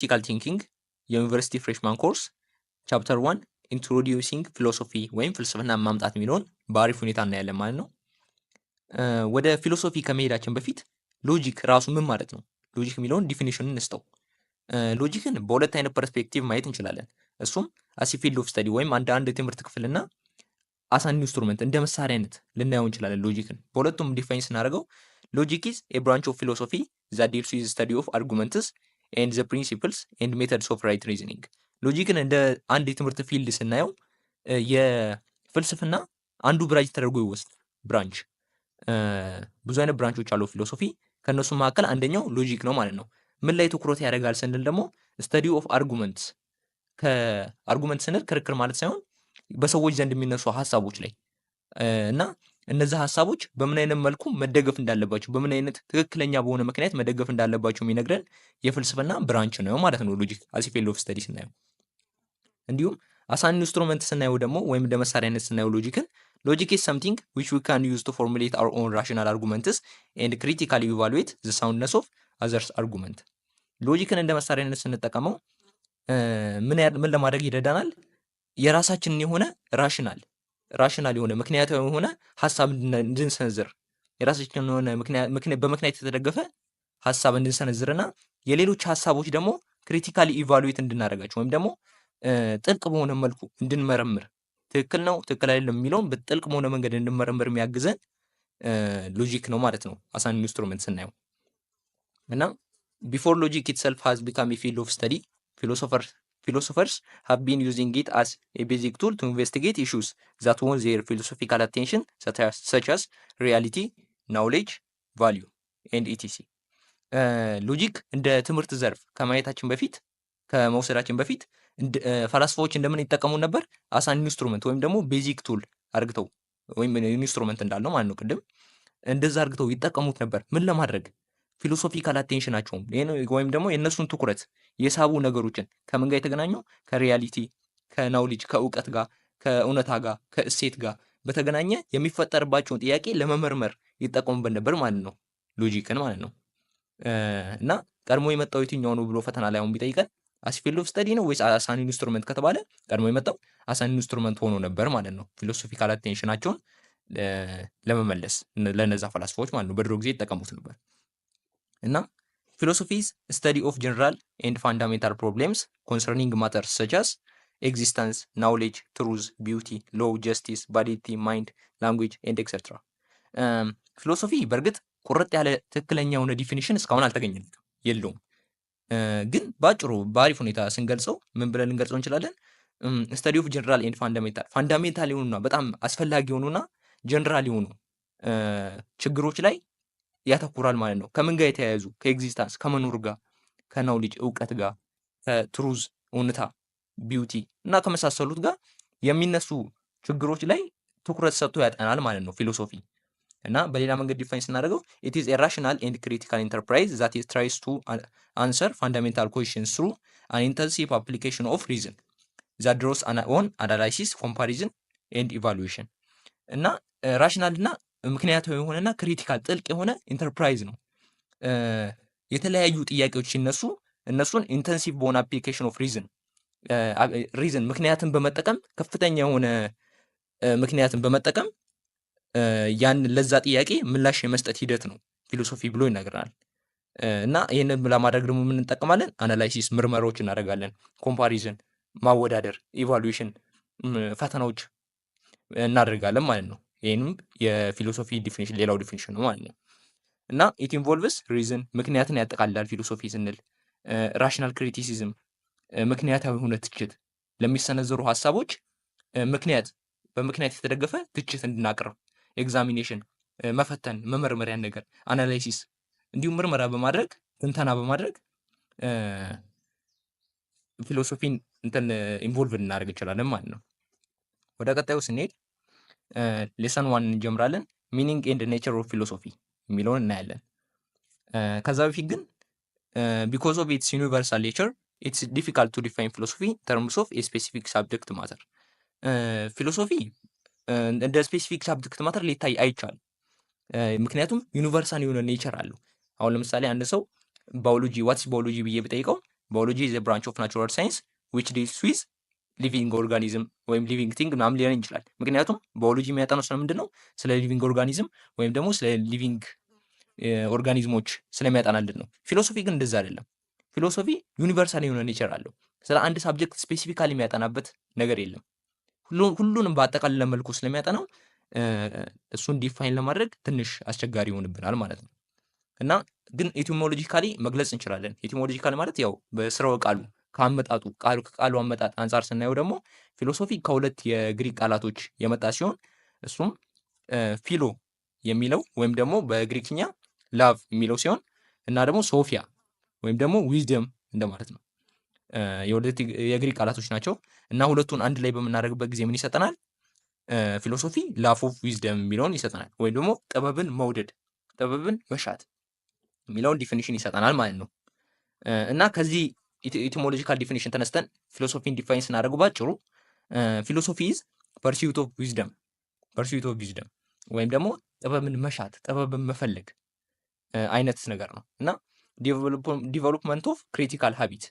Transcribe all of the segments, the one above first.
ክሪቲካል ቲንኪንግ የዩኒቨርሲቲ ፍሬሽማን ኮርስ ቻፕተር 1 ኢንትሮዲዩሲንግ ፊሎሶፊ ወይም ፍልስፍና ማምጣት የሚለውን በአሪፍ ሁኔታ እናያለን ማለት ነው። ወደ ፊሎሶፊ ከመሄዳችን በፊት ሎጂክ ራሱ ምን ማለት ነው? ሎጂክ የሚለውን ዲፊኒሽኑን እንስጠው። ሎጂክን በሁለት አይነት ፐርስፔክቲቭ ማየት እንችላለን። እሱም አስ ፊልድ ኦፍ ስተዲ ወይም አንድ ትምህርት ክፍልና አሳን ኢንስትሩመንት እንደ መሳሪያነት ልናየው እንችላለን። ሎጂክን በሁለቱም ዲፋይን ስናደርገው ሎጂክ ኢዝ ኤ ብራንች ኦፍ ፊሎሶፊ ዛት ዲልስ ዊዝ ስተዲ ኦፍ አርጉመንትስ ኤንድ ዘ ፕሪንሲፕልስ ኤንድ ሜተድስ ኦፍ ራይት ሪዝኒንግ። ሎጂክን እንደ አንድ የትምህርት ፊልድ ስናየው የፍልስፍና አንዱ ብራንች ተደርጎ ይወስድ ብራንች ብዙ አይነት ብራንቾች አሉ ፊሎሶፊ። ከእነሱ መካከል አንደኛው ሎጂክ ነው ማለት ነው። ምን ላይ ትኩረት ያደርጋል ስንል ደግሞ ስተዲ ኦፍ አርጉመንትስ። ከአርጉመንት ስንል ክርክር ማለት ሳይሆን በሰዎች ዘንድ የሚነሱ ሀሳቦች ላይ እና እነዚህ ሀሳቦች በምን አይነት መልኩ መደገፍ እንዳለባቸው በምን አይነት ትክክለኛ በሆነ ምክንያት መደገፍ እንዳለባቸው የሚነግረን የፍልስፍና ብራንች ነው ማለት ነው ሎጂክ አስ ፊልድ ኦፍ ስተዲ ስናየው። እንዲሁም አሳን ኢንስትሩመንት ስናየው ደግሞ ወይም እንደ መሳሪያነት ስናየው ሎጂክን ሎጂክ ኢዝ ሰምቲንግ ዊች ዊ ካን ዩዝ ቱ ፎርሙሌት አወር ኦን ራሽናል አርጉመንትስ ኤንድ ክሪቲካሊ ኢቫሉዌት ዘ ሳውንድነስ ኦፍ አዘርስ አርጉመንት። ሎጂክን እንደ መሳሪያነት ስንጠቀመው ምን ለማድረግ ይረዳናል? የራሳችንን የሆነ ራሽናል የሆነ ምክንያታዊ የሆነ ሀሳብ እንድንሰነዝር የራሳችንን የሆነ በምክንያት የተደገፈ ሀሳብ እንድንሰነዝርና የሌሎች ሀሳቦች ደግሞ ክሪቲካሊ ኢቫሉዌት እንድናደርጋቸው ወይም ደግሞ ጥልቅ በሆነ መልኩ እንድንመረምር ትክክል ነው ትክክል አይደለም የሚለውን በጥልቅ በሆነ መንገድ እንድንመረምር የሚያግዘን ሎጂክ ነው ማለት ነው አሳን ኢንስትሩመንት ስናየው። እና ቢፎር ሎጂክ ኢትሰልፍ ሃዝ ቢካም ኤ ፊልድ ኦፍ ስተዲ philosophers have been using it as a basic tool to investigate issues that want their philosophical attention, such as reality, knowledge, value, and etc. ሎጂክ እንደ ትምህርት ዘርፍ ከመውሰዳችን በፊት ፈላስፋዎች እንደምን ይጠቀሙ ነበር? አሳን ኢንስትሩመንት ወይም ደግሞ ቤዚክ ቱል አርግተው ወይም ኢንስትሩመንት እንዳለው ማለት ነው ቅድም እንደዛ አርግተው ይጠቀሙት ነበር። ምን ለማድረግ? ፊሎሶፊካል አቴንሽናቸውም ወይም ደግሞ የእነሱን ትኩረት የሳቡ ነገሮችን ከምን ጋር የተገናኙ ከሪያሊቲ፣ ከናውሌጅ፣ ከእውቀት ጋር፣ ከእውነታ ጋር፣ ከእሴት ጋር በተገናኘ የሚፈጠርባቸውን ጥያቄ ለመመርመር ይጠቀሙበት ነበር ማለት ነው ሎጂክን ማለት ነው። እና ቀድሞ የመጣው የትኛው ነው ብሎ ፈተና ላይ አሁን ቢጠይቀን አስ ፊልድ ኦፍ ስተዲ ነው ወይስ አሳን ኢንስትሩመንት ከተባለ ቀድሞ የመጣው አሳን ኢንስትሩመንት ሆኖ ነበር ማለት ነው። ፊሎሶፊካል አቴንሽናቸውን ለመመለስ ለነዛ ፈላስፋዎች ማለት ነው በድሮ ጊዜ ይጠቀሙት ነበር። እና ፊሎሶፊዝ ስተዲ ኦፍ ጀነራል ኤንድ ፋንዳሜንታል ፕሮብሌምስ ኮንሰርኒንግ ማተርስ ሰች አስ ኤግዚስተንስ፣ ናውሌጅ፣ ትሩዝ፣ ቢዩቲ፣ ሎው፣ ጀስቲስ፣ ባዲቲ፣ ማይንድ፣ ላንጉጅ ኤንድ ኤክሰትራ። ፊሎሶፊ በእርግጥ ቁርጥ ያለ ትክክለኛ የሆነ ዲፊኒሽን እስካሁን አልተገኘም የለውም። ግን በአጭሩ በአሪፍ ሁኔታ ስንገልጸው ምን ብለን ልንገልጸው እንችላለን? ስተዲ ኦፍ ጀነራል ኤንድ ፋንዳሜንታል የሆኑና በጣም አስፈላጊ የሆኑና ጀነራል የሆኑ ችግሮች ላይ ያተኩራል ማለት ነው። ከምን ጋር የተያያዙ? ከኤግዚስታንስ ከመኖር ጋር፣ ከናውሌጅ እውቀት ጋር፣ ከትሩዝ እውነታ፣ ቢዩቲ እና ከመሳሰሉት ጋር የሚነሱ ችግሮች ላይ ትኩረት ሰጥቶ ያጠናል ማለት ነው ፊሎሶፊ። እና በሌላ መንገድ ዲፋይን ስናደርገው ኢት ኢዝ ኤ ራሽናል ኤንድ ክሪቲካል ኢንተርፕራይዝ ዛት ትራይስ ቱ አንሰር ፋንዳሜንታል ኩዌስችንስ ትሩ አን ኢንተንሲቭ አፕሊኬሽን ኦፍ ሪዝን ዛት ድሮስ ኦን አናላይሲስ ኮምፓሪዝን ኤንድ ኢቫሉዌሽን። እና ራሽናል እና ምክንያታዊ የሆነና ክሪቲካል ጥልቅ የሆነ ኢንተርፕራይዝ ነው። የተለያዩ ጥያቄዎች ሲነሱ እነሱን ኢንተንሲቭ በሆነ አፕሊኬሽን ኦፍ ሪዝን ምክንያትን በመጠቀም ከፍተኛ የሆነ ምክንያትን በመጠቀም ያን ለዛ ጥያቄ ምላሽ የመስጠት ሂደት ነው ፊሎሶፊ ብሎ ይነግረናል። እና ይህንን ለማድረግ ደግሞ ምን እንጠቀማለን? አናላይሲስ ምርመራዎች እናደርጋለን፣ ኮምፓሪዝን ማወዳደር፣ ኢቫሉዌሽን ፈተናዎች እናደርጋለን ማለት ነው። ይህንም የፊሎሶፊ ዲፊኒሽን ሌላው ዲፊኒሽን ነው ማለት ነው። እና ኢት ኢንቮልቭስ ሪዝን ምክንያትን ያጠቃልላል ፊሎሶፊ ስንል፣ ራሽናል ክሪቲሲዝም ምክንያታዊ የሆነ ትችት ለሚሰነዘሩ ሀሳቦች በምክንያት የተደገፈ ትችት እንድናቀርብ፣ ኤግዛሚኔሽን መፈተን መመርመር ያን ነገር፣ አናላይሲስ እንዲሁም ምርመራ በማድረግ ትንተና በማድረግ ፊሎሶፊን ኢንቮልቭ ልናደርግ እንችላለን ማለት ነው። ወደ ቀጣዩ ስንሄድ ሌሰን 1 እንጀምራለን። ሚኒንግ ኤንድ ኔቸር ኦፍ ፊሎሶፊ የሚለውን እናያለን። ከዛ በፊት ግን ቢኮዝ ኦፍ ኢትስ ዩኒቨርሳል ኔቸር ኢትስ ዲፊካልት ቱ ዲፋይን ፊሎሶፊ ተርምስ ኦፍ ስፔሲፊክ ሳብጀክት ማተር። ፊሎሶፊ እንደ ስፔሲፊክ ሳብጀክት ማተር ሊታይ አይቻልም። ምክንያቱም ዩኒቨርሳል የሆነ ኔቸር አለው። አሁን ለምሳሌ አንድ ሰው ባዮሎጂ ዋትስ ባዮሎጂ ብዬ ብጠይቀው ባዮሎጂ ኢዝ ብራንች ኦፍ ናቹራል ሳይንስ ዊች ዲልስ ዊዝ ሊቪንግ ኦርጋኒዝም ወይም ሊቪንግ ቲንግ ምናምን ሊሆን ይችላል። ምክንያቱም ባዮሎጂ የሚያጠናው ስለምንድን ነው? ስለ ሊቪንግ ኦርጋኒዝም ወይም ደግሞ ስለ ሊቪንግ ኦርጋኒዝሞች ስለሚያጠናልን ነው። ፊሎሶፊ ግን እንደዛ አይደለም። ፊሎሶፊ ዩኒቨርሳል የሆነ ኔቸር አለው። ስለ አንድ ሳብጀክት ስፔሲፊካሊ የሚያጠናበት ነገር የለም። ሁሉንም በአጠቃላይ መልኩ ስለሚያጠናው እሱን ዲፋይን ለማድረግ ትንሽ አስቸጋሪ ይሆንብናል ማለት ነው። እና ግን ኤቲሞሎጂካሊ መግለጽ እንችላለን። ኤቲሞሎጂካሊ ማለት ያው በስራው ቃሉ ከአመጣጡ ከቃሉ አመጣጥ አንጻር ስናየው ደግሞ ፊሎሶፊ ከሁለት የግሪክ ቃላቶች የመጣ ሲሆን እሱም ፊሎ የሚለው ወይም ደግሞ በግሪክኛ ላቭ የሚለው ሲሆን እና ደግሞ ሶፊያ ወይም ደግሞ ዊዝደም እንደማለት ነው። የሁለት የግሪክ ቃላቶች ናቸው እና ሁለቱን አንድ ላይ በምናደርግበት ጊዜ ምን ይሰጠናል? ፊሎሶፊ ላፍ ኦፍ ዊዝደም የሚለውን ይሰጠናል። ወይም ደግሞ ጥበብን መውደድ፣ ጥበብን መሻት የሚለውን ዲፊኒሽን ይሰጠናል ማለት ነው። እና ከዚህ ኢቲሞሎጂካል ዲፊኒሽን ተነስተን ፊሎሶፊን ዲፋይን ስናደርጉ ባጭሩ ፊሎሶፊ ኢዝ ፐርሱት ኦፍ ዊዝደም፣ ፐርሱት ኦፍ ዊዝደም ወይም ደግሞ ጥበብን መሻት፣ ጥበብን መፈለግ አይነት ነገር ነው እና ዲቨሎፕመንት ኦፍ ክሪቲካል ሃቢት፣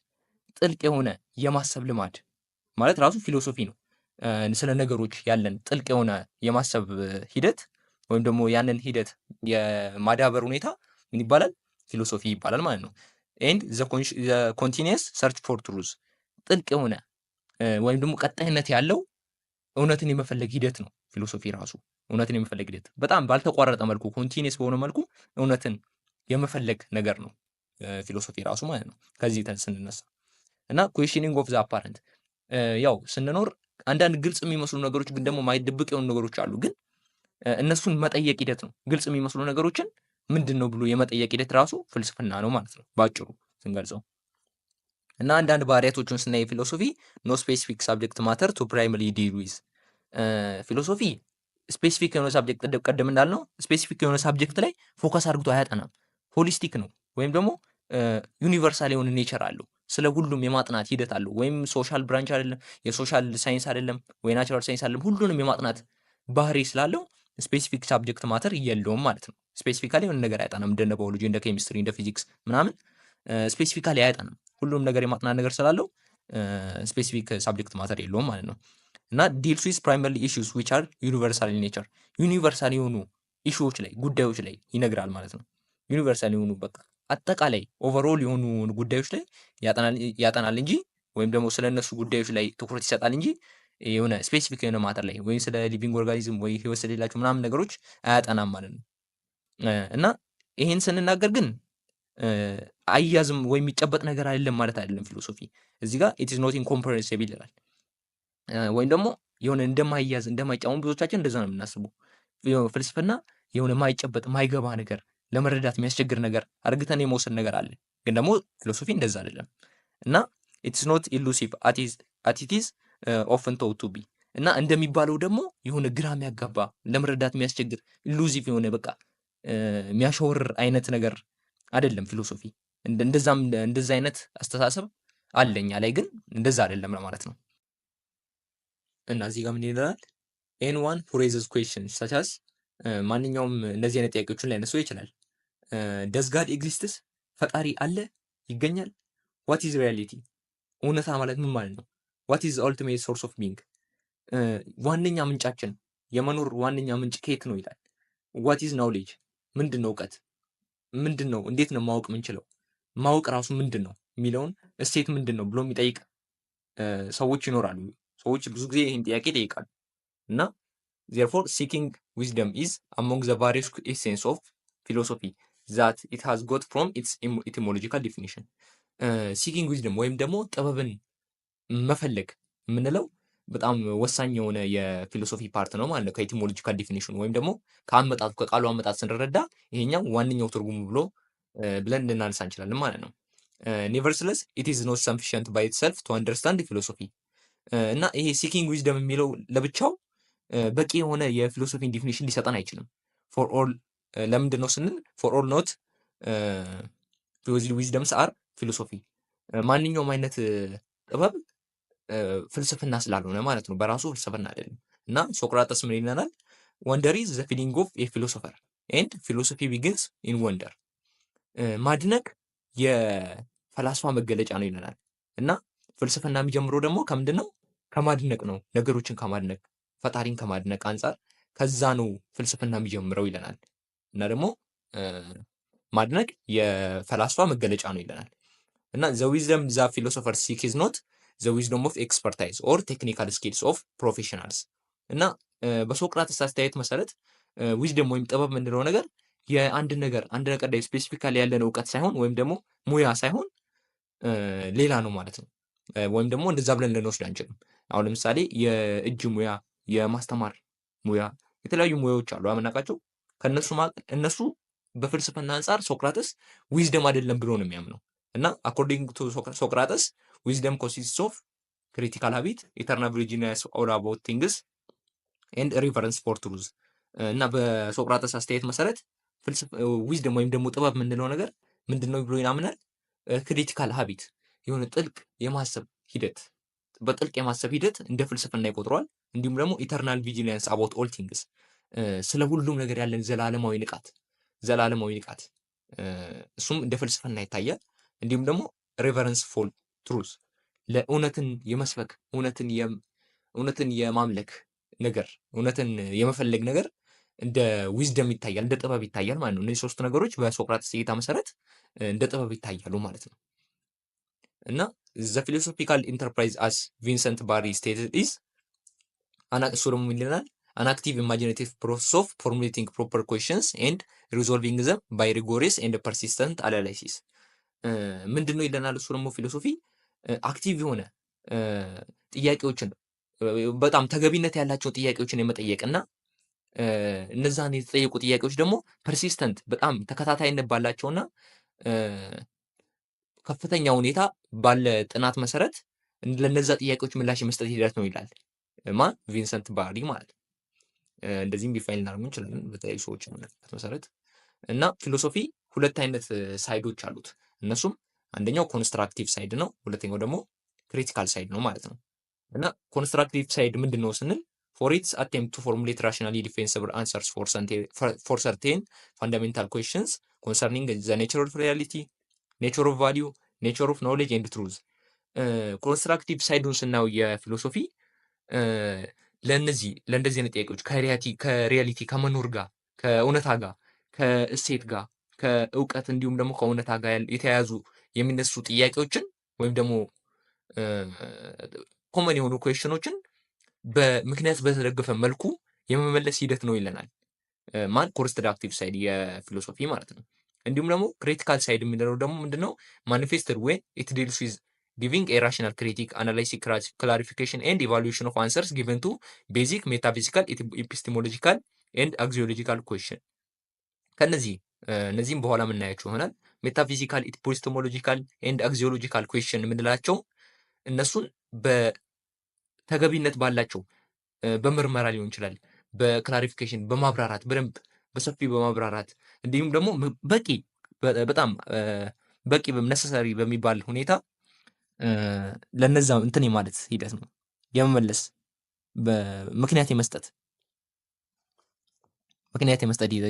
ጥልቅ የሆነ የማሰብ ልማድ ማለት ራሱ ፊሎሶፊ ነው። ስለ ነገሮች ያለን ጥልቅ የሆነ የማሰብ ሂደት ወይም ደግሞ ያንን ሂደት የማዳበር ሁኔታ ምን ይባላል? ፊሎሶፊ ይባላል ማለት ነው። ኤንድ ዘ ኮንቲኒየስ ሰርች ፎር ትሩዝ፣ ጥልቅ የሆነ ወይም ደግሞ ቀጣይነት ያለው እውነትን የመፈለግ ሂደት ነው ፊሎሶፊ ራሱ። እውነትን የመፈለግ ሂደት በጣም ባልተቋረጠ መልኩ ኮንቲኒየስ በሆነ መልኩ እውነትን የመፈለግ ነገር ነው ፊሎሶፊ ራሱ ማለት ነው። ከዚህ ስንነሳ እና ኩዌሽኒንግ ኦፍ ዘ አፓረንት፣ ያው ስንኖር አንዳንድ ግልጽ የሚመስሉ ነገሮች ግን ደግሞ ማይደብቅ የሆኑ ነገሮች አሉ። ግን እነሱን መጠየቅ ሂደት ነው። ግልጽ የሚመስሉ ነገሮችን ምንድን ነው ብሎ የመጠየቅ ሂደት ራሱ ፍልስፍና ነው ማለት ነው ባጭሩ ስንገልጸው። እና አንዳንድ ባህሪያቶቹን ስናይ ፊሎሶፊ ኖ ስፔሲፊክ ሳብጀክት ማተር ቱ ፕራይመሪ ዲል ዊዝ፣ ፊሎሶፊ ስፔሲፊክ የሆነ ሳብጀክት ቀደም እንዳልነው ስፔሲፊክ የሆነ ሳብጀክት ላይ ፎከስ አድርጎ አያጠናም። ሆሊስቲክ ነው ወይም ደግሞ ዩኒቨርሳል የሆነ ኔቸር አለው። ስለ ሁሉም የማጥናት ሂደት አለው። ወይም ሶሻል ብራንች አይደለም፣ የሶሻል ሳይንስ አይደለም፣ ወይ ናቹራል ሳይንስ አይደለም። ሁሉንም የማጥናት ባህሪ ስላለው ስፔሲፊክ ሳብጀክት ማተር የለውም ማለት ነው። ስፔሲፊካሊ የሆነ ነገር አያጠናም። እንደ ባዮሎጂ፣ እንደ ኬሚስትሪ፣ እንደ ፊዚክስ ምናምን ስፔሲፊካሊ አያጠናም። ሁሉም ነገር የማጥናት ነገር ስላለው ስፔሲፊክ ሳብጀክት ማተር የለውም ማለት ነው። እና ዲልስ ዊዝ ፕራይመሪ ኢሹስ ዊች አር ዩኒቨርሳል ኢን ኔቸር፣ ዩኒቨርሳል የሆኑ ኢሹዎች ላይ ጉዳዮች ላይ ይነግራል ማለት ነው። ዩኒቨርሳል የሆኑ በቃ አጠቃላይ ኦቨርኦል የሆኑ ጉዳዮች ላይ ያጠናል እንጂ ወይም ደግሞ ስለ እነሱ ጉዳዮች ላይ ትኩረት ይሰጣል እንጂ የሆነ ስፔሲፊክ የሆነ ማተር ላይ ወይም ስለ ሊቪንግ ኦርጋኒዝም ወይ ህይወት ስለሌላቸው ምናምን ነገሮች አያጠናም ማለት ነው። እና ይሄን ስንናገር ግን አያዝም ወይም የሚጨበጥ ነገር አይደለም ማለት አይደለም። ፊሎሶፊ እዚህ ጋር ኢት ኢዝ ኖት ኢንኮምፕሬንሲብል ይላል። ወይም ደግሞ የሆነ እንደማይያዝ እንደማይጫወም ብዙዎቻችን እንደዛ ነው የምናስበው። ፍልስፍና የሆነ ማይጨበጥ ማይገባ ነገር ለመረዳት የሚያስቸግር ነገር አርግተን የመውሰድ ነገር አለ። ግን ደግሞ ፊሎሶፊ እንደዛ አይደለም እና ኢትስ ኖት ኢሉሲቭ አት ኢት ኢዝ ኦፍን ቶት ቱ ቢ፣ እና እንደሚባለው ደግሞ የሆነ ግራ የሚያጋባ ለመረዳት የሚያስቸግር ኢሉሲቭ የሆነ በቃ የሚያሸወር አይነት ነገር አይደለም ፊሎሶፊ። እንደዛ አይነት አስተሳሰብ አለኛ ላይ ግን እንደዛ አይደለም ለማለት ነው። እና እዚህ ጋር ምን ይላል? ኤኒዋን ሁ ሬዝስ ኩዌስችንስ ሰች አስ፣ ማንኛውም እንደዚህ አይነት ጥያቄዎችን ሊያነሱ ይችላል። ደስ ጋድ ኤግዚስትስ፣ ፈጣሪ አለ ይገኛል? ዋት ኢዝ ሪያሊቲ፣ እውነታ ማለት ምን ማለት ነው? ዋት ኢዝ ኦልቲሜት ሶርስ ኦፍ ቢንግ፣ ዋነኛ ምንጫችን የመኖር ዋነኛ ምንጭ ከየት ነው ይላል። ዋት ኢዝ ናውሌጅ፣ ምንድን ነው እውቀት፣ ምንድን ነው እንዴት ነው ማወቅ የምንችለው፣ ማወቅ ራሱ ምንድን ነው የሚለውን እሴት ምንድን ነው ብሎ የሚጠይቅ ሰዎች ይኖራሉ። ሰዎች ብዙ ጊዜ ይህን ጥያቄ ይጠይቃሉ። እና therefore seeking wisdom is among the various essence of philosophy that it has got from its etymological definition. seeking wisdom ወይም ደግሞ ጥበብን መፈለግ የምንለው በጣም ወሳኝ የሆነ የፊሎሶፊ ፓርት ነው ማለት ነው። ከኢቲሞሎጂካል ዲፊኒሽን ወይም ደግሞ ከአመጣጡ ከቃሉ አመጣጥ ስንረዳ ይሄኛው ዋነኛው ትርጉሙ ብለን ልናነሳ እንችላለን ማለት ነው። nevertheless it is not sufficient by itself to understand philosophy። እና ይሄ ሲኪንግ ዊዝደም የሚለው ለብቻው በቂ የሆነ የፊሎሶፊን ዲፊኒሽን ሊሰጠን አይችልም። ፎር ኦል ለምንድን ነው ስንል ፎር ኦል ኖት ዊዝደምስ አር ፊሎሶፊ፣ ማንኛውም አይነት ጥበብ ፍልስፍና ስላልሆነ ማለት ነው። በራሱ ፍልስፍና አይደለም። እና ሶቅራጠስ ምን ይለናል? ወንደር ኢዝ ዘ ፊሊንግ ኦፍ ኤ ፊሎሶፈር ኤንድ ፊሎሶፊ ቢጊንስ ኢን ወንደር። ማድነቅ የፈላስፋ መገለጫ ነው ይለናል። እና ፍልስፍና የሚጀምረው ደግሞ ከምንድን ነው? ከማድነቅ ነው። ነገሮችን ከማድነቅ ፈጣሪን ከማድነቅ አንጻር ከዛ ነው ፍልስፍና የሚጀምረው ይለናል። እና ደግሞ ማድነቅ የፈላስፋ መገለጫ ነው ይለናል። እና ዘ ዊዝደም ዛ ፊሎሶፈር ሲክ ኢዝ ኖት ዘ ዊዝደም ኦፍ ኤክስፐርታይዝ ኦር ቴክኒካል ስኪልስ ኦፍ ፕሮፌሽናልስ። እና በሶቅራጥስ አስተያየት መሰረት ዊዝደም ወይም ጥበብ የምንለው ነገር የአንድ ነገር አንድ ነገር ላይ ስፔሲፊካሊ ያለን እውቀት ሳይሆን ወይም ደግሞ ሙያ ሳይሆን ሌላ ነው ማለት ነው። ወይም ደግሞ እንደዛ ብለን ልንወስድ አንችልም። አሁን ለምሳሌ የእጅ ሙያ፣ የማስተማር ሙያ፣ የተለያዩ ሙያዎች አሉ የምናውቃቸው። ከእነሱ እነሱ በፍልስፍና አንጻር ሶቅራጥስ ዊዝደም አይደለም ብሎ ነው የሚያምነው። እና አኮርዲንግ ቱ ሶቅራጥስ ዊዝደም ኮንሲስትስ ኦፍ ክሪቲካል ሀቢት ኢተርናል ቪርጂኒያስ ኦል አባውት ቲንግስ ኤንድ ሪፈረንስ ፎር ትሩዝ። እና በሶቅራጥስ አስተያየት መሰረት ዊዝደም ወይም ደግሞ ጥበብ የምንለው ነገር ምንድን ነው ብሎ ያምናል? ክሪቲካል ሀቢት የሆነ ጥልቅ የማሰብ ሂደት፣ በጥልቅ የማሰብ ሂደት እንደ ፍልስፍና ይቆጥረዋል። እንዲሁም ደግሞ ኢተርናል ቪጂላንስ አባውት ኦል ቲንግስ ስለ ሁሉም ነገር ያለን ዘላለማዊ ንቃት እሱም እንደ ፍልስፍና ይታያል። እንዲሁም ደግሞ ሬቨረንስ ፎር ትሩዝ ለእውነትን የመስበክ እውነትን የማምለክ ነገር፣ እውነትን የመፈለግ ነገር እንደ ዊዝደም ይታያል፣ እንደ ጥበብ ይታያል ማለት ነው። እነዚህ ሶስቱ ነገሮች በሶቅራጥስ እይታ መሰረት እንደ ጥበብ ይታያሉ ማለት ነው። እና ዘ ፊሎሶፊካል ኢንተርፕራይዝ አስ ቪንሰንት ባሪ ስቴትድ ኢዝ እሱ ደግሞ ይለናል አን አክቲቭ ኢማጂኔቲቭ ፕሮሰስ ኦፍ ፎርሙሌቲንግ ፕሮፐር ኩዌሽንስ ኤንድ ሪዞልቪንግ ዘም ባይ ሪጎሪየስ ኤንድ ፐርሲስተንት አናላይሲስ። ምንድን ነው ይለናል እሱ ደግሞ ፊሎሶፊ አክቲቭ የሆነ ጥያቄዎችን በጣም ተገቢነት ያላቸውን ጥያቄዎችን የመጠየቅና እነዛን የተጠየቁ ጥያቄዎች ደግሞ ፐርሲስተንት በጣም ተከታታይነት ባላቸውና ከፍተኛ ሁኔታ ባለ ጥናት መሰረት ለነዛ ጥያቄዎች ምላሽ የመስጠት ሂደት ነው ይላል ማን? ቪንሰንት ባሪ ማለት ነው። እንደዚህም ዲፋይን እናደርግ እንችላለን በተለያዩ ሰዎች አመለካከት መሰረት። እና ፊሎሶፊ ሁለት አይነት ሳይዶች አሉት። እነሱም አንደኛው ኮንስትራክቲቭ ሳይድ ነው፣ ሁለተኛው ደግሞ ክሪቲካል ሳይድ ነው ማለት ነው። እና ኮንስትራክቲቭ ሳይድ ምንድን ነው ስንል for its attempt to formulate rationally defensible answers for certain fundamental questions concerning the nature of reality, nature of value, nature of knowledge and truth. ኮንስትራክቲቭ ሳይዱን ስናየው የፊሎሶፊ ለእንደዚህ አይነት ጥያቄዎች ከሪያሊቲ ከመኖር ጋር፣ ከእውነታ ጋር፣ ከእሴት ጋር፣ ከእውቀት እንዲሁም ደግሞ ከእውነታ ጋር የተያያዙ የሚነሱ ጥያቄዎችን ወይም ደግሞ ኮመን የሆኑ ኩዌሽኖችን በምክንያት በተደገፈ መልኩ የመመለስ ሂደት ነው ይለናል ማን? ኮንስትራክቲቭ ሳይድ የፊሎሶፊ ማለት ነው። እንዲሁም ደግሞ ክሪቲካል ሳይድ የሚለው ደግሞ ምንድነው? ማኒፌስተድ ዌን ኢት ዲልስ ዊዝ ጊቪንግ ኤ ራሽናል ክሪቲክ አናላይሲስ ክላሪፊኬሽን ኤንድ ኢቫሉዌሽን ኦፍ አንሰርስ ጊቨን ቱ ቤዚክ ሜታፊዚካል ኤፒስቴሞሎጂካል ኤንድ አግዚዮሎጂካል ኩዌሽን። እነዚህም በኋላ የምናያቸው ይሆናል። ሜታፊዚካል ኤፒስቴሞሎጂካል ኤንድ አግዚዮሎጂካል ኩዌሽን የምንላቸው እነሱን ተገቢነት ባላቸው በምርመራ ሊሆን ይችላል፣ በክላሪፊኬሽን በማብራራት በደንብ በሰፊ በማብራራት እንዲሁም ደግሞ በጣም በቂ ነሰሰሪ በሚባል ሁኔታ ለነዛ እንትን ማለት ሂደት ነው የመመለስ ምክንያት የመስጠት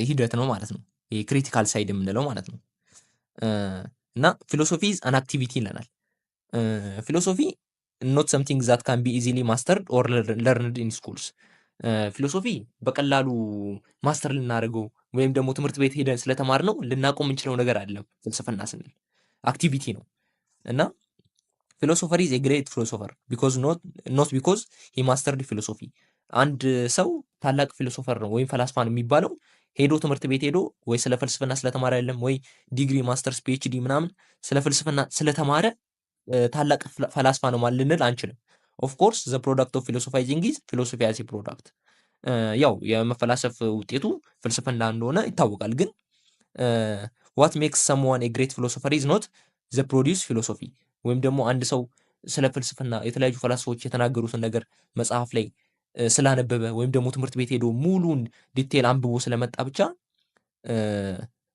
ሂደት ነው ማለት ነው። ይሄ ክሪቲካል ሳይድ የምንለው ማለት ነው። እና ፊሎሶፊ ኢዝ አን አክቲቪቲ ይለናል። ፊሎሶፊ ኖት ሰምቲንግ ዛት ካን ቢ ኢዚሊ ማስተርድ ኦር ለርንድ ኢን ስኩልስ። ፊሎሶፊ በቀላሉ ማስተር ልናደርገው ወይም ደግሞ ትምህርት ቤት ሄደን ስለተማር ነው ልናቆም የምንችለው ነገር አይደለም። ፍልስፍና ስንል አክቲቪቲ ነው። እና ፊሎሶፈር ኢዝ ኤ ግሬት ፊሎሶፈር ኖት ቢኮዝ ሂ ማስተርድ ፊሎሶፊ። አንድ ሰው ታላቅ ፊሎሶፈር ነው ወይም ፈላስፋ ነው የሚባለው ሄዶ ትምህርት ቤት ሄዶ ወይ ስለ ፍልስፍና ስለተማረ አይደለም፣ ወይ ዲግሪ ማስተርስ ፒኤችዲ ምናምን ስለ ፍልስፍና ስለተማረ ታላቅ ፈላስፋ ነው ማለት ልንል አንችልም። ኦፍ ኮርስ ዘ ፕሮዳክት ኦፍ ፊሎሶፋይዚንግ ኢዝ ፊሎሶፊ አዝ ፕሮዳክት። ያው የመፈላሰፍ ውጤቱ ፍልስፍና እንደሆነ ይታወቃል። ግን ዋት ሜክስ ሰምዋን ኤ ግሬት ፊሎሶፈር ኢዝ ኖት ዘ ፕሮዲውስ ፊሎሶፊ፣ ወይም ደግሞ አንድ ሰው ስለ ፍልስፍና የተለያዩ ፈላስፎች የተናገሩትን ነገር መጽሐፍ ላይ ስላነበበ ወይም ደግሞ ትምህርት ቤት ሄዶ ሙሉን ዲቴል አንብቦ ስለመጣ ብቻ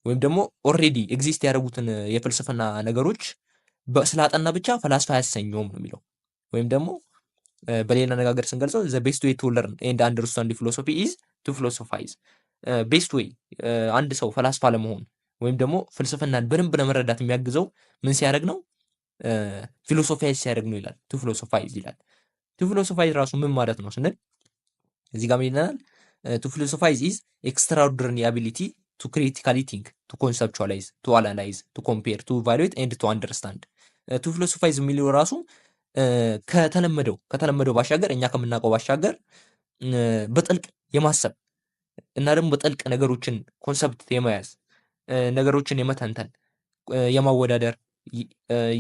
ወይም ደግሞ ኦልሬዲ ኤግዚስት ያደረጉትን የፍልስፍና ነገሮች ስላጠና ብቻ ፈላስፋ አያሰኘውም ነው የሚለው። ወይም ደግሞ በሌላ አነጋገር ስንገልጸው ዘ ቤስት ዌይ ቱ ለርን ኤንድ አንደርስታንድ ፊሎሶፊ ኢዝ ቱ ፊሎሶፋይዝ። ቤስት ዌይ አንድ ሰው ፈላስፋ ለመሆን ወይም ደግሞ ፍልስፍናን በደንብ ለመረዳት የሚያግዘው ምን ሲያደርግ ነው? ፊሎሶፋይዝ ሲያደርግ ነው ይላል። ቱ ፊሎሶፋይዝ ይላል። ቱ ፊሎሶፋይዝ ራሱ ምን ማለት ነው ስንል እዚህ ጋር ምን ይለናል? ቱ ፊሎሶፋይዝ ኢዝ ኤክስትራኦርዲነሪ አቢሊቲ ቱ ክሪቲካሊ ቲንክ ቱ ኮንሰፕቹዋላይዝ ቱ አናላይዝ ቱ ኮምፔር ቱ ቫሉዌት ኤንድ ቱ አንደርስታንድ። ቱ ፊሎሶፋይዝ የሚለው ራሱ ከተለመደው ባሻገር እኛ ከምናውቀው ባሻገር በጥልቅ የማሰብ እና ደግሞ በጥልቅ ነገሮችን ኮንሰፕት የመያዝ ነገሮችን የመተንተን የማወዳደር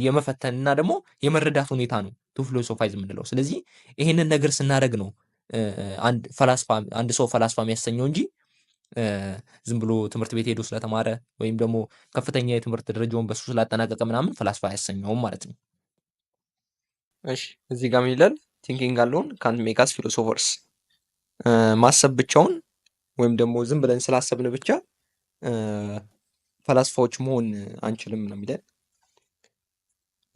የመፈተን እና ደግሞ የመረዳት ሁኔታ ነው ቱ ፊሎሶፋይዝ የምንለው። ስለዚህ ይሄንን ነገር ስናደርግ ነው አንድ ሰው ፈላስፋ የሚያሰኘው እንጂ ዝም ብሎ ትምህርት ቤት ሄዶ ስለተማረ ወይም ደግሞ ከፍተኛ የትምህርት ደረጃውን በሱ ስላጠናቀቀ ምናምን ፈላስፋ አያሰኘውም ማለት ነው። እሺ እዚህ ጋር ምን ይላል? ቲንኪንግ አሎን ካንት ሜክ አስ ፊሎሶፈርስ። ማሰብ ብቻውን ወይም ደግሞ ዝም ብለን ስላሰብን ብቻ ፈላስፋዎች መሆን አንችልም ነው የሚለን።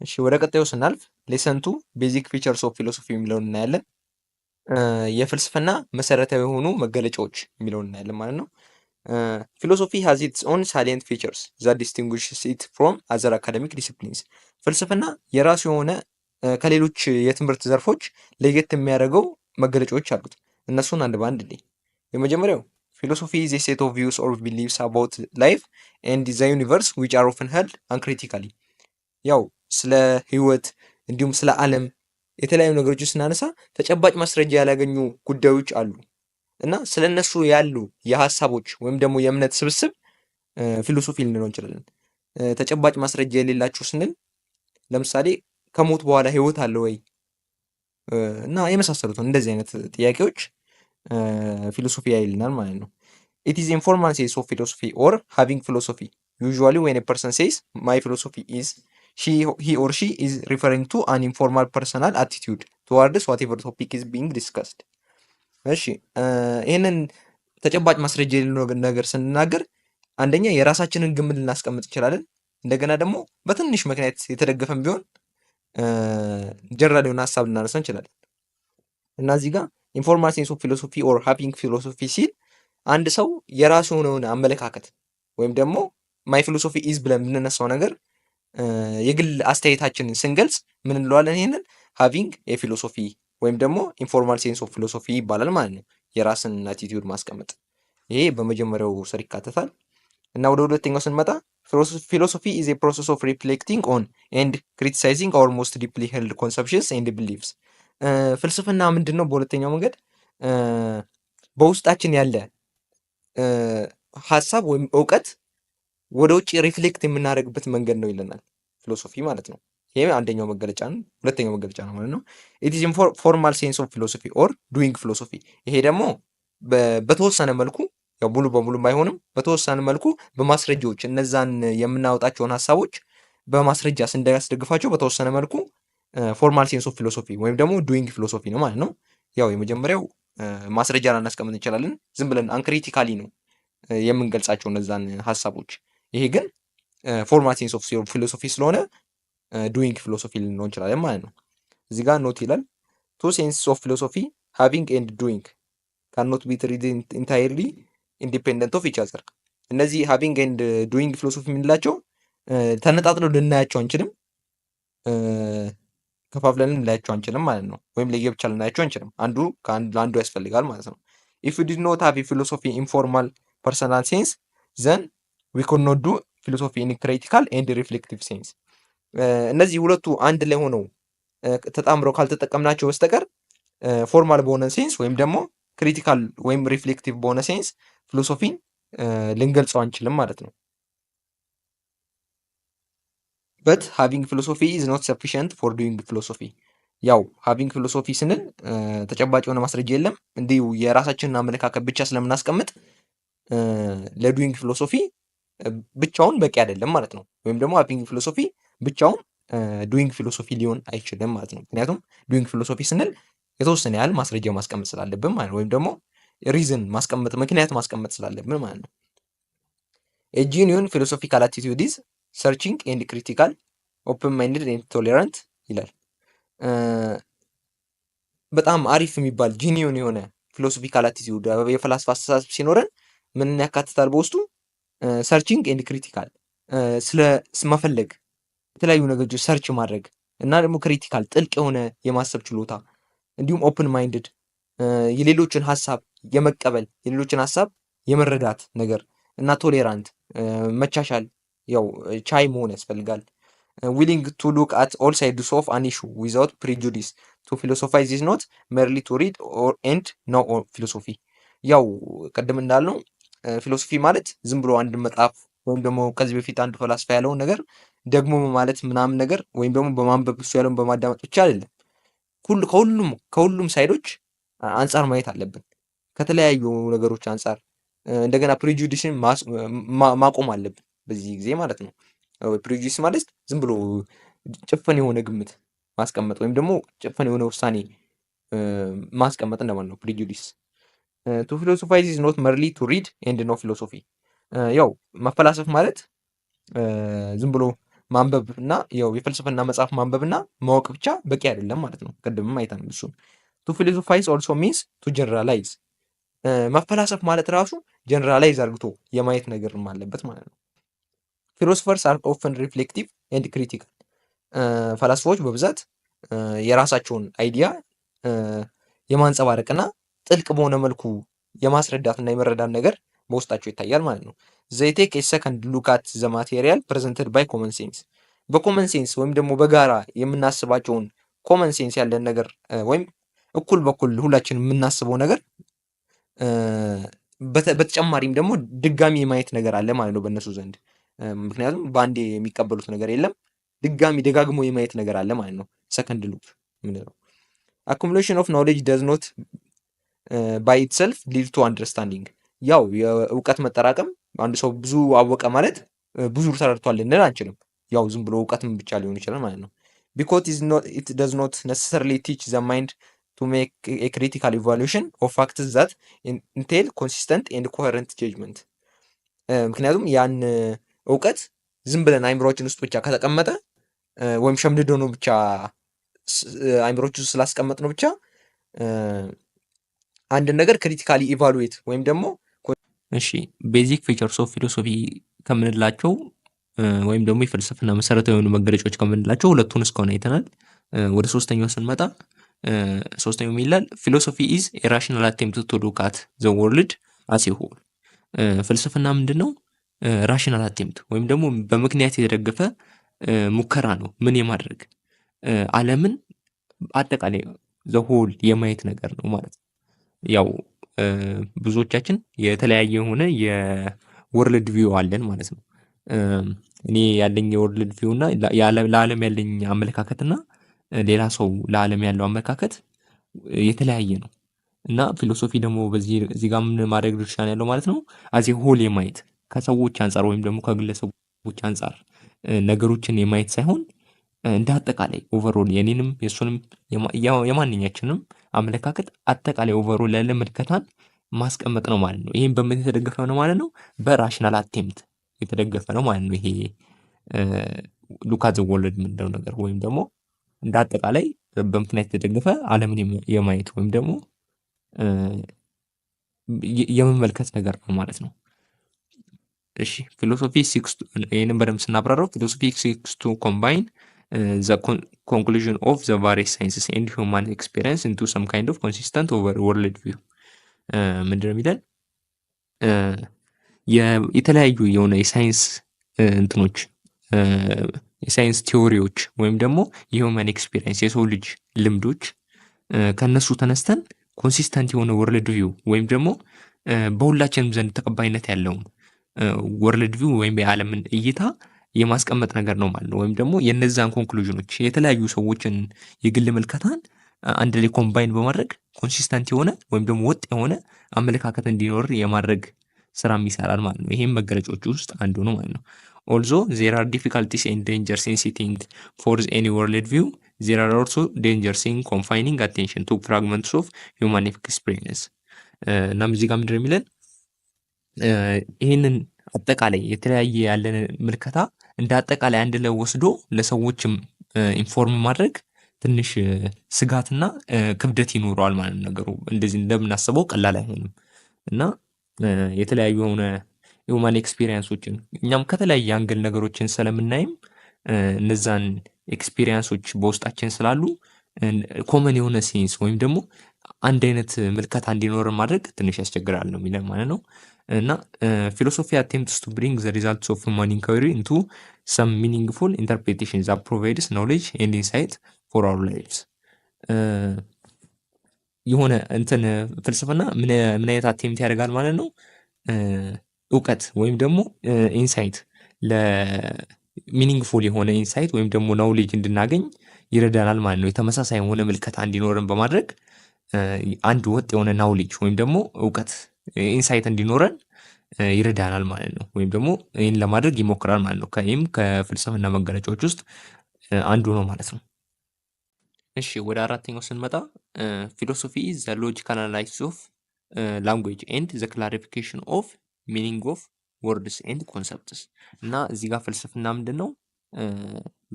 እሺ ወደ ቀጣዩ ስናልፍ ሌሰን ቱ ቤዚክ ፊቸርስ ኦፍ ፊሎሶፊ የሚለውን እናያለን። የፍልስፍና መሰረታዊ የሆኑ መገለጫዎች የሚለውን እናያለን ማለት ነው። ፊሎሶፊ ሃዝ ኢትስ ኦን ሳሊየንት ፊቸርስ ዛት ዲስቲንጉሽስ ኢት ፍሮም አዘር አካደሚክ ዲሲፕሊንስ። ፍልስፍና የራሱ የሆነ ከሌሎች የትምህርት ዘርፎች ለየት የሚያደርገው መገለጫዎች አሉት። እነሱን አንድ በአንድ ላይ የመጀመሪያው ፊሎሶፊ ኢዝ ኤ ሴት ኦፍ ቪውስ ኦር ቢሊቭስ አባውት ላይፍ ኤንድ ዘ ዩኒቨርስ ዊች አር ኦፍን ሄልድ አንክሪቲካሊ። ያው ስለ ህይወት እንዲሁም ስለ ዓለም የተለያዩ ነገሮችን ስናነሳ ተጨባጭ ማስረጃ ያላገኙ ጉዳዮች አሉ እና ስለ እነሱ ያሉ የሀሳቦች ወይም ደግሞ የእምነት ስብስብ ፊሎሶፊ ልንለው እንችላለን። ተጨባጭ ማስረጃ የሌላቸው ስንል ለምሳሌ ከሞት በኋላ ህይወት አለ ወይ እና የመሳሰሉት እንደዚህ አይነት ጥያቄዎች ፊሎሶፊ ያይልናል ማለት ነው። ኢት ኢዝ ኢንፎርማል ሴንስ ኦፍ ፊሎሶፊ ኦር ሃቪንግ ፊሎሶፊ ዩዥዋሊ ዌን ኤ ፐርሰን ሴይስ ማይ ፊሎሶፊ ኢዝ he or she is referring to an informal personal attitude towards whatever topic is being discussed። እሺ ይህንን ተጨባጭ ማስረጃ የሌለው ነገር ስንናገር አንደኛ የራሳችንን ግምት ልናስቀምጥ እንችላለን። እንደገና ደግሞ በትንሽ ምክንያት የተደገፈን ቢሆን ጀነራል የሆነ ሀሳብ ልናነሳ እንችላለን እና እዚህ ጋር ኢንፎርማል ሴንስ ኦፍ ፊሎሶፊ ኦር ሃቪንግ ፊሎሶፊ ሲል አንድ ሰው የራሱ የሆነ አመለካከት ወይም ደግሞ ማይ ፊሎሶፊ ኢዝ ብለን የምንነሳው ነገር የግል አስተያየታችንን ስንገልጽ ምን እንለዋለን? ይሄንን ሃቪንግ የፊሎሶፊ ወይም ደግሞ ኢንፎርማል ሴንስ ኦፍ ፊሎሶፊ ይባላል ማለት ነው። የራስን አቲቲዩድ ማስቀመጥ ይሄ በመጀመሪያው ስር ይካተታል እና ወደ ሁለተኛው ስንመጣ ፊሎሶፊ ኢዝ ኤ ፕሮሰስ ኦፍ ሪፍሌክቲንግ ኦን ኤንድ ክሪቲሳይዚንግ አወር ሞስት ዲፕሊ ሄልድ ኮንሰፕሽንስ ኤንድ ቢሊቭስ። ፍልስፍና ምንድን ነው? በሁለተኛው መንገድ በውስጣችን ያለ ሀሳብ ወይም እውቀት ወደ ውጭ ሪፍሌክት የምናደርግበት መንገድ ነው ይለናል ፊሎሶፊ ማለት ነው። ይሄ አንደኛው መገለጫ ነው፣ ሁለተኛው መገለጫ ነው ማለት ነው። ኢት ኢዝ ፎርማል ሴንስ ኦፍ ፊሎሶፊ ኦር ዱዊንግ ፊሎሶፊ። ይሄ ደግሞ በተወሰነ መልኩ ያው ሙሉ በሙሉ ባይሆንም በተወሰነ መልኩ በማስረጃዎች እነዛን የምናወጣቸውን ሀሳቦች በማስረጃ ስንዳያስደግፋቸው በተወሰነ መልኩ ፎርማል ሴንስ ኦፍ ፊሎሶፊ ወይም ደግሞ ዱዊንግ ፊሎሶፊ ነው ማለት ነው። ያው የመጀመሪያው ማስረጃ ላናስቀምጥ እንችላለን፣ ዝም ብለን አንክሪቲካሊ ነው የምንገልጻቸው እነዛን ሀሳቦች። ይሄ ግን ፎርማል ሴንስ ኦፍ ፊሎሶፊ ስለሆነ ዱዊንግ ፊሎሶፊ ልንለው እንችላለን ማለት ነው። እዚህ ጋር ኖት ይላል ቱ ሴንስ ኦፍ ፊሎሶፊ ሃቪንግ ኤንድ ዱዊንግ ካን ኖት ቢ ትሪትድ ኢንታይርሊ ኢንዲፔንደንት ኦፍ ኢች አዘር። እነዚህ ሃቪንግ ኤንድ ዱዊንግ ፊሎሶፊ የምንላቸው ተነጣጥለው ልናያቸው አንችልም፣ ከፋፍለንም ልናያቸው አንችልም ማለት ነው። ወይም ለየብቻ ልናያቸው አንችልም፣ አንዱ ለአንዱ ያስፈልጋል ማለት ነው። ኢፍ ዩ ዲድ ኖት ሃቭ ፊሎሶፊ ኢንፎርማል ፐርሰናል ሴንስ ዘን ዊ ኩድ ኖት ዱ ፊሎሶፊ ኢን ክሪቲካል ኤንድ ሪፍሌክቲቭ ሴንስ። እነዚህ ሁለቱ አንድ ላይ ሆነው ተጣምረው ካልተጠቀምናቸው በስተቀር ፎርማል በሆነ ሴንስ ወይም ደግሞ ክሪቲካል ወይም ሪፍሌክቲቭ በሆነ ሴንስ ፊሎሶፊን ልንገልጸው አንችልም ማለት ነው። በት ሃቪንግ ፊሎሶፊ ኢዝ ኖት ሰፊሽንት ፎር ዱዊንግ ፊሎሶፊ። ያው ሃቪንግ ፊሎሶፊ ስንል ተጨባጭ የሆነ ማስረጃ የለም፣ እንዲሁ የራሳችንን አመለካከት ብቻ ስለምናስቀምጥ ለዱዊንግ ፊሎሶፊ ብቻውን በቂ አይደለም ማለት ነው። ወይም ደግሞ ሃቪንግ ፊሎሶፊ ብቻውን ዱዊንግ ፊሎሶፊ ሊሆን አይችልም ማለት ነው። ምክንያቱም ዱዊንግ ፊሎሶፊ ስንል የተወሰነ ያህል ማስረጃ ማስቀመጥ ስላለብን ማለት ነው። ወይም ደግሞ ሪዝን ማስቀመጥ ምክንያት ማስቀመጥ ስላለብን ማለት ነው። ኤ ጂኒዩን ፊሎሶፊካል አቲቲዩድ ኢዝ ሰርቺንግ ኤንድ ክሪቲካል ኦፕን ማይንድድ ኤንድ ቶሌራንት ይላል። በጣም አሪፍ የሚባል ጂኒዩን የሆነ ፊሎሶፊካል አቲቲዩድ የፈላስፋ አስተሳሰብ ሲኖረን ምንን ያካትታል በውስጡ? ሰርቺንግ ኤንድ ክሪቲካል ስለ መፈለግ የተለያዩ ነገሮች ሰርች ማድረግ እና ደግሞ ክሪቲካል ጥልቅ የሆነ የማሰብ ችሎታ እንዲሁም ኦፕን ማይንድድ የሌሎችን ሀሳብ የመቀበል የሌሎችን ሀሳብ የመረዳት ነገር እና ቶሌራንት መቻቻል ያው ቻይ መሆን ያስፈልጋል። ዊሊንግ ቱ ሉክ አት ኦል ሳይድስ ኦፍ አን ኢሹ ዊዛውት ፕሪጁዲስ ቱ ፊሎሶፋይዝ ኢዝ ኖት ሜርሊ ቱ ሪድ ኤንድ ኖ ፊሎሶፊ። ያው ቅድም እንዳልነው ፊሎሶፊ ማለት ዝም ብሎ አንድ መጽሐፍ ወይም ደግሞ ከዚህ በፊት አንድ ፈላስፋ ያለውን ነገር ደግሞ ማለት ምናምን ነገር ወይም ደግሞ በማንበብ እሱ ያለውን በማዳመጥ ብቻ አይደለም። ከሁሉም ሳይዶች አንጻር ማየት አለብን። ከተለያዩ ነገሮች አንጻር እንደገና ፕሬጁዲስን ማቆም አለብን በዚህ ጊዜ ማለት ነው። ፕሬጁዲስ ማለት ዝም ብሎ ጭፍን የሆነ ግምት ማስቀመጥ ወይም ደግሞ ጭፍን የሆነ ውሳኔ ማስቀመጥ እንደማለት ነው ፕሬጁዲስ። ቱ ፊሎሶፋይዝ ኢዝ ኖት መርሊ ቱ ሪድ ኤንድ ኖ ፊሎሶፊ። ያው መፈላሰፍ ማለት ዝም ብሎ ማንበብ እና ያው የፍልስፍና መጽሐፍ ማንበብ እና ማወቅ ብቻ በቂ አይደለም ማለት ነው። ቅድምም አይተናል እሱን። ቱ ፊሎሶፋይዝ ኦልሶ ሚንስ ቱ ጀነራላይዝ። መፈላሰፍ ማለት ራሱ ጀነራላይዝ አርግቶ የማየት ነገርም አለበት ማለት ነው። ፊሎሶፈርስ አር ኦፍን ሪፍሌክቲቭ ኤንድ ክሪቲካል። ፈላስፋዎች በብዛት የራሳቸውን አይዲያ የማንጸባረቅና ጥልቅ በሆነ መልኩ የማስረዳትና የመረዳት ነገር በውስጣቸው ይታያል ማለት ነው። ዘይ ቴክ ኤ ሰከንድ ሉክ አት ዘ ማቴሪያል ፕሬዘንትድ ባይ ኮመን ሴንስ። በኮመን ሴንስ ወይም ደግሞ በጋራ የምናስባቸውን ኮመን ሴንስ ያለን ነገር ወይም እኩል በኩል ሁላችን የምናስበው ነገር በተጨማሪም ደግሞ ድጋሚ የማየት ነገር አለ ማለት ነው በእነሱ ዘንድ። ምክንያቱም በአንዴ የሚቀበሉት ነገር የለም፣ ድጋሚ ደጋግሞ የማየት ነገር አለ ማለት ነው። ሰከንድ ሉክ ምንለው አኩሙሌሽን ኦፍ ኖሌጅ ደዝ ኖት ባይ ኢትሰልፍ ሊድ ቱ አንደርስታንዲንግ። ያው የእውቀት መጠራቀም አንድ ሰው ብዙ አወቀ ማለት ብዙ ተረድቷል ልንል አንችልም። ያው ዝም ብሎ እውቀትም ብቻ ሊሆን ይችላል ማለት ነው። ቢኮዝ ኢት ደዝ ኖት ነሰሰርሊ ቲች ዘ ማይንድ ቱ ሜክ ኤ ክሪቲካል ኢቫሉዌሽን ኦፍ ፋክትስ ዛት ኢንቴል ኮንሲስተንት ኤንድ ኮሄረንት ጀጅመንት። ምክንያቱም ያን እውቀት ዝም ብለን አይምሮችን ውስጥ ብቻ ከተቀመጠ ወይም ሸምድዶ ነው ብቻ አይምሮች ውስጥ ስላስቀመጥ ነው ብቻ አንድ ነገር ክሪቲካሊ ኢቫሉዌት ወይም ደግሞ እሺ ቤዚክ ፊቸርስ ኦፍ ፊሎሶፊ ከምንላቸው ወይም ደግሞ የፍልስፍና መሰረታዊ የሆኑ መገለጫዎች ከምንላቸው ሁለቱን እስካሁን አይተናል። ወደ ሶስተኛው ስንመጣ ሶስተኛው የሚላል ፊሎሶፊ ኢዝ ኤ ራሽናል አቴምፕት ቱ ሉክ አት ዘ ወርልድ አስ ኤ ሆል። ፍልስፍና ምንድን ነው? ራሽናል አቴምፕት ወይም ደግሞ በምክንያት የተደገፈ ሙከራ ነው። ምን የማድረግ ዓለምን አጠቃላይ ዘ ሆል የማየት ነገር ነው ማለት ነው። ያው ብዙዎቻችን የተለያየ የሆነ የወርልድ ቪው አለን ማለት ነው። እኔ ያለኝ የወርልድ ቪው እና ለዓለም ያለኝ አመለካከት እና ሌላ ሰው ለዓለም ያለው አመለካከት የተለያየ ነው እና ፊሎሶፊ ደግሞ እዚህ ጋር ምን ማድረግ ድርሻ ነው ያለው ማለት ነው። አዜ ሆል የማየት ከሰዎች አንጻር ወይም ደግሞ ከግለሰቦች አንጻር ነገሮችን የማየት ሳይሆን እንደ አጠቃላይ ኦቨርኦል የኔንም የእሱንም የማንኛችንም አመለካከት አጠቃላይ ኦቨርኦል ያለ ምልከታን ማስቀመጥ ነው ማለት ነው። ይህም በምን የተደገፈ ነው ማለት ነው? በራሽናል አቴምፕት የተደገፈ ነው ማለት ነው። ይሄ ሉክ አት ዘ ወርልድ የምንለው ነገር ወይም ደግሞ እንደ አጠቃላይ በምክንያት የተደገፈ ዓለምን የማየት ወይም ደግሞ የመመልከት ነገር ነው ማለት ነው። እሺ ፊሎሶፊ ይህንን በደንብ ስናብራራው ፊሎሶፊ ሲክስ ቱ ኮምባይን the conclusion of the various sciences and human experience into some kind of consistent over world view። ምንድነው የሚለን? የተለያዩ የሆነ የሳይንስ እንትኖች የሳይንስ ቲዎሪዎች ወይም ደግሞ የሁማን ኤክስፒሪየንስ የሰው ልጅ ልምዶች ከነሱ ተነስተን ኮንሲስተንት የሆነ ወርልድ ቪው ወይም ደግሞ በሁላችንም ዘንድ ተቀባይነት ያለውን ወርልድ ቪው ወይም የዓለምን እይታ የማስቀመጥ ነገር ነው ማለት ነው። ወይም ደግሞ የነዛን ኮንክሉዥኖች የተለያዩ ሰዎችን የግል ምልከታን አንድ ላይ ኮምባይን በማድረግ ኮንሲስተንት የሆነ ወይም ደግሞ ወጥ የሆነ አመለካከት እንዲኖር የማድረግ ስራም ይሰራል ማለት ነው። ይሄም መገለጫዎች ውስጥ አንዱ ነው ማለት ነው። ኦልዞ ዜር አር ዲፊካልቲስ ኤንድ ዴንጀርስ ኢን ሲቲንግ ፎር ኤኒ ወርልድ ቪው ዜር አር ኦልሶ ዴንጀርስ ኢን ኮንፋይኒንግ አቴንሽን ቱ ፍራግመንትስ ኦፍ ሂውማን ኤክስፒሪየንስ። እናም እዚህ ጋር ምንድን ነው የሚለን? ይህንን አጠቃላይ የተለያየ ያለን ምልከታ እንደ አጠቃላይ አንድ ላይ ወስዶ ለሰዎችም ኢንፎርም ማድረግ ትንሽ ስጋትና ክብደት ይኖረዋል ማለት ነው። ነገሩ እንደዚህ እንደምናስበው ቀላል አይሆንም እና የተለያዩ የሆነ የሁማን ኤክስፒሪየንሶችን እኛም ከተለያየ አንግል ነገሮችን ስለምናይም እነዛን ኤክስፒሪየንሶች በውስጣችን ስላሉ ኮመን የሆነ ሴንስ ወይም ደግሞ አንድ አይነት ምልከታ እንዲኖርን ማድረግ ትንሽ ያስቸግራል ነው የሚለን ማለት ነው። እና ፊሎሶፊ አቴምፕትስ ቱ ብሪንግ ዘ ሪዛልትስ ኦፍ ሁማን ኢንኳሪ ኢንቱ ሰም ሚኒንግፉል ኢንተርፕሬቴሽን ዛት ፕሮቫይድስ ኖሌጅ ኤንድ ኢንሳይት ፎር አወር ላይቭስ። የሆነ እንትን ፍልስፍና ምን አይነት አቴምፕት ያደርጋል ማለት ነው? እውቀት ወይም ደግሞ ኢንሳይት ለሚኒንግፉል የሆነ ኢንሳይት ወይም ደግሞ ናውሌጅ እንድናገኝ ይረዳናል ማለት ነው። የተመሳሳይ የሆነ ምልከታ እንዲኖርን በማድረግ አንድ ወጥ የሆነ ናውሌጅ ወይም ደግሞ እውቀት ኢንሳይት እንዲኖረን ይረዳናል ማለት ነው። ወይም ደግሞ ይህን ለማድረግ ይሞክራል ማለት ነው። ይህም ከፍልስፍና መገለጫዎች ውስጥ አንዱ ነው ማለት ነው። እሺ ወደ አራተኛው ስንመጣ ፊሎሶፊ ኢዝ ዘ ሎጂካል አናላይሲስ ኦፍ ላንጉዌጅ ኤንድ ዘ ክላሪፊኬሽን ኦፍ ሚኒንግ ኦፍ ወርድስ ኤንድ ኮንሰፕትስ። እና እዚህ ጋር ፍልስፍና ምንድን ነው?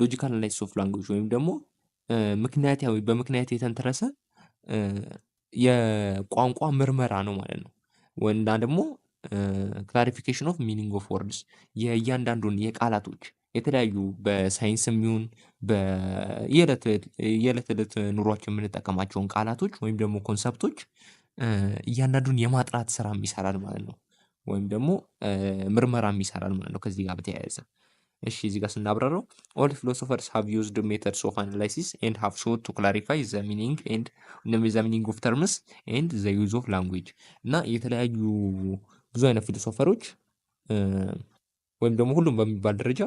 ሎጂካል አናላይሲስ ኦፍ ላንጉዌጅ ወይም ደግሞ ምክንያታዊ በምክንያት የተንተረሰ የቋንቋ ምርመራ ነው ማለት ነው። እና ደግሞ ክላሪፊኬሽን ኦፍ ሚኒንግ ኦፍ ወርድስ የእያንዳንዱን የቃላቶች የተለያዩ በሳይንስም ይሁን የዕለት ዕለት ኑሯችን የምንጠቀማቸውን ቃላቶች ወይም ደግሞ ኮንሰፕቶች እያንዳንዱን የማጥራት ስራም ይሰራል ማለት ነው። ወይም ደግሞ ምርመራም ይሰራል ማለት ነው ከዚህ ጋር በተያያዘ። እሺ እዚህ ጋር ስናብራራው ኦል ፊሎሶፈርስ ሃቭ ዩዝድ ሜተድስ ኦፍ አናላይሲስ ኤንድ ሃቭ ሶት ቱ ክላሪፋይ ዘ ሚኒንግ ኤንድ ዘ ሚኒንግ ኦፍ ተርምስ ኤንድ ዘ ዩዝ ኦፍ ላንጉዌጅ። እና የተለያዩ ብዙ አይነት ፊሎሶፈሮች ወይም ደግሞ ሁሉም በሚባል ደረጃ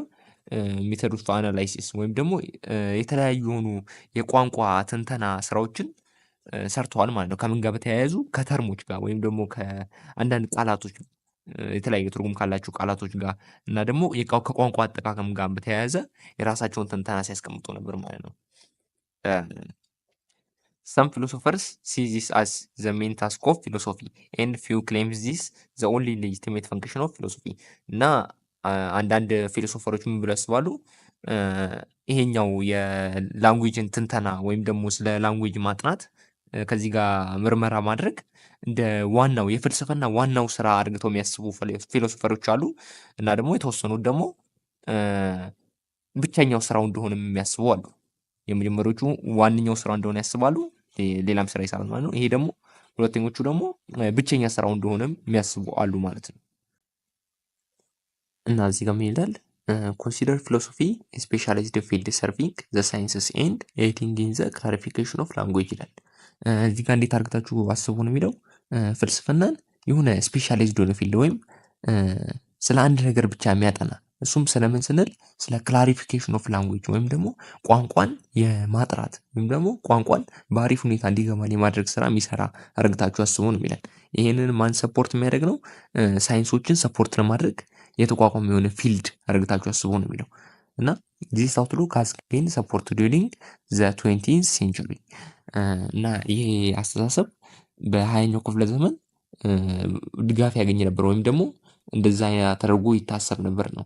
ሜተድ ኦፍ አናላይሲስ ወይም ደግሞ የተለያዩ የሆኑ የቋንቋ ትንተና ስራዎችን ሰርተዋል ማለት ነው። ከምን ጋር በተያያዙ ከተርሞች ጋር ወይም ደግሞ ከአንዳንድ ቃላቶች የተለያየ ትርጉም ካላቸው ቃላቶች ጋር እና ደግሞ ከቋንቋ አጠቃቀም ጋር በተያያዘ የራሳቸውን ትንተና ሲያስቀምጡ ነበር ማለት ነው። some philosophers see this as the main task of philosophy and few claims this the only legitimate function of philosophy። እና አንዳንድ ፊሎሶፈሮች ምን ብለው ያስባሉ? ይሄኛው የላንጉዌጅን ትንተና ወይም ደግሞ ስለ ላንጉዌጅ ማጥናት ከዚህ ጋር ምርመራ ማድረግ እንደ ዋናው የፍልስፍና ዋናው ስራ አድርገው የሚያስቡ ፊሎሶፈሮች አሉ። እና ደግሞ የተወሰኑት ደግሞ ብቸኛው ስራው እንደሆነ የሚያስቡ አሉ። የመጀመሪያዎቹ ዋነኛው ስራ እንደሆነ ያስባሉ፣ ሌላም ስራ ይሰራሉ ማለት ነው። ይሄ ደግሞ ሁለተኞቹ ደግሞ ብቸኛ ስራው እንደሆነም የሚያስቡ አሉ ማለት ነው። እና እዚህ ጋር ምን ይላል? ኮንሲደር ፊሎሶፊ ስፔሻላይዝድ ፊልድ ሰርቪንግ ዘ ሳይንስስ ኤንድ ኤዲንግ ኢን ዘ ክላሪፊኬሽን ኦፍ ላንጉዌጅ ይላል። እዚህ ጋር እንዴት አድርጋችሁ አስቡ ነው የሚለው። ፍልስፍናን የሆነ ስፔሻላይዝድ የሆነ ፊልድ ወይም ስለ አንድ ነገር ብቻ የሚያጠና እሱም ስለምን ስንል ስለ ክላሪፊኬሽን ኦፍ ላንጉዌጅ ወይም ደግሞ ቋንቋን የማጥራት ወይም ደግሞ ቋንቋን በአሪፍ ሁኔታ እንዲገባን የማድረግ ስራ የሚሰራ አድርጋችሁ አስቡ ነው የሚለን። ይሄንን ማን ሰፖርት የሚያደርግ ነው? ሳይንሶችን ሰፖርት ለማድረግ የተቋቋመ የሆነ ፊልድ አድርጋችሁ አስቡ ነው የሚለው። እና ዚስ አውትሉክ ሃዝ ጌይንድ ሰፖርት ዱሪንግ ዘ 20th ሴንቸሪ። እና ይሄ አስተሳሰብ በ20ኛው ክፍለ ዘመን ድጋፍ ያገኘ ነበር ወይም ደግሞ እንደዛ ተደርጎ ይታሰብ ነበር ነው።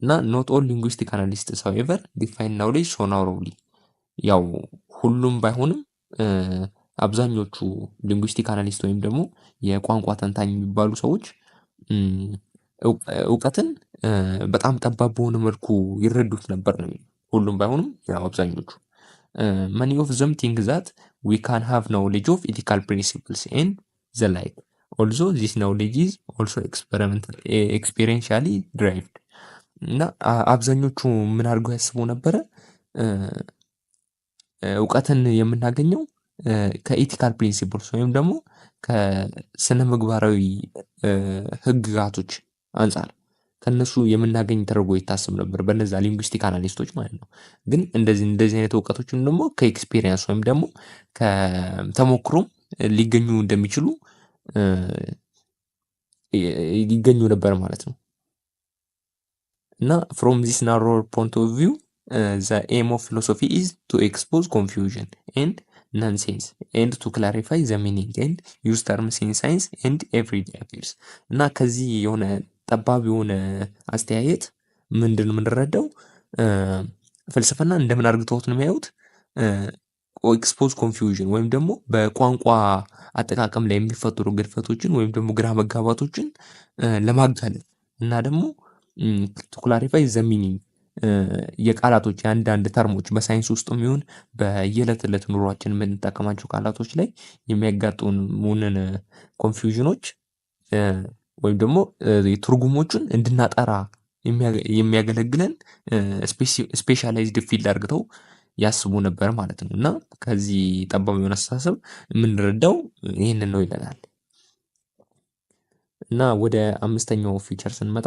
እና ኖት ኦል ሊንጉስቲክ አናሊስትስ ሃውኤቨር ዲፋይን ናውሌጅ ሶ ናሮውሊ። ያው ሁሉም ባይሆንም አብዛኞቹ ሊንጉስቲክ አናሊስት ወይም ደግሞ የቋንቋ ተንታኝ የሚባሉ ሰዎች እውቀትን በጣም ጠባብ በሆነ መልኩ ይረዱት ነበር ነው። ሁሉም ባይሆንም ያው አብዛኞቹ many of them think that we can have knowledge of ethical principles and the like, although this knowledge is also experientially derived። እና አብዛኞቹ ምን አድርገው ያስቡ ነበረ? እውቀትን የምናገኘው ከኢቲካል ፕሪንሲፕልስ ወይም ደግሞ ከስነ ምግባራዊ ህግጋቶች አንጻር ከነሱ የምናገኝ ተደርጎ ይታሰብ ነበር በነዛ ሊንጉስቲክ አናሊስቶች ማለት ነው። ግን እንደዚህ አይነት እውቀቶችን ደግሞ ከኤክስፒሪየንስ ወይም ደግሞ ከተሞክሮም ሊገኙ እንደሚችሉ ሊገኙ ነበር ማለት ነው። እና from this narrow point of view the aim of philosophy is to expose confusion and nonsense and to clarify the meaning and use terms in science and everyday affairs። እና ከዚህ የሆነ ጠባብ የሆነ አስተያየት ምንድን የምንረዳው ፍልስፍና እንደምን አድርገውት ነው የሚያዩት? ኤክስፖዝ ኮንፊውዥን ወይም ደግሞ በቋንቋ አጠቃቀም ላይ የሚፈጠሩ ግድፈቶችን ወይም ደግሞ ግራ መጋባቶችን ለማጋለጥ እና ደግሞ ቱ ክላሪፋይ ዘ ሚኒንግ የቃላቶች የአንዳንድ ተርሞች በሳይንስ ውስጥም ይሁን በየዕለት ዕለት ኑሯችን የምንጠቀማቸው ቃላቶች ላይ የሚያጋጥሙንን ኮንፊውዥኖች ወይም ደግሞ ትርጉሞቹን እንድናጠራ የሚያገለግለን ስፔሻላይዝድ ፊልድ አድርገው ያስቡ ነበር ማለት ነው። እና ከዚህ ጠባብ የሆነ አስተሳሰብ የምንረዳው ይህንን ነው ይለናል። እና ወደ አምስተኛው ፊቸር ስንመጣ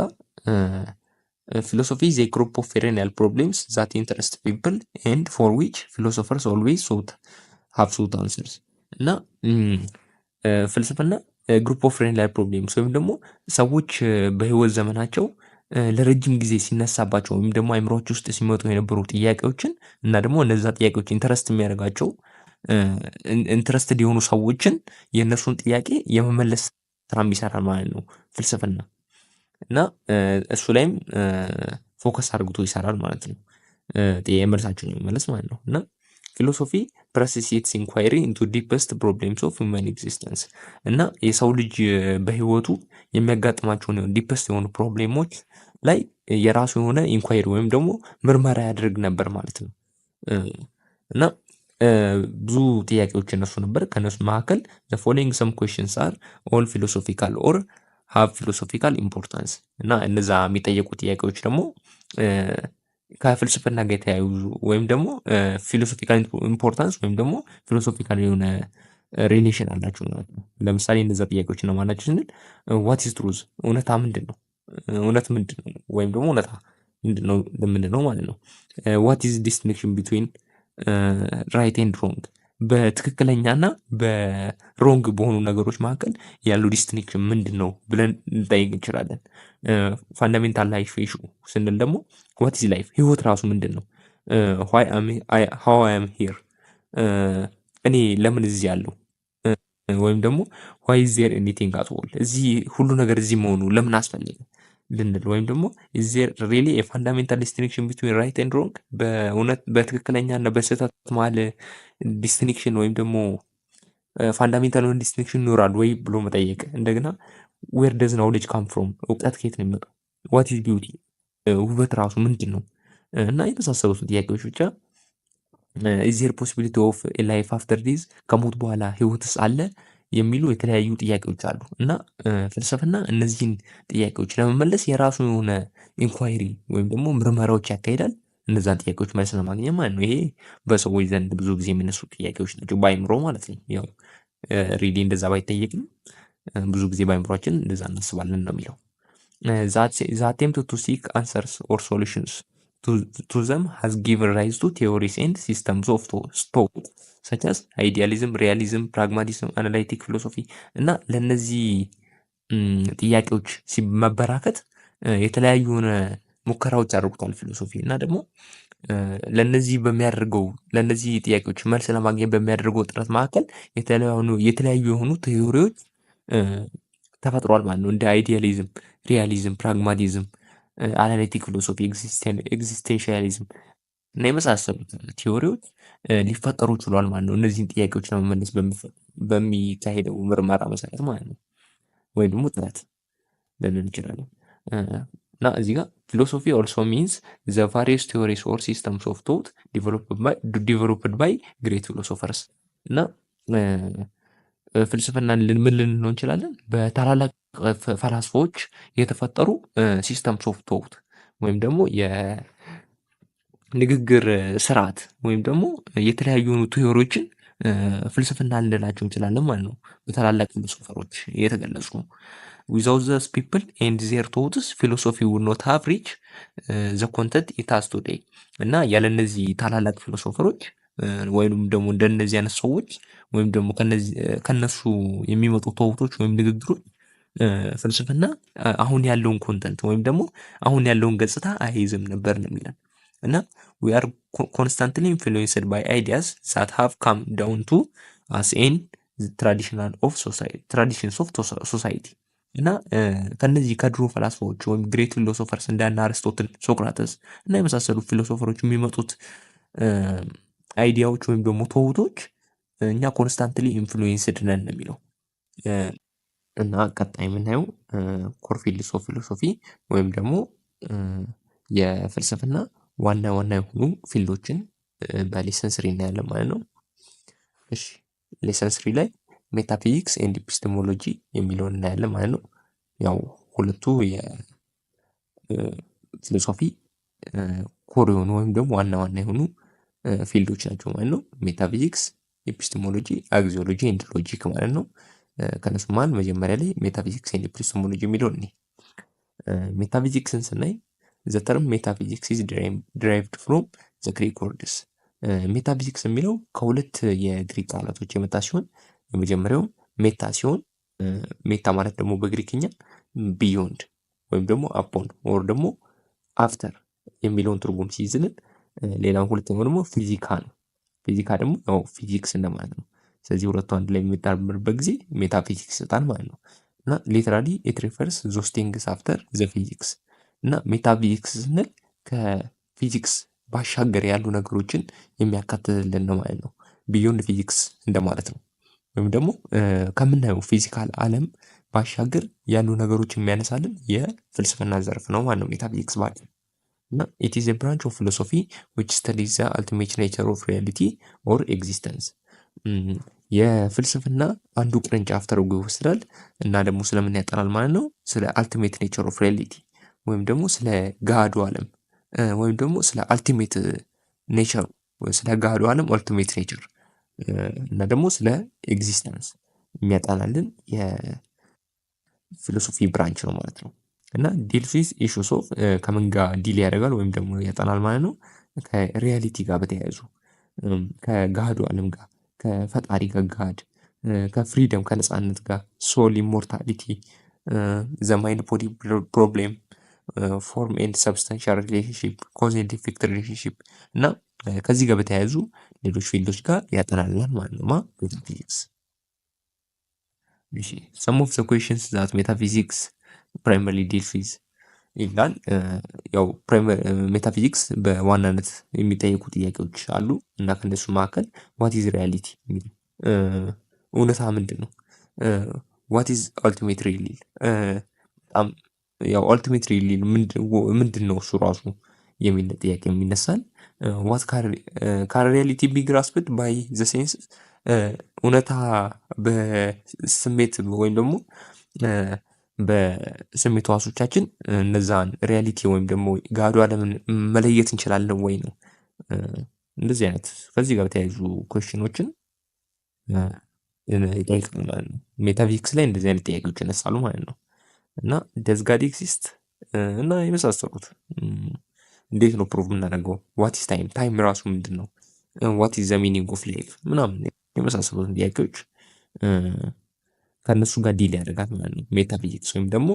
ፊሎሶፊ ዘ ግሩፕ ኦፍ ፔሬኒያል ፕሮብሌምስ ዛት ኢንተረስት ፒፕል ኤንድ ፎር ዊች ፊሎሶፈርስ ኦልዌይስ ሃቭ ሶት አንሰርስ። እና ፍልስፍና ግሩፕ ኦፍ ፔሬኒያል ፕሮብሌምስ ወይም ደግሞ ሰዎች በህይወት ዘመናቸው ለረጅም ጊዜ ሲነሳባቸው ወይም ደግሞ አይምሮች ውስጥ ሲመጡ የነበሩ ጥያቄዎችን እና ደግሞ እነዛ ጥያቄዎች ኢንተረስት የሚያደርጋቸው ኢንተረስትድ የሆኑ ሰዎችን የእነሱን ጥያቄ የመመለስ ስራ ይሰራል ማለት ነው ፍልስፍና። እና እሱ ላይም ፎከስ አድርግቶ ይሰራል ማለት ነው። መልሳቸውን የሚመለስ ማለት ነው። እና ፊሎሶፊ ፕረሲሲትስ ኢንኳይሪ ኢንቱ ዲፐስት ፕሮብሌምስ ኦፍ ሁማን ኤግዚስተንስ። እና የሰው ልጅ በህይወቱ የሚያጋጥማቸውን ዲፐስት የሆኑ ፕሮብሌሞች ላይ የራሱ የሆነ ኢንኳይሪ ወይም ደግሞ ምርመራ ያደርግ ነበር ማለት ነው። እና ብዙ ጥያቄዎች እነሱ ነበር። ከነሱ መካከል the following some questions are all philosophical or have philosophical importance። እና እነዛ የሚጠየቁ ጥያቄዎች ደግሞ ከፍልስፍና ጋር የተያዩ ወይም ደግሞ ፊሎሶፊካል ኢምፖርታንስ ወይም ደግሞ ፊሎሶፊካል የሆነ ሪሌሽን አላቸው ማለት ነው። ለምሳሌ እነዛ ጥያቄዎች ነው ማናቸው ስንል ዋት ኢዝ ትሩዝ፣ እውነታ ምንድን ነው? እውነት ምንድን ነው? ወይም ደግሞ እውነታ ምንድን ነው ምንድን ነው ማለት ነው። ዋት ኢዝ ዲስቲንክሽን ቢትዊን ራይት ኤንድ ሮንግ፣ በትክክለኛና በሮንግ በሆኑ ነገሮች መካከል ያለው ዲስቲንክሽን ምንድን ነው ብለን እንጠይቅ እንችላለን። ፋንዳሜንታል ላይፍ ኢሹ ስንል ደግሞ ዋት ኢዝ ላይፍ፣ ህይወት ራሱ ምንድን ነው? ሃው አይ አም ሂር፣ እኔ ለምን እዚህ ያለው ወይም ደግሞ ዋይ ኢዝ ዜር ኤኒቲንግ አት ኦል፣ እዚህ ሁሉ ነገር እዚህ መሆኑ ለምን አስፈለገ ልንል ወይም ደግሞ ኢዝ ዜር ሪሊ ኤ ፋንዳሜንታል ዲስቲንክሽን ቢትዊን ራይት ኤንድ ሮንግ፣ በእውነት በትክክለኛ እና በስህተት መሀል ዲስቲንክሽን ወይም ደግሞ ፋንዳሜንታል የሆነ ዲስቲንክሽን ይኖራል ወይ ብሎ መጠየቅ። እንደገና ዌር ደዝ ናውሌጅ ካም ፍሮም፣ እውቀት ከየት ነው የሚመጣው? ዋት ኢዝ ቢዩቲ፣ ውበት ራሱ ምንድን ነው? እና የመሳሰሉት ጥያቄዎች ብቻ ኢዝ ዜር ፖሲቢሊቲ ኦፍ ላይፍ አፍተር ዲዝ፣ ከሞት በኋላ ህይወትስ አለ የሚሉ የተለያዩ ጥያቄዎች አሉ። እና ፍልስፍና እነዚህን ጥያቄዎች ለመመለስ የራሱ የሆነ ኢንኳይሪ ወይም ደግሞ ምርመራዎች ያካሂዳል፣ እነዛን ጥያቄዎች መልስ ለማግኘት ማለት ነው። ይሄ በሰዎች ዘንድ ብዙ ጊዜ የሚነሱ ጥያቄዎች ናቸው፣ በአይምሮ ማለት ነው። ያው ሪሊ እንደዛ ባይጠየቅም ብዙ ጊዜ በአይምሮችን እንደዛ እናስባለን ነው የሚለው። the attempt to seek answers or solutions to them has given rise to theories and systems of thought such as idealism, realism, pragmatism, analytic philosophy። እና ለነዚህ ጥያቄዎች ሲመበራከት የተለያዩ የሆነ ሙከራዎች አድርጉታል ፊሎሶፊ። እና ደግሞ ለነዚህ ጥያቄዎች መልስ ለማግኘት በሚያደርገው ጥረት መካከል የተለያዩ የሆኑ ቴዎሪዎች ተፈጥሯል ማለት ነው። እንደ አይዲያሊዝም፣ ሪያሊዝም፣ ፕራግማቲዝም፣ አናሊቲክ ፊሎሶፊ፣ ኤግዚስቴንሻሊዝም እና የመሳሰሉት ቲዎሪዎች ሊፈጠሩ ችሏል ማለት ነው። እነዚህን ጥያቄዎች ለመመለስ በሚካሄደው ምርመራ መሰረት ማለት ነው፣ ወይም ደግሞ ጥረት ልንል እንችላለን። እና እዚህ ጋር ፊሎሶፊ ኦልሶ ሚንስ ዘ ቫሪየስ ቲዎሪስ ኦር ሲስተምስ ኦፍ ቶት ዲቨሎፕድ ባይ ግሬት ፊሎሶፈርስ። እና ፍልስፍና ምን ልንለው እንችላለን? በታላላቅ ፈላስፎች የተፈጠሩ ሲስተምስ ኦፍ ቶት ወይም ደግሞ የንግግር ስርዓት ወይም ደግሞ የተለያዩ የሆኑ ቲዎሪዎችን ፍልስፍና ልንላቸው እንችላለን ማለት ነው። በታላላቅ ፊሎሶፈሮች የተገለጹ ዊዛውት ዘስ ፒፕል ኤንድ ዜር ቶትስ ፊሎሶፊ ውድ ኖት ሃቭ ሪች ዘ ኮንተንት ኢት ሃዝ ቱዴይ። እና ያለ እነዚህ ታላላቅ ፊሎሶፈሮች ወይም ደግሞ እንደነዚህ አይነት ሰዎች ወይም ደግሞ ከነሱ የሚመጡ ቶቶች ወይም ንግግሮች ፍልስፍና አሁን ያለውን ኮንተንት ወይም ደግሞ አሁን ያለውን ገጽታ አይይዝም ነበር ነው የሚለን። እና we are constantly influenced by ideas that have come down to us in traditions of society። እና ከነዚህ ከድሮ ፈላስፋዎች ወይም ግሬት ፊሎሶፈርስ እንዳና አርስቶትል፣ ሶክራተስ እና የመሳሰሉ ፊሎሶፈሮች የሚመጡት አይዲያዎች ወይም ደግሞ ተውቶች እኛ ኮንስታንትሊ ኢንፍሉዌንስድ ነን ነው የሚለው። እና ቀጣይ የምናየው ኮር ፊልድስ ኦፍ ፊሎሶፊ ወይም ደግሞ የፍልስፍና ዋና ዋና የሆኑ ፊልዶችን በሌሰን ስሪ እናያለን ማለት ነው። እሺ ሌሰን ስሪ ላይ ሜታፊዚክስ ኤንድ ኢፒስቴሞሎጂ የሚለውን እናያለን ማለት ነው። ያው ሁለቱ የፊሎሶፊ ኮር የሆኑ ወይም ደግሞ ዋና ዋና የሆኑ ፊልዶች ናቸው ማለት ነው። ሜታፊዚክስ፣ ኤፒስቴሞሎጂ፣ አግዚዮሎጂ ኤንድ ሎጂክ ማለት ነው። ከነሱ መሃል መጀመሪያ ላይ ሜታፊዚክስ ኤንድ ኤፒስቴሞሎጂ የሚለውን እኔ ሜታፊዚክስን ስናይ ዘ ተርም ሜታፊዚክስ ኢዝ ዲራይቭድ ፍሮም ዘ ግሪክ ወርድስ። ሜታፊዚክስ የሚለው ከሁለት የግሪክ ቃላቶች የመጣ ሲሆን የመጀመሪያው ሜታ ሲሆን ሜታ ማለት ደግሞ በግሪክኛ ቢዮንድ ወይም ደግሞ አፖን ወር ደግሞ አፍተር የሚለውን ትርጉም ሲይዝልን፣ ሌላው ሁለተኛው ደግሞ ፊዚካ ነው። ፊዚካ ደግሞ ያው ፊዚክስ እንደማለት ነው። ስለዚህ ሁለቱ አንድ ላይ የሚጣመርበት ጊዜ ሜታፊዚክስ ይሰጣል ማለት ነው። እና ሊተራሊ ኢት ሪፈርስ ዞስ ቲንግስ አፍተር ዘ ፊዚክስ። እና ሜታፊዚክስ ስንል ከፊዚክስ ባሻገር ያሉ ነገሮችን የሚያካትትልን ነው ማለት ነው። ቢዮንድ ፊዚክስ እንደማለት ነው። ወይም ደግሞ ከምናየው ፊዚካል ዓለም ባሻገር ያሉ ነገሮች የሚያነሳልን የፍልስፍና ዘርፍ ነው ማለት ነው ሜታፊዚክስ ባል እና ኢት ኢዝ ኤ ብራንች ኦፍ ፊሎሶፊ ዊች ስተዲዝ ዘ አልቲሜት ኔቸር ኦፍ ሪያሊቲ ኦር ኤግዚስተንስ። የፍልስፍና አንዱ ቅርንጫፍ ተደርጎ ይወስዳል እና ደግሞ ስለምን ያጠናል ማለት ነው? ስለ አልቲሜት ኔቸር ኦፍ ሪያሊቲ ወይም ደግሞ ስለ ገሃዱ ዓለም ወይም ደግሞ ስለ አልቲሜት ኔቸር ስለ ገሃዱ ዓለም አልቲሜት ኔቸር እና ደግሞ ስለ ኤግዚስተንስ የሚያጠናልን የፊሎሶፊ ብራንች ነው ማለት ነው። እና ዲልስ ዊዝ ኢሹስ ኦፍ ከምን ጋር ዲል ያደርጋል ወይም ደግሞ ያጠናል ማለት ነው? ከሪያሊቲ ጋር በተያያዙ ከገሃዱ ዓለም ጋር ከፈጣሪ ጋር ገሃድ ከፍሪደም ከነፃነት ጋር ሶል ኢሞርታሊቲ ዘ ማይንድ ቦዲ ፕሮብሌም ፎርም ኤንድ ሰብስታንሻል ሪሌሽንሽፕ ኮዝ ኤንድ ኢፌክት ሪሌሽንሽፕ እና ከዚህ ጋር በተያያዙ ሌሎች ፊልዶች ጋር ያጠናልናል ማለት ነው ሜታፊዚክስ። እሺ ሰም ኦፍ ዘ ኩዌሽንስ ዛት ሜታፊዚክስ ፕራይመርሊ ዲልስ ዊዝ ይላል። ያው ሜታፊዚክስ በዋናነት የሚጠየቁ ጥያቄዎች አሉ እና ከነሱ መካከል ዋት ኢዝ ሪያሊቲ የሚል እውነታ ምንድን ነው? ዋት ኢዝ ኦልቲሜት ሪል በጣም ያው ኦልቲሜት ሪል ምንድን ነው እሱ ራሱ የሚል ጥያቄ የሚነሳል። ዋት ካን ሪያሊቲ ቢ ግራስፕድ ባይ ዘ ሴንስ እውነታ በስሜት ወይም ደግሞ በስሜት ሕዋሶቻችን እነዛን ሪያሊቲ ወይም ደግሞ ገሃዱ ዓለምን መለየት እንችላለን ወይ ነው። እንደዚህ አይነት ከዚህ ጋር በተያያዙ ኩዌሽኖችን ይጠይቃል ማለት ነው። ሜታፊዚክስ ላይ እንደዚህ አይነት ጥያቄዎች ይነሳሉ ማለት ነው። እና ደዝ ጋድ ኤግዚስት እና የመሳሰሉት እንዴት ነው ፕሩቭ የምናደርገው? ዋት ኢዝ ታይም ታይም ራሱ ምንድን ነው? ዋት ኢዝ ዘ ሚኒንግ ኦፍ ላይፍ ምናምን የመሳሰሉትን ጥያቄዎች ከእነሱ ጋር ዲል ያደርጋል ማለት ነው ሜታፊዚክስ ወይም ደግሞ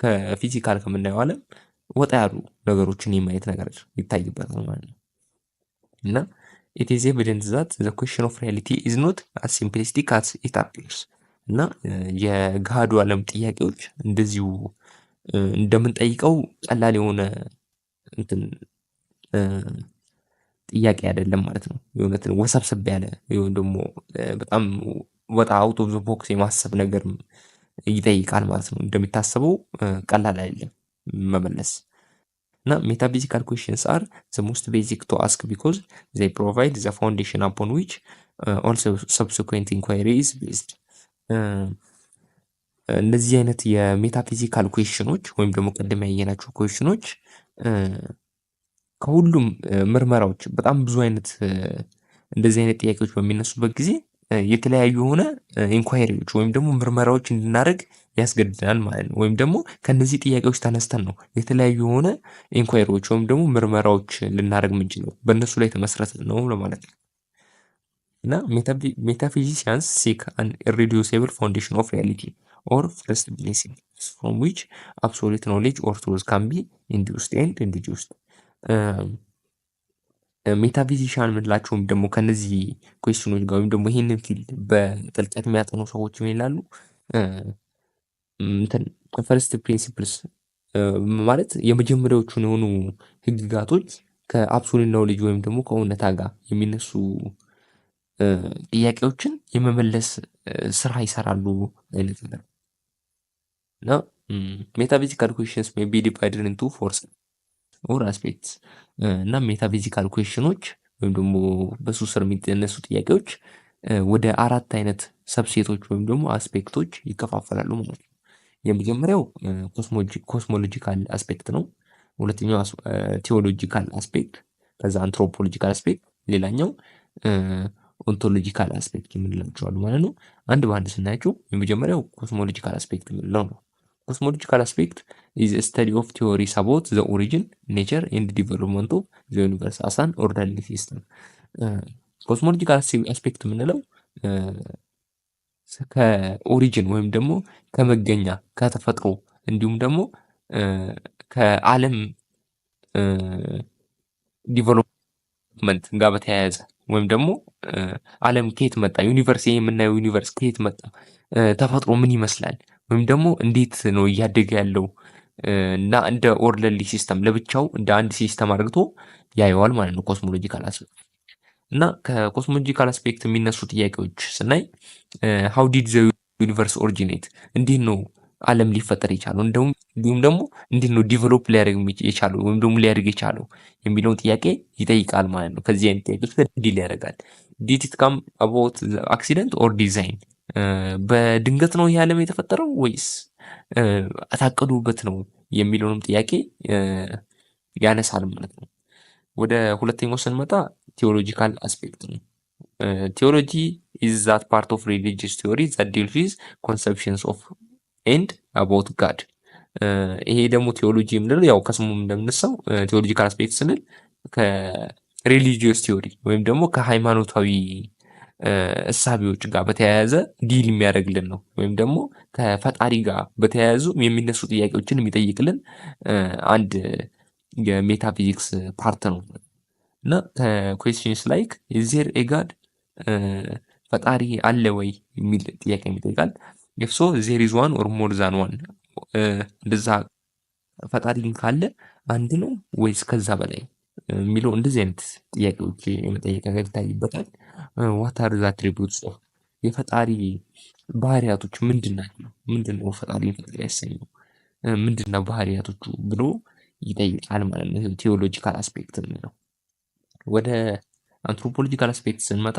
ከፊዚካል ከምናየው ዓለም ወጣ ያሉ ነገሮችን የማየት ነገር ይታይበታል ማለት ነው። እና ኢት ኢዝ ኤቪደንት ዛት ዘ ኩዌሽን ኦፍ ሪያሊቲ ኢዝ ኖት አስ ሲምፕሊስቲክ አስ ኢት አፒርስ። እና የገሃዱ ዓለም ጥያቄዎች እንደዚሁ እንደምንጠይቀው ቀላል የሆነ እንትን ጥያቄ አይደለም ማለት ነው። የእውነት ወሰብሰብ ያለ ወይም ደግሞ በጣም ወጣ አውት ኦፍ ዘ ቦክስ የማሰብ ነገርም ይጠይቃል ማለት ነው። እንደሚታሰበው ቀላል አይደለም መመለስ። እና ሜታፊዚካል ኩዌሽንስ አር ዘ ሞስት ቤዚክ ቱ አስክ ቢኮዝ ዘይ ፕሮቫይድ ዘ ፋውንዴሽን አፖን ዊች ኦል ሰብሲኩዌንት ኢንኳይሪ ኢዝ ቤዝድ። እነዚህ አይነት የሜታፊዚካል ኩዌሽኖች ወይም ደግሞ ቀደም ያየናቸው ኩዌሽኖች ከሁሉም ምርመራዎች በጣም ብዙ አይነት እንደዚህ አይነት ጥያቄዎች በሚነሱበት ጊዜ የተለያዩ የሆነ ኢንኳይሪዎች ወይም ደግሞ ምርመራዎች እንድናደርግ ያስገድደናል ማለት ነው። ወይም ደግሞ ከነዚህ ጥያቄዎች ተነስተን ነው የተለያዩ የሆነ ኢንኳይሪዎች ወይም ደግሞ ምርመራዎች ልናደርግ የምንችለው በእነሱ ላይ ተመስረተ ነው ለማለት ነው። እና ሜታፊዚሲያንስ ሲክ አን ኢሬዲዩሲብል ፋውንዴሽን ኦፍ ሪያሊቲ ኦር ፈርስት ብሌሲንግ ፍሮም ዊች አብሶሉት ኖሌጅ ኦር ትሩዝ ካን ቢ ኢንዲዩስድ ኤንድ ኢንዲዩስድ። ሜታፊዚሻን የምንላቸውም ደግሞ ከነዚህ ኩዌስችኖች ጋር ወይም ደግሞ ይህንን ፊልድ በጥልቀት የሚያጠኑ ሰዎች ምን ይላሉ? ፈርስት ፕሪንሲፕልስ ማለት የመጀመሪያዎቹን የሆኑ ህግጋቶች ከአብሶሉት ኖሌጅ ወይም ደግሞ ከእውነታ ጋር የሚነሱ ጥያቄዎችን የመመለስ ስራ ይሰራሉ አይነት ነገር እና ሜታፊዚካል ኩዌሽንስ ሜይ ቢ ዲቫይድድ ኢንቱ ፎር ኦር አስፔክትስ እና ሜታፊዚካል ኩዌሽኖች ወይም ደግሞ በሱ ስር የሚነሱ ጥያቄዎች ወደ 4 አይነት ሰብሴቶች ወይም ደግሞ አስፔክቶች ይከፋፈላሉ ማለት ነው። የመጀመሪያው ኮስሞሎጂካል አስፔክት ነው። ሁለተኛው ቴዎሎጂካል አስፔክት፣ ከዛ አንትሮፖሎጂካል አስፔክት፣ ሌላኛው ኦንቶሎጂካል አስፔክት የምንላቸው አሉ ማለት ነው። አንድ በአንድ ስናያቸው የመጀመሪያው ኮስሞሎጂካል አስፔክት የምንለው ነው። ኮስሞሎጂካል አስፔክት ኢዝ ስተዲ ኦፍ ቲዎሪስ አባውት ዘ ኦሪጂን ኔቸር ኤንድ ዲቨሎፕመንት ኦፍ ዘ ዩኒቨርስ አስ አን ኦርደርሊ ሲስተም። ኮስሞሎጂካል አስፔክት የምንለው ከኦሪጂን ወይም ደግሞ ከመገኛ ከተፈጥሮ እንዲሁም ደግሞ ከዓለም ዲቨሎፕመንት ጋር በተያያዘ ወይም ደግሞ ዓለም ከየት መጣ፣ ዩኒቨርስ የምናየው ዩኒቨርስ ከየት መጣ፣ ተፈጥሮ ምን ይመስላል፣ ወይም ደግሞ እንዴት ነው እያደገ ያለው እና እንደ ኦርደርሊ ሲስተም ለብቻው እንደ አንድ ሲስተም አድርግቶ ያየዋል ማለት ነው ኮስሞሎጂካል አስፔክት። እና ከኮስሞሎጂካል አስፔክት የሚነሱ ጥያቄዎች ስናይ ሃው ዲድ ዘ ዩኒቨርስ ኦሪጂኔት፣ እንዴት ነው ዓለም ሊፈጠር የቻለው፣ እንዲሁም ደግሞ እንዴት ነው ዲቨሎፕ ሊያደርግ የቻለው ወይም ደግሞ ሊያደርግ የቻለው የሚለውን ጥያቄ ይጠይቃል ማለት ነው። ከዚህ አይነት ጥያቄዎች ጋር ዲል ያደርጋል። ዲድ ኢት ካም አባውት አክሲደንት ኦር ዲዛይን፣ በድንገት ነው ይህ ዓለም የተፈጠረው ወይስ ታቅዶበት ነው የሚለውንም ጥያቄ ያነሳል ማለት ነው። ወደ ሁለተኛው ስንመጣ ቴዎሎጂካል አስፔክት ነው። ቴዎሎጂ ኢዝ ዛት ፓርት ኦፍ ሪሊጂየስ ቲዮሪ ዛት ዲልስ ዊዝ ኮንሰፕሽንስ ኦፍ ኤንድ አባውት ጋድ። ይሄ ደግሞ ቴዎሎጂ የምንለው ያው ከስሙም እንደምንሳው ቴዎሎጂካል አስፔክት ስንል ከሪሊጂየስ ቲዮሪ ወይም ደግሞ ከሃይማኖታዊ እሳቤዎች ጋር በተያያዘ ዲል የሚያደርግልን ነው። ወይም ደግሞ ከፈጣሪ ጋር በተያያዙ የሚነሱ ጥያቄዎችን የሚጠይቅልን አንድ የሜታፊዚክስ ፓርት ነው እና ከኩዌስችንስ ላይክ ኢዝ ዜር ኤ ጋድ፣ ፈጣሪ አለ ወይ የሚል ጥያቄ ይጠይቃል። ኢፍ ሶ ዜር ኢዝ ዋን ኦር ሞር ዛን ዋን፣ እንደዛ ፈጣሪ ካለ አንድ ነው ወይስ ከዛ በላይ የሚለው እንደዚህ አይነት ጥያቄዎች የመጠየቅ ነገር ይታይበታል። ዋት አር ዘ አትሪቢዩትስ ኦፍ፣ የፈጣሪ ባህሪያቶች ምንድን ናቸው? ምንድን ነው ፈጣሪ ፈጣሪ ያሰኘው ምንድን ነው ባህሪያቶቹ ብሎ ይጠይቃል ማለት ነው። ቴዎሎጂካል አስፔክት ነው። ወደ አንትሮፖሎጂካል አስፔክት ስንመጣ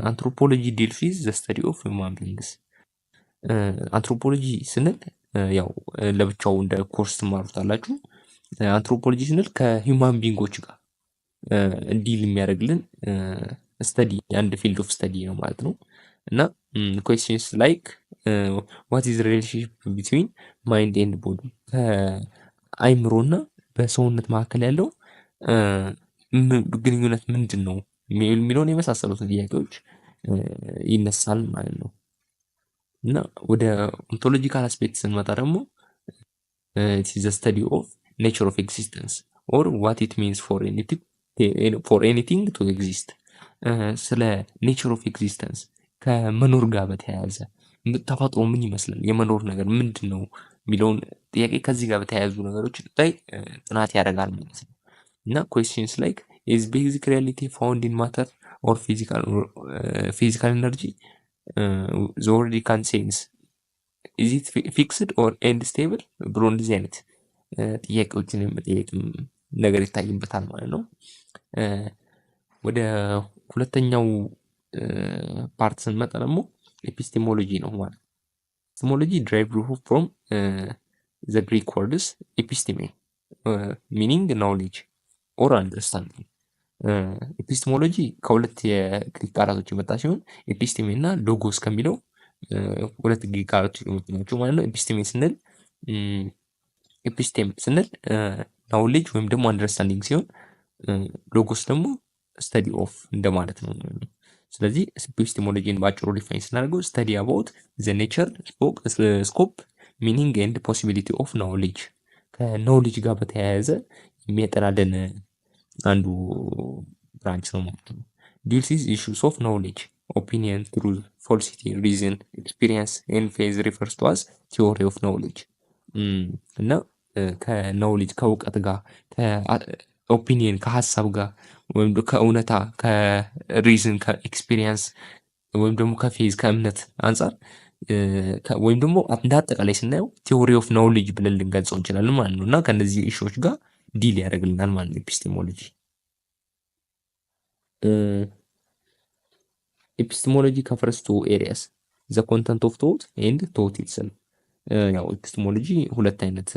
አንትሮፖሎጂ ዲልስ ዊዝ ዘ ስተዲ ኦፍ ሂውማን ቢንግስ። አንትሮፖሎጂ ስንል ያው ለብቻው እንደ ኮርስ ትማሩታላችሁ። አንትሮፖሎጂ ስንል ከሂውማን ቢንጎች ጋር ዲል የሚያደርግልን ስተዲ አንድ ፊልድ ኦፍ ስተዲ ነው ማለት ነው። እና ኩዌስችንስ ላይክ ዋት ኢዝ ሪሌሽንሺፕ ቢትዊን ማይንድ ኤንድ ቦዲ፣ ከአይምሮና በሰውነት መካከል ያለው ግንኙነት ምንድን ነው የሚለውን የመሳሰሉትን ጥያቄዎች ይነሳል ማለት ነው። እና ወደ ኦንቶሎጂካል አስፔክት ስንመጣ ደግሞ ኢት ኢዝ ዘ ስተዲ ኦፍ ኔቸር ኦፍ ኤግዚስተንስ ኦር ዋት ኢት ሚንስ ፎር ኤኒቲንግ ቱ ኤግዚስት። ስለ ኔቸር ኦፍ ኤግዚስተንስ ከመኖር ጋር በተያያዘ ተፈጥሮ ምን ይመስላል፣ የመኖር ነገር ምንድን ነው የሚለውን ጥያቄ ከዚህ ጋር በተያያዙ ነገሮች ላይ ጥናት ያደርጋል ማለት ነው። እና ኩዌስችንስ ላይክ ኢዝ ቤዚክ ሪያሊቲ ፋውንድ ኢን ማተር ኦር ፊዚካል ኤነርጂ ዘ ወርልድ ካን ሴንስ ኢዝ ኢት ፊክስድ ኦር ኤንድ ስቴብል ብሎ እንደዚህ አይነት ጥያቄዎችን የመጠየቅ ነገር ይታይበታል ማለት ነው። ወደ ሁለተኛው ፓርት ስንመጣ ደግሞ ኤፒስቴሞሎጂ ነው ማለት ነው። ኤፒስቴሞሎጂ ድራይቭድ ፍሮም ዘ ግሪክ ወርድስ ኤፒስቴሜ ሚኒንግ ናውሌጅ ኦር አንደርስታንዲንግ። ኤፒስቴሞሎጂ ከሁለት የግሪክ ቃላቶች የመጣ ሲሆን ኤፒስቴሜ እና ሎጎስ ከሚለው ሁለት ግሪክ ቃላቶች የመጡ ናቸው ማለት ነው። ኤፒስቴም ስንል ናውሌጅ ወይም ደግሞ አንደርስታንዲንግ ሲሆን ሎጎስ ደግሞ ስተዲ ኦፍ እንደማለት ነው። ስለዚህ ኤፒስቴሞሎጂን በአጭሩ ዲፋይን ስናደርገው ስተዲ አባውት ዘ ኔቸር ስኮፕ ሚኒንግ ኤንድ ፖሲቢሊቲ ኦፍ ናውሌጅ፣ ከናውሌጅ ጋር በተያያዘ የሚያጠናልን አንዱ ብራንች ነው ማለት ነው። ዲልስ ዊዝ ኢሹስ ኦፍ ናውሌጅ ኦፒኒየን ትሩዝ ፎልሲቲ ሪዝን ኤክስፒሪየንስ ኤንድ ፌዝ ሪፈርስ ቱ አስ ቲዎሪ ኦፍ ናውሌጅ። እና ከናውሌጅ ከእውቀት ጋር ከኦፒኒየን ከሀሳብ ጋር ወይም ከእውነታ ከሪዝን ከኤክስፒሪየንስ ወይም ደግሞ ከፌዝ ከእምነት አንጻር ወይም ደግሞ እንደ አጠቃላይ ስናየው ቲዎሪ ኦፍ ናውሌጅ ብለን ልንገልጸው እንችላለን ማለት ነው። እና ከነዚህ ኢሹዎች ጋር ዲል ያደርግልናል ማለት ነው ኤፒስቴሞሎጂ። ኤፒስቴሞሎጂ ከፈርስ ቱ ኤሪያስ ዘ ኮንተንት ኦፍ ቶት ኤንድ ቶት ኢትሰልፍ። ያው ኤፒስቴሞሎጂ ሁለት አይነት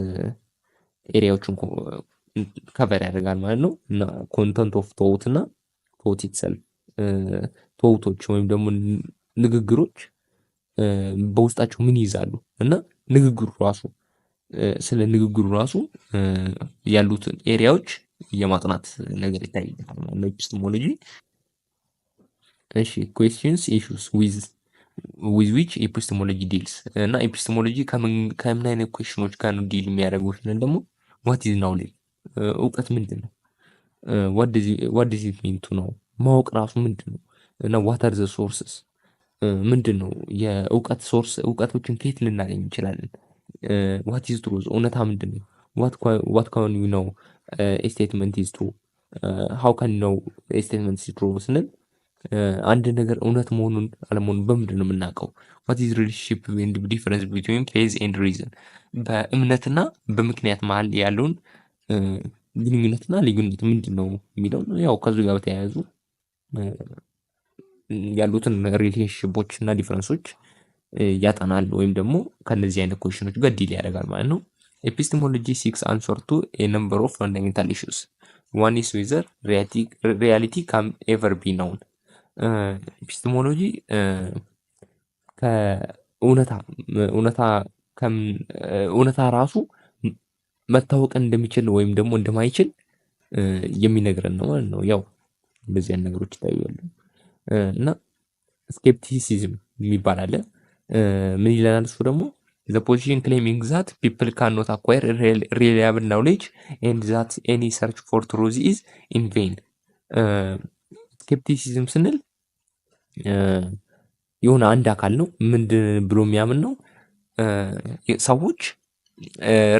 ኤሪያዎችን ከቨር ያደርጋል ማለት ነው እና ኮንተንት ኦፍ ቶት እና ቶት ኢትሰልፍ ቶቶች ወይም ደግሞ ንግግሮች በውስጣቸው ምን ይይዛሉ እና ንግግሩ ራሱ ስለ ንግግሩ ራሱ ያሉትን ኤሪያዎች የማጥናት ነገር ይታይበታል ማለት ነው ኤፒስቴሞሎጂ። እሺ ኩዌስችንስ ኢሹስ ዊዝ ዊች ኤፒስቴሞሎጂ ዲልስ እና ኤፒስቴሞሎጂ ከምን አይነት ኩዌስችኖች ጋር ነው ዲል የሚያደርገው ስንል ደግሞ ዋት ኢዝ ናውሌጅ እውቀት ምንድን ነው? ዋት ዲዝ ኢት ሚን ቱ ነው ማወቅ ራሱ ምንድን ነው? እና ዋት አር ዘ ሶርስስ ምንድን ነው የእውቀት ሶርስ እውቀቶችን ከየት ልናገኝ እንችላለን? ዋት ኢዝ ትሩዝ እውነታ ምንድን ነው? ዋት ካን ዩ ነው ስቴትመንት ኢዝ ትሩ ሃው ካን ነው ስቴትመንት ኢዝ ትሩ ስንል አንድ ነገር እውነት መሆኑን አለመሆኑን በምንድን ነው የምናውቀው? ዋት ኢዝ ሪሌሽንሺፕ ኤንድ ዲፈረንስ ቢትዊን ፌዝ ኤንድ ሪዝን በእምነትና በምክንያት መሀል ያለውን ግንኙነትና ልዩነት ምንድን ነው የሚለው ያው ከዚህ ጋር በተያያዙ ያሉትን ሪሌሽንሺፖች እና ዲፈረንሶች ያጠናል ወይም ደግሞ ከነዚህ አይነት ኮሽኖች ጋር ዲል ያደርጋል ማለት ነው። ኤፒስቴሞሎጂ ሲክስ አንሰር ቱ ኤ ነምበር ኦፍ ፈንዳሜንታል ኢሹስ ዋን ኢዝ ዌዘር ሪያሊቲ ካን ኤቨር ቢ ናውን። ኤፒስቴሞሎጂ እውነታ ራሱ መታወቅን እንደሚችል ወይም ደግሞ እንደማይችል የሚነግረን ነው ማለት ነው። ያው እንደዚህ አይነት ነገሮች ይታያሉ እና ስኬፕቲሲዝም የሚባል አለ። ምን ይለናል እሱ ደግሞ the position claiming that people cannot acquire reliable knowledge and that any search for truth is in vain። ስኬፕቲሲዝም ስንል የሆነ አንድ አካል ነው ምንድን ብሎ የሚያምን ነው ሰዎች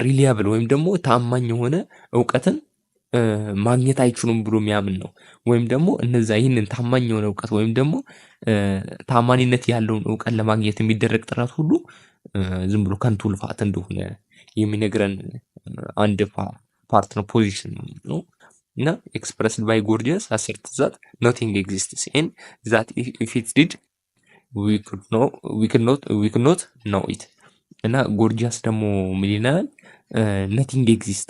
ሪሊያብል ወይም ደግሞ ታማኝ የሆነ እውቀትን ማግኘት አይችሉም ብሎ የሚያምን ነው። ወይም ደግሞ እነዛ ይህንን ታማኝ የሆነ እውቀት ወይም ደግሞ ታማኝነት ያለውን እውቀት ለማግኘት የሚደረግ ጥረት ሁሉ ዝም ብሎ ከንቱ ልፋት እንደሆነ የሚነግረን አንድ ፓርት ነው፣ ፖዚሽን ነው እና ኤክስፕረስድ ባይ ጎርጂያስ አሰርት ዛት ኖቲንግ ኤግዚስትስ ኤንድ ዛት ኢፍ ኢት ዲድ ዊ ኩድ ኖት ኖው ኢት። እና ጎርጂያስ ደግሞ ምን ይላል? ነቲንግ ኤግዚስት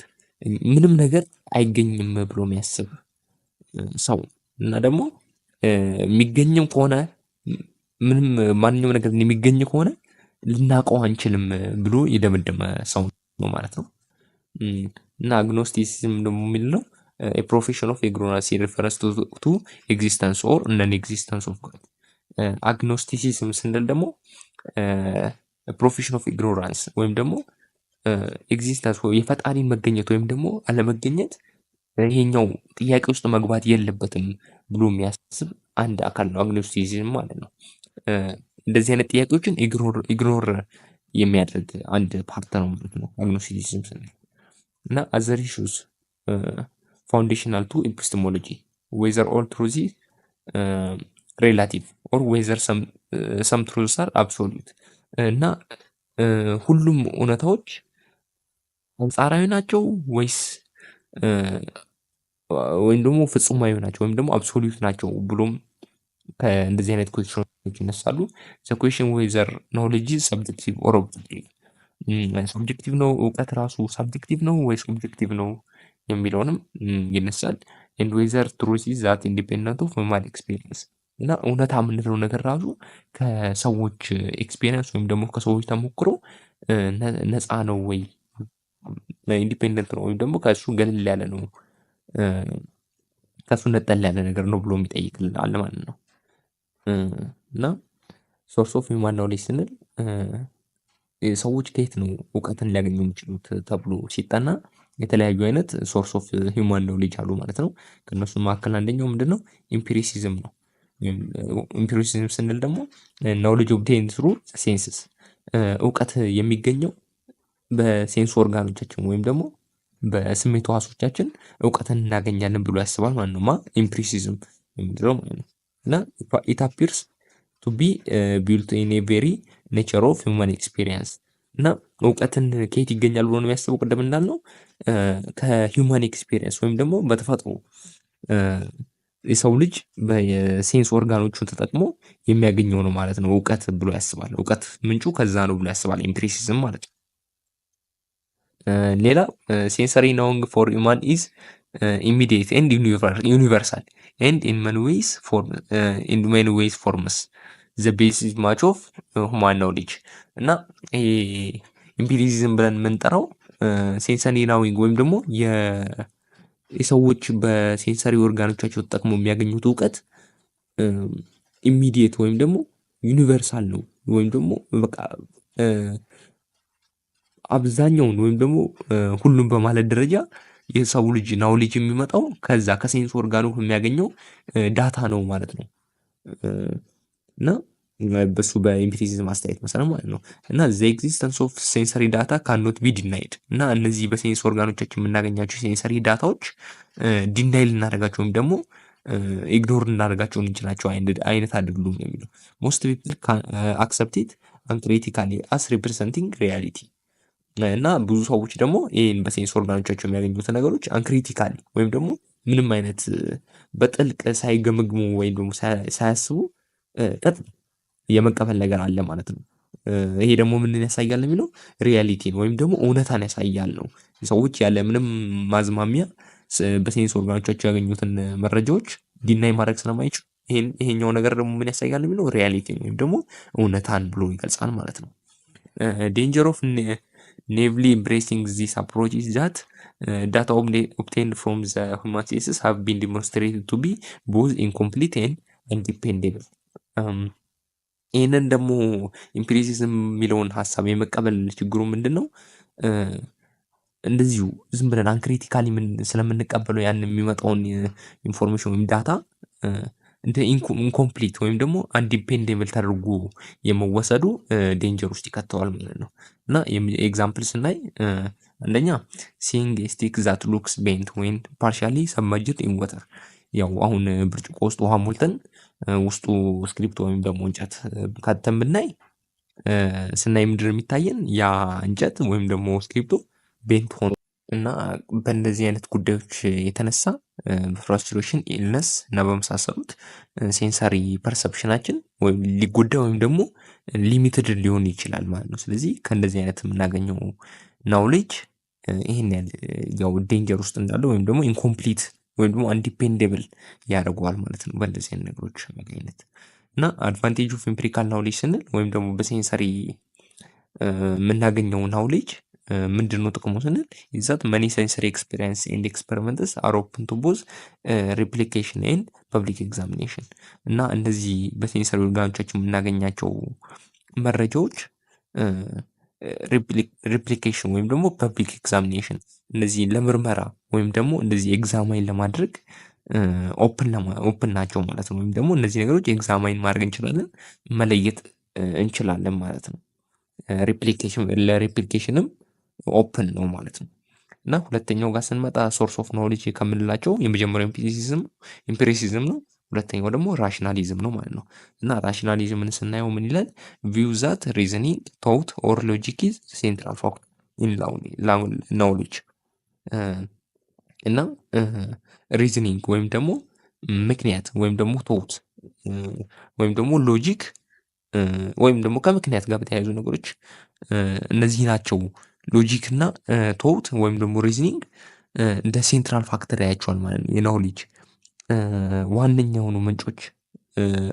ምንም ነገር አይገኝም ብሎ የሚያስብ ሰው እና ደግሞ የሚገኝም ከሆነ ምንም ማንኛውም ነገር የሚገኝ ከሆነ ልናውቀው አንችልም ብሎ የደመደመ ሰው ነው ማለት ነው። እና አግኖስቲሲዝም ደግሞ የሚለው a profession of ignorance in reference to existence or non-existence of God። አግኖስቲሲዝም ስንል ደግሞ ፕሮፌሽን ኦፍ ኢግኖራንስ ወይም ደግሞ ኤግዚስተንስ የፈጣሪን መገኘት ወይም ደግሞ አለመገኘት ይሄኛው ጥያቄ ውስጥ መግባት የለበትም ብሎ የሚያስብ አንድ አካል ነው አግኖስቲሲዝም ማለት ነው። እንደዚህ አይነት ጥያቄዎችን ኢግኖር የሚያደርግ አንድ ፓርት ነው ማለት ነው አግኖስቲሲዝም ስንል። እና አዘር ኢሹስ ፋውንዴሽናል ቱ ኤፒስቴሞሎጂ ዌዘር ኦል ትሩዝ ሬላቲቭ ኦር ዌዘር ሰም ትሩዝ አር አብሶሉት። እና ሁሉም እውነታዎች አንጻራዊ ናቸው ወይስ ወይም ደግሞ ፍጹማዊ ናቸው ወይም ደግሞ አብሶሉት ናቸው ብሎም ከእንደዚህ አይነት ኩዌስችኖች ይነሳሉ። ዘ ኩዌስችን ዌዘር ኖሌጅ ሰብጀክቲቭ ኦር ኦብጀክቲቭ፣ ሰብጀክቲቭ ነው እውቀት ራሱ ሰብጀክቲቭ ነው ወይስ ኦብጀክቲቭ ነው የሚለውንም ይነሳል። ኤንድ ዌዘር ትሩዝ ኢዝ ዛት ኢንዲፔንደንት ኦፍ ማን ኤክስፒሪየንስ፣ እና እውነታ የምንለው ነገር ራሱ ከሰዎች ኤክስፒሪየንስ ወይም ደግሞ ከሰዎች ተሞክሮ ነፃ ነው ወይ ኢንዲፔንደንት ነው ወይም ደግሞ ከእሱ ገለል ያለ ነው ከእሱ ነጠል ያለ ነገር ነው ብሎ የሚጠይቅልናል ማለት ነው። እና ሶርስ ኦፍ ሂውማን ኖሌጅ ስንል ሰዎች ከየት ነው እውቀትን ሊያገኙ የሚችሉት ተብሎ ሲጠና የተለያዩ አይነት ሶርስ ኦፍ ሂውማን ኖሌጅ አሉ ማለት ነው። ከእነሱ መካከል አንደኛው ምንድነው? ኢምፒሪሲዝም ነው። ኢምፒሪሲዝም ስንል ደግሞ ኖሌጅ ኦብቴንድ ትሩ ሴንስስ፣ እውቀት የሚገኘው በሴንስ ኦርጋኖቻችን ወይም ደግሞ በስሜት ሕዋሶቻችን እውቀትን እናገኛለን ብሎ ያስባል ማለት ነው። ኢምፒሪሲዝም የሚለው ማለት ነው። እና ኢት አፒርስ ቱ ቢ ቢልት ኢን ኤ ቬሪ ኔቸር ኦፍ ሂውማን ኤክስፒሪየንስ፣ እና እውቀትን ከየት ይገኛል ብሎ ነው የሚያስበው? ቅድም እንዳልነው ከሂውማን ኤክስፒሪየንስ ወይም ደግሞ በተፈጥሮ የሰው ልጅ በሴንስ ኦርጋኖቹን ተጠቅሞ የሚያገኘው ነው ማለት ነው እውቀት ብሎ ያስባል። እውቀት ምንጩ ከዛ ነው ብሎ ያስባል። ኤምፒሪሲዝም ማለት ነው። ሌላ ሴንሰሪ ናውንግ ፎር ሁማን ኢዝ ኢሚዲየት ኤንድ ዩኒቨርሳል ኤንድ ኢን መኒ ዌይስ ፎርምስ ዘ ቤሲስ ማች ኦፍ ሁማን ናውሌጅ። እና ኢምፒሪሲዝም ብለን የምንጠራው ሴንሰሪ ናዊንግ ወይም ደግሞ የሰዎች በሴንሰሪ ኦርጋኖቻቸው ተጠቅሞ የሚያገኙት እውቀት ኢሚዲየት ወይም ደግሞ ዩኒቨርሳል ነው ወይም ደግሞ በቃ አብዛኛውን ወይም ደግሞ ሁሉም በማለት ደረጃ የሰው ልጅ ናውሌጅ የሚመጣው ከዛ ከሴንስ ኦርጋኑ የሚያገኘው ዳታ ነው ማለት ነው። እና በሱ በኢምፒሪሲዝም አስተያየት መሰረት ማለት ነው። እና ዘ ኤግዚስተንስ ኦፍ ሴንሰሪ ዳታ ካኖት ቢ ዲናይድ። እና እነዚህ በሴንስ ኦርጋኖቻችን የምናገኛቸው ሴንሰሪ ዳታዎች ዲናይ ልናደርጋቸው ወይም ደግሞ ኢግኖር ልናደርጋቸው እንችላቸው አይነት አይደሉም ነው የሚለው። ሞስት ፒፕል አክሰፕት አንክሪቲካሊ አስ ሪፕሬዘንቲንግ ሪያሊቲ። እና ብዙ ሰዎች ደግሞ ይህን በሴንስ ኦርጋኖቻቸው የሚያገኙት ነገሮች አንክሪቲካሊ ወይም ደግሞ ምንም አይነት በጥልቅ ሳይገመግሙ ወይም ደግሞ ሳያስቡ ቀጥ የመቀበል ነገር አለ ማለት ነው። ይሄ ደግሞ ምንን ያሳያል የሚለው ሪያሊቲን ወይም ደግሞ እውነታን ያሳያል ነው። ሰዎች ያለ ምንም ማዝማሚያ በሴንስ ኦርጋኖቻቸው ያገኙትን መረጃዎች ዲናይ ማድረግ ስለማይችሉ ይሄኛው ነገር ደግሞ ምን ያሳያል የሚለው ሪያሊቲን ወይም ደግሞ እውነታን ብሎ ይገልጻል ማለት ነው። ዴንጀር ኦፍ ኔቭሊ ኢምብሬሲንግ ዚስ አፕሮች ኢዝ ዛት ዳታ ኦብቴንድ ፍሮም ዘ ሁማን ሴንስስ ሃቭ ቢን ዲሞንስትሬትድ ቱ ቢ ቦዝ ኢንኮምፕሊት ኤንድ ኢንዲፔንደብል። ይህንን ደግሞ ኢምፒሪሲዝም የሚለውን ሀሳብ የመቀበል ችግሩ ምንድን ነው? እንደዚሁ ዝም ብለን አንክሪቲካሊ ስለምንቀበለው ያን የሚመጣውን ኢንፎርሜሽን ወይም ዳታ እንደ ኢንኮምፕሊት ወይም ደግሞ አንዲፔንደብል ተደርጎ የመወሰዱ ዴንጀር ውስጥ ይከተዋል ማለት ነው። እና ኤግዛምፕል ስናይ አንደኛ ሲንግ ስቲክ ዛት ሉክስ ቤንት ወይም ፓርሻሊ ሰብመርጅድ ኢን ወተር። ያው አሁን ብርጭቆ ውስጥ ውሃ ሞልተን ውስጡ ስክሪፕቶ ወይም ደግሞ እንጨት ከተን ብናይ ስናይ ምንድን የሚታየን ያ እንጨት ወይም ደግሞ ስክሪፕቶ ቤንት ሆኖ እና በእንደዚህ አይነት ጉዳዮች የተነሳ ፍራስትሬሽን፣ ኢልነስ እና በመሳሰሉት ሴንሳሪ ፐርሰፕሽናችን ወይም ሊጎዳ ወይም ደግሞ ሊሚትድ ሊሆን ይችላል ማለት ነው። ስለዚህ ከእንደዚህ አይነት የምናገኘው ናውሌጅ ይህን ያው ዴንጀር ውስጥ እንዳለ ወይም ደግሞ ኢንኮምፕሊት ወይም ደግሞ አንዲፔንደብል ያደርገዋል ማለት ነው በእንደዚህ አይነት ነገሮች አማካኝነት። እና አድቫንቴጅ ኦፍ ኢምፒሪካል ናውሌጅ ስንል ወይም ደግሞ በሴንሰሪ የምናገኘው ናውሌጅ ምንድን ነው ጥቅሙ ስንል ይዛት መኒ ሴንሰሪ ኤክስፔሪንስ ኤንድ ኤክስፐሪመንትስ አር ኦፕን ቱ ቦዝ ሪፕሊኬሽን ኤንድ ፐብሊክ ኤግዛሚኔሽን። እና እነዚህ በሴንሰሪ ኦርጋኖቻችን የምናገኛቸው መረጃዎች ሪፕሊኬሽን ወይም ደግሞ ፐብሊክ ኤግዛሚኔሽን እነዚህ ለምርመራ ወይም ደግሞ እንደዚህ ኤግዛማይን ለማድረግ ኦፕን ናቸው ማለት ነው። ወይም ደግሞ እነዚህ ነገሮች ኤግዛማይን ማድረግ እንችላለን፣ መለየት እንችላለን ማለት ነው። ለሪፕሊኬሽንም ኦፕን ነው ማለት ነው። እና ሁለተኛው ጋር ስንመጣ ሶርስ ኦፍ ኖሌጅ ከምንላቸው የመጀመሪያው ኢምፒሪሲዝም ነው። ሁለተኛው ደግሞ ራሽናሊዝም ነው ማለት ነው። እና ራሽናሊዝምን ስናየው ምን ይላል? ቪው ዛት ሪዝኒንግ ቶት ኦር ሎጂክ ኢዝ ሴንትራል ፋክተር ኢን ናውሌጅ። እና ሪዝኒንግ ወይም ደግሞ ምክንያት ወይም ደግሞ ቶት ወይም ደግሞ ሎጂክ ወይም ደግሞ ከምክንያት ጋር በተያያዙ ነገሮች እነዚህ ናቸው። ሎጂክ እና ቶት ወይም ደግሞ ሪዝኒንግ እንደ ሴንትራል ፋክተር ያያቸዋል ማለት ነው። የናውሌጅ ዋነኛ የሆኑ ምንጮች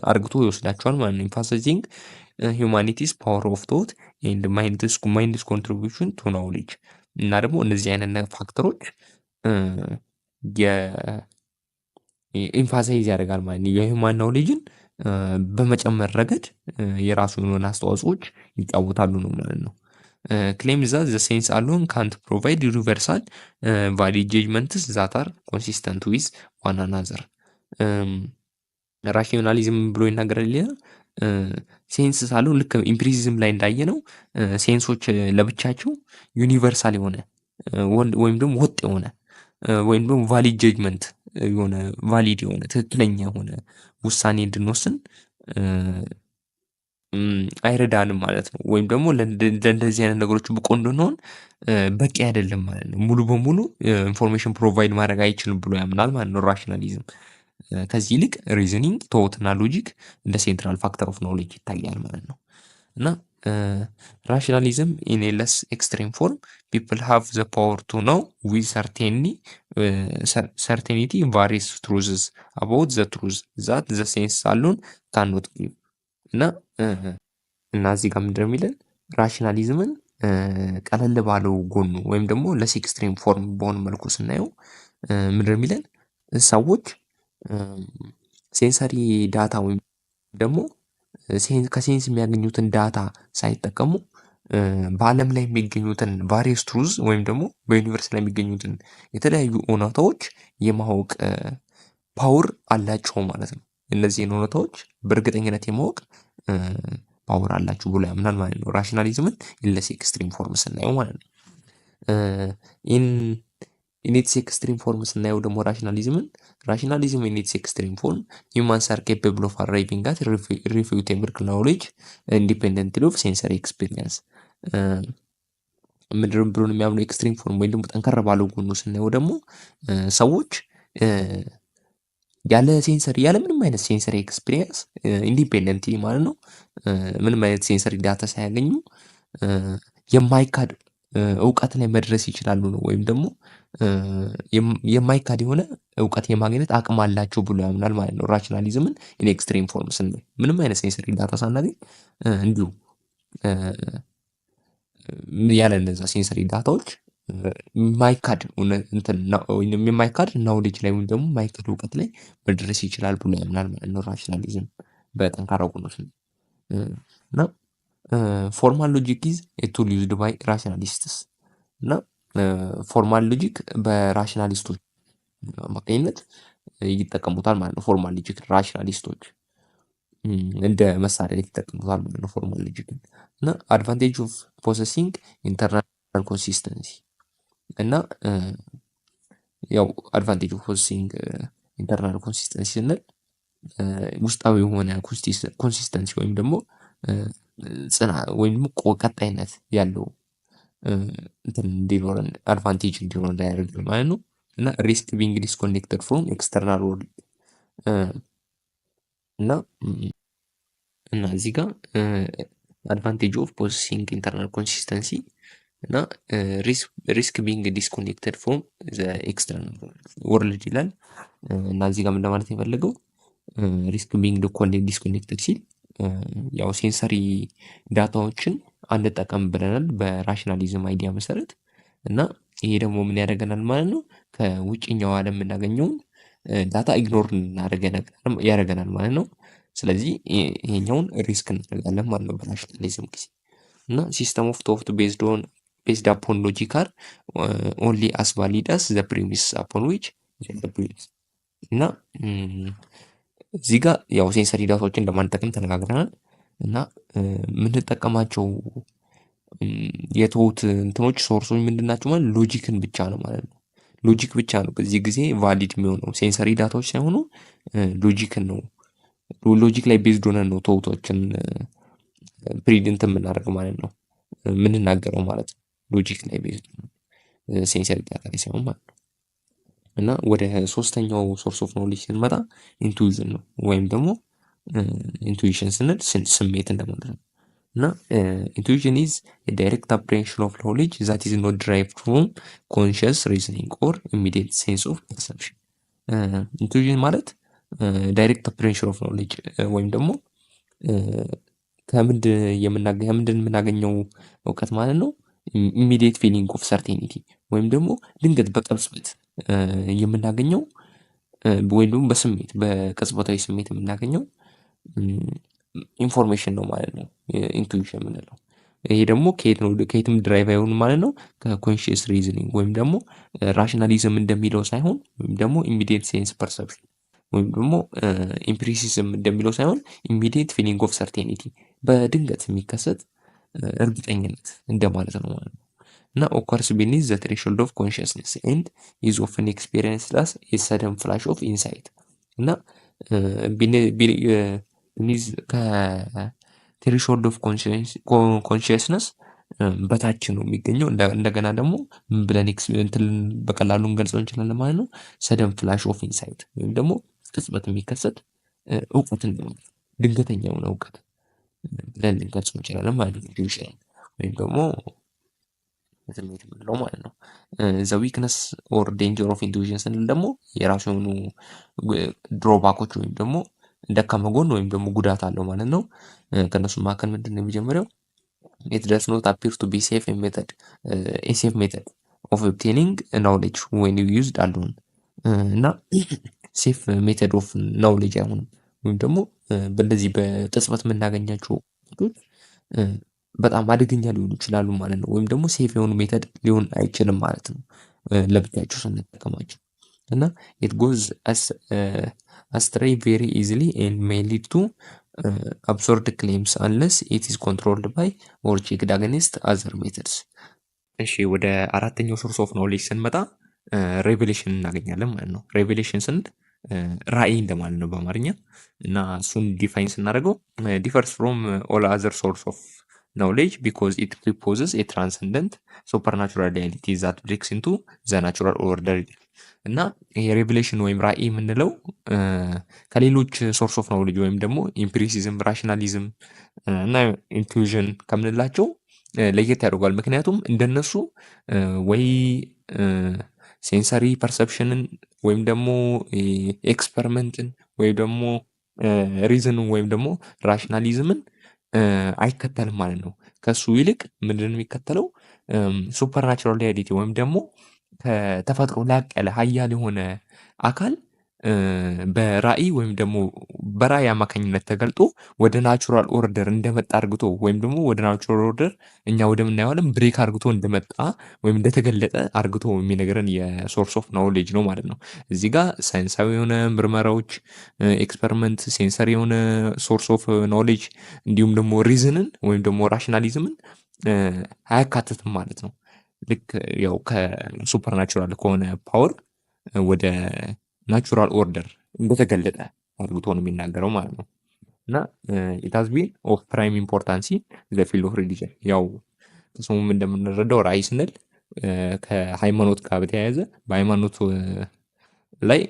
አርግቶ ይወስዳቸዋል ማለት ነው። ኢምፋሳይዚንግ ሂውማኒቲስ ፓወር ኦፍ ቶት ኤንድ ማይንድስ ኮንትሪቢዩሽን ቱ ናውሌጅ። እና ደግሞ እነዚህ አይነት ፋክተሮች ኢምፋሳይዝ ያደርጋል ማለት ነው። የሂውማን ናውሌጅን በመጨመር ረገድ የራሱ የሆነ አስተዋጽኦች ይጫወታሉ ነው ማለት ነው። ክሌም ዛት ዘ ሴንስ አሎን ካንት ፕሮቫይድ ዩኒቨርሳል ቫሊድ ጀጅመንትስ ዛት አር ኮንሲስተንት ዊዝ ዋን አናዘር። ራሽናሊዝም ብሎ ይናገራል። ሌላ ሴንስ ሳለው ልክ ኢምፒሪሲዝም ላይ እንዳየ ነው ሴንሶች ለብቻቸው ዩኒቨርሳል የሆነ ወይም ደግሞ ወጥ የሆነ ወይም ደግሞ ቫሊድ ጀጅመንት የሆነ ቫሊድ የሆነ ትክክለኛ የሆነ ውሳኔ እንድንወስን አይረዳንም ማለት ነው። ወይም ደግሞ ለእንደዚህ አይነት ነገሮች ብቁ እንድንሆን በቂ አይደለም ማለት ነው። ሙሉ በሙሉ ኢንፎርሜሽን ፕሮቫይድ ማድረግ አይችልም ብሎ ያምናል ማለት ነው ራሽናሊዝም። ከዚህ ይልቅ ሪዝኒንግ፣ ቶት እና ሎጂክ እንደ ሴንትራል ፋክተር ኦፍ ኖሌጅ ይታያል ማለት ነው። እና ራሽናሊዝም ኢን ኤ ለስ ኤክስትሪም ፎርም ፒፕል ሃቭ ዘ ፓወር ቱ ኖው ዊዝ ሰርቴኒቲ ቫሪየስ ትሩዝስ አባውት ዘ ትሩዝ ዛት ዘ ሴንስ አሉን ካኖት ጊቭ እና እና እዚህ ጋር ምንድነው የሚለን ራሽናሊዝምን ቀለል ባለው ጎኑ ወይም ደግሞ ለስ ኤክስትሪም ፎርም በሆነ መልኩ ስናየው ምንድነው የሚለን ሰዎች ሴንሰሪ ዳታ ወይም ደግሞ ከሴንስ የሚያገኙትን ዳታ ሳይጠቀሙ በዓለም ላይ የሚገኙትን ቫሪየስ ትሩዝ ወይም ደግሞ በዩኒቨርስ ላይ የሚገኙትን የተለያዩ እውነታዎች የማወቅ ፓወር አላቸው ማለት ነው። እነዚህን እውነታዎች በእርግጠኝነት የማወቅ ፓወር አላችሁ ብሎ ያምናል ማለት ነው። ራሽናሊዝምን ኢንለስ ኤክስትሪም ፎርም ስናየው ማለት ነው። ኢኔትስ ኤክስትሪም ፎርም ስናየው ደግሞ ራሽናሊዝም ኢኔትስ ኤክስትሪም ፎርም ሂውማንስ አር ኬፓብል ኦፍ አራይቪንግ አት ሪፊዩቴብል ናውሌጅ ኢንዲፔንደንትሊ ኦፍ ሴንሰሪ ኤክስፒሪየንስ ምንድን ብሎ የሚያምነው ኤክስትሪም ፎርም ወይም ደግሞ ጠንከር ባለው ጎኑ ስናየው ደግሞ ሰዎች ያለ ምንም አይነት ሴንሰሪ ኤክስፒሪየንስ ኢንዲፔንደንትሊ ማለት ነው ምንም አይነት ሴንሰሪ ዳታ ሳያገኙ የማይካድ እውቀት ላይ መድረስ ይችላሉ ነው። ወይም ደግሞ የማይካድ የሆነ እውቀት የማግኘት አቅም አላቸው ብሎ ያምናል ማለት ነው። ራሽናሊዝምን ኢን ኤክስትሪም ፎርም ስናይ ምንም አይነት ሴንሰሪ ዳታ ሳናገኝ እንዲሁ ያለ እነዛ ሴንሰሪ ዳታዎች የማይካድ ናውሌጅ ላይ ወይም ደግሞ የማይካድ እውቀት ላይ መድረስ ይችላል ብሎ ያምናል ማለት ነው። ራሽናሊዝም በጠንካራው ጎኑ እና ፎርማል ሎጂክ ኢዝ ኤ ቱል ዩዝድ ባይ ራሽናሊስትስ እና ፎርማል ሎጂክ በራሽናሊስቶች አማካኝነት ይጠቀሙታል ማለት ነው። ፎርማል ሎጂክ ራሽናሊስቶች እንደ መሳሪያ ይጠቀሙታል ማለት ነው ፎርማል ሎጂክን እና አድቫንቴጅ ኦፍ ፖሰሲንግ ኢንተርናል ኮንሲስተንሲ እና ያው አድቫንቴጅ ኦፍ ፖሰሲንግ ኢንተርናል ኮንሲስተንሲ ስንል ውስጣዊ የሆነ ኮንሲስተንሲ ወይም ደግሞ ጽና ወይም ደግሞ ቀጣይነት ያለው እንትን እንዲኖረን አድቫንቴጅ እንዲኖረን ያደርጋል ማለት ነው። እና ሪስክ ቢንግ ዲስኮኔክትድ ፍሮም ኤክስተርናል ወርልድ እና እዚህ ጋር አድቫንቴጅ ኦፍ ፖሰሲንግ ኢንተርናል ኮንሲስተንሲ እና ሪስክ ቢንግ ዲስኮኔክትድ ፍሮም ኤክስተርናል ወርልድ ይላል። እና እዚህ ጋር ምን ለማለት የፈለገው ሪስክ ቢንግ ዲስኮኔክትድ ሲል ያው ሴንሰሪ ዳታዎችን አንጠቀም ብለናል በራሽናሊዝም አይዲያ መሰረት እና ይሄ ደግሞ ምን ያደርገናል ማለት ነው ከውጭኛው ዓለም የምናገኘውን ዳታ ኢግኖር ያደርገናል ማለት ነው። ስለዚህ ይሄኛውን ሪስክ እናደርጋለን ማለት ነው በራሽናሊዝም ጊዜ እና ሲስተም ኦፍ ቶት ቤዝድ አፖን ሎጂክ አር ኦንሊ አስ ቫሊድ አስ ዘ ፕሪሚስ አፖን ዊች እና እዚህ ጋር ያው ሴንሰሪ ዳታዎችን እንደማንጠቀም ተነጋግረናል እና የምንጠቀማቸው የትሁት እንትኖች ሶርሶች ምንድን ናቸው ማለት ሎጂክን ብቻ ነው ማለት ነው። ሎጂክ ብቻ ነው በዚህ ጊዜ ቫሊድ የሚሆነው ሴንሰሪ ዳታዎች ሳይሆኑ ሎጂክን ነው። ሎጂክ ላይ ቤዝድ ሆነን ነው ትሁቶችን ፕሪዲንት የምናደርግ ማለት ነው የምንናገረው ማለት ነው። ሎጂክ ላይ ቤዝድ ሴንሰሪ ዳታ ላይ ሳይሆን ማለት ነው። እና ወደ ሶስተኛው ሶርስ ኦፍ ኖሌጅ ስንመጣ ኢንቱዊዥን ነው ወይም ደግሞ ኢንቱዊሽን ስንል ስሜት እንደማለት ነው። እና ኢንቱዊሽን ኢዝ ዳይሬክት አፕሬንሽን ኦፍ ኖሌጅ ዛት ኢዝ ኖት ድራይቭድ ፍሮም ኮንሽስ ሪዝኒንግ ኦር ኢሚዲየት ሴንስ ኦፍ ፐርሰፕሽን። ኢንቱዊሽን ማለት ዳይሬክት አፕሬንሽን ኦፍ ኖሌጅ ወይም ደግሞ ከምንድን የምናገኘው እውቀት ማለት ነው። ኢሚዲየት ፊሊንግ ኦፍ ሰርቴኒቲ ወይም ደግሞ ድንገት በቅጽበት የምናገኘው ወይም ደግሞ በቅጽበታዊ ስሜት የምናገኘው ኢንፎርሜሽን ነው ማለት ነው ኢንቱዊሽን የምንለው። ይሄ ደግሞ ከየትም ድራይቭ አይሆንም ማለት ነው ከኮንሽስ ሪዝኒንግ ወይም ደግሞ ራሽናሊዝም እንደሚለው ሳይሆን ወይም ደግሞ ኢሚዲየት ሴንስ ፐርሰፕሽን ወይም ደግሞ ኢምፕሪሲዝም እንደሚለው ሳይሆን ኢሚዲየት ፊሊንግ ኦፍ ሰርቴኒቲ በድንገት የሚከሰት እርግጠኝነት እንደማለት ነው ማለት ነው። እና ኦከርስ ቢኒዝ ዘ ትሬሾልድ ኦፍ ኮንሽስነስ ኤንድ ኢዝ ኦፍን ኤክስፒሪየንስድ አስ ኤ ሰደን ፍላሽ ኦፍ ኢንሳይት እና ቢኒዝ ትሬሽሆልድ ኦፍ ኮንሽየስነስ በታች ነው የሚገኘው። እንደገና ደግሞ ምን ብለን እንትን በቀላሉ እንገልጸው እንችላለን ማለት ነው። ሰደን ፍላሽ ኦፍ ኢንሳይት ወይም ደግሞ ቅጽበት የሚከሰት እውቀት እንደማለት ነው። ድንገተኛ የሆነ እውቀት ብለን ልንገልጸው እንችላለን ማለት ነው። ኢንቱዊሽን ወይም ደግሞ ስሜት የምንለው ማለት ነው። ዘ ዊክነስ ኦር ዴንጀር ኦፍ ኢንቱዊሽን ስንል ደግሞ የራሱ የሆኑ ድሮባኮች ወይም ደግሞ ደካማ ጎን ወይም ደግሞ ጉዳት አለው ማለት ነው። ከእነሱ መካከል ምንድን ነው የሚጀምረው? ኢት ደስ ኖት አፒር ቱ ቢ ሴፍ ሜተድ ሴፍ ሜተድ ኦፍ ኦብቴኒንግ ናውሌጅ ዌን ዩ ዩዝድ አሎን እና ሴፍ ሜተድ ኦፍ ናውሌጅ አይሆንም ወይም ደግሞ በእንደዚህ በቅጽበት የምናገኛቸው እውቀቶች በጣም አደገኛ ሊሆኑ ይችላሉ ማለት ነው። ወይም ደግሞ ሴፍ የሆኑ ሜተድ ሊሆን አይችልም ማለት ነው ለብቻቸው ስንጠቀማቸው እና ኢት ጎዝ አስትሬይ ቬሪ ኢዚሊ ኤንድ ሜይ ሊድ ቱ አብሶርድ ክሌምስ አንለስ ኢት ኢዝ ኮንትሮልድ ባይ ኦር ቼክድ አገኒስት አዘር ሜተድስ። እሺ ወደ አራተኛው ሶርስ ኦፍ ኖሌጅ ስንመጣ ሬቬሌሽን እናገኛለን ማለት ነው። ሬቬሌሽን ስንል ራእይ እንደማለት ነው በአማርኛ እና እሱን ዲፋይን ስናደርገው ዲፈርስ ፍሮም ኦል አዘር ሶርስ ኦፍ ኖሌጅ ቢኮዝ ኢት ፕሪፖዝስ ኤ ትራንሰንደንት ሱፐርናቹራል ሪያሊቲ ዛት ብሬክስ ኢንቱ ዘ ናቹራል ኦርደር እና ይሄ ሬቬሌሽን ወይም ራእይ የምንለው ከሌሎች ሶርስ ኦፍ ኖሌጅ ወይም ደግሞ ኢምፒሪሲዝም፣ ራሽናሊዝም እና ኢንቱዊዥን ከምንላቸው ለየት ያደርጓል። ምክንያቱም እንደነሱ ወይ ሴንሰሪ ፐርሰፕሽንን ወይም ደግሞ ኤክስፐሪመንትን ወይም ደግሞ ሪዝንን ወይም ደግሞ ራሽናሊዝምን አይከተልም ማለት ነው። ከሱ ይልቅ ምንድን ነው የሚከተለው? ሱፐርናቹራል ሪያሊቲ ወይም ደግሞ ከተፈጥሮ ላቅ ያለ ሀያል የሆነ አካል በራእይ ወይም ደግሞ በራእይ አማካኝነት ተገልጦ ወደ ናቹራል ኦርደር እንደመጣ አርግቶ ወይም ደግሞ ወደ ናቹራል ኦርደር እኛ ወደምናየው ዓለም ብሬክ አርግቶ እንደመጣ ወይም እንደተገለጠ አርግቶ የሚነግረን የሶርስ ኦፍ ኖሌጅ ነው ማለት ነው። እዚህ ጋር ሳይንሳዊ የሆነ ምርመራዎች፣ ኤክስፐሪመንት፣ ሴንሰሪ የሆነ ሶርስ ኦፍ ኖሌጅ እንዲሁም ደግሞ ሪዝንን ወይም ደግሞ ራሽናሊዝምን አያካትትም ማለት ነው። ልክ ያው ከሱፐርናቹራል ከሆነ ፓወር ወደ ናቹራል ኦርደር እንደተገለጠ አድርጎ ነው የሚናገረው ማለት ነው። እና ኢት ሃዝ ቢን ኦፍ ፕራይም ኢምፖርታንሲ ዘ ፊልድ ኦፍ ሪሊጅን። ያው ከስሙም እንደምንረዳው ራእይ ስንል ከሃይማኖት ጋር በተያያዘ በሃይማኖት ላይ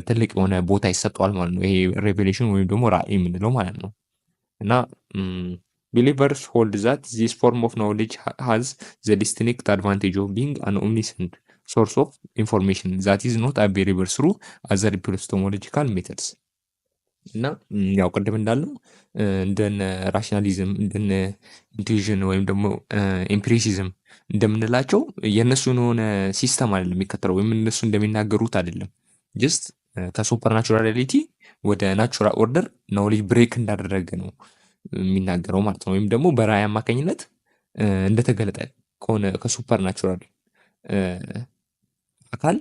ትልቅ የሆነ ቦታ ይሰጠዋል ማለት ነው። ይሄ ሬቬሌሽን ወይም ደግሞ ራእይ የምንለው ማለት ነው። እና believers hold that this form of knowledge has the distinct advantage of being an omniscient source of information that is not available through other epistemological methods። እና ያው ቅድም እንዳልነው እንደነ ራሽናሊዝም እንደነ ኢንቱዊዥን ወይም ደግሞ ኤምፒሪሲዝም እንደምንላቸው የእነሱን የሆነ ሲስተም አይደለም የሚከተለው ወይም እነሱ እንደሚናገሩት አይደለም። ጀስት ከሱፐርናቹራል ሪያሊቲ ወደ ናቹራል ኦርደር ኖሌጅ ብሬክ እንዳደረገ ነው የሚናገረው ማለት ነው። ወይም ደግሞ በራእይ አማካኝነት እንደተገለጠ ከሆነ ከሱፐር ናቹራል አካል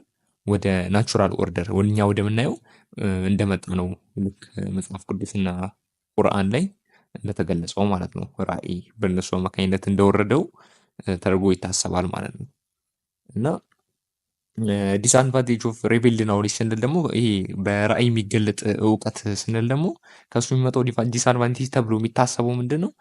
ወደ ናቹራል ኦርደር እኛ ወደምናየው እንደመጣ ነው። ልክ መጽሐፍ ቅዱስና ቁርአን ላይ እንደተገለጸው ማለት ነው። ራእይ በእነሱ አማካኝነት እንደወረደው ተደርጎ ይታሰባል ማለት ነው። እና ዲስአድቫንቴጅ ኦፍ ሪቪልድ ኖሌጅ ስንል ደግሞ ይሄ በራእይ የሚገለጥ እውቀት ስንል ደግሞ ከሱ የሚመጣው ዲስአድቫንቴጅ ተብሎ የሚታሰበው ምንድን ነው?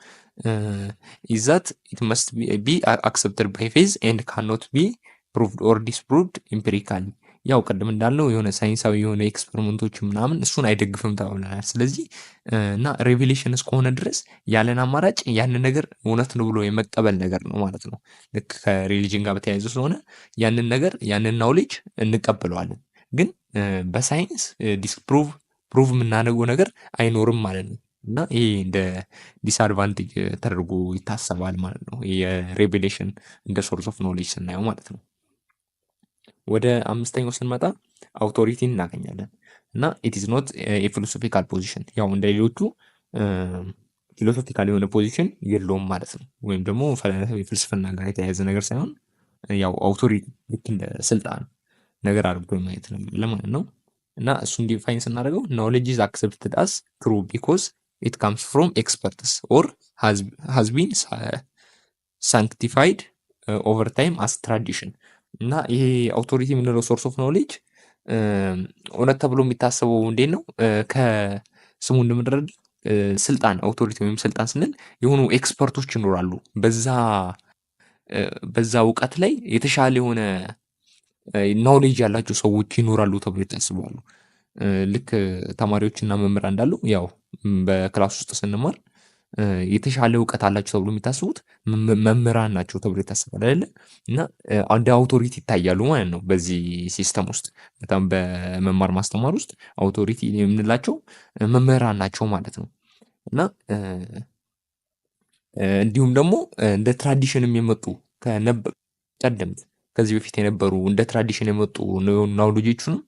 ኢዛት ኢት መስት ቢ አክሰፕትድ ባይ ፌዝ ኤንድ ካኖት ቢ ፕሩቭድ ኦር ዲስፕሩቭድ ኢምፒሪካሊ። ያው ቅድም እንዳልነው የሆነ ሳይንሳዊ የሆነ ኤክስፐሪመንቶች ምናምን እሱን አይደግፍም ተብለናል። ስለዚህ እና ሬቬሌሽን እስከሆነ ድረስ ያለን አማራጭ ያንን ነገር እውነት ነው ብሎ የመቀበል ነገር ነው ማለት ነው። ልክ ከሪሊጅን ጋር በተያያዘ ስለሆነ ያንን ነገር ያንን ናውሌጅ እንቀበለዋለን። ግን በሳይንስ ፕሩቭ የምናደርገው ነገር አይኖርም ማለት ነው። እና ይሄ እንደ ዲስአድቫንቴጅ ተደርጎ ይታሰባል ማለት ነው። የሬቬሌሽን እንደ ሶርስ ኦፍ ኖሌጅ ስናየው ማለት ነው። ወደ አምስተኛው ስንመጣ አውቶሪቲ እናገኛለን። እና ኢት ኢዝ ኖት የፊሎሶፊካል ፖዚሽን፣ ያው እንደ ሌሎቹ ፊሎሶፊካል የሆነ ፖዚሽን የለውም ማለት ነው። ወይም ደግሞ የፍልስፍና ጋር የተያያዘ ነገር ሳይሆን ያው አውቶሪቲ ልክ እንደ ስልጣን ነገር አድርጎ ማየት ነው ለማለት ነው። እና እሱን ዲፋይን ስናደርገው ኖሌጅ ኢዝ አክሰፕትድ አስ ትሩ ቢኮዝ ኢት ካምስ ፍሮም ኤክስፐርትስ ኦር ሃዝ ቢን ሳንክቲፋይድ ኦቨር ታይም አስ ትራዲሽን። እና ይሄ አውቶሪቲ የምንለው ሶርስ ኦፍ ኖሌጅ እውነት ተብሎ የሚታሰበው እንዴት ነው? ከስሙ እንደምንረዳ ስልጣን አውቶሪቲ ወይም ስልጣን ስንል የሆኑ ኤክስፐርቶች ይኖራሉ። በዛ እውቀት ላይ የተሻለ የሆነ ናውሌጅ ያላቸው ሰዎች ይኖራሉ ተብሎ ይታስባሉ። ልክ ተማሪዎችና መምህራን እንዳሉ ያው በክላስ ውስጥ ስንማር የተሻለ እውቀት አላቸው ተብሎ የሚታስቡት መምህራን ናቸው ተብሎ ይታሰባል አይደለ? እና እንደ አውቶሪቲ ይታያሉ ማለት ነው። በዚህ ሲስተም ውስጥ በጣም በመማር ማስተማር ውስጥ አውቶሪቲ የምንላቸው መምህራን ናቸው ማለት ነው። እና እንዲሁም ደግሞ እንደ ትራዲሽንም የመጡ ቀደምት ከዚህ በፊት የነበሩ እንደ ትራዲሽን የመጡ ናውሌጆቹንም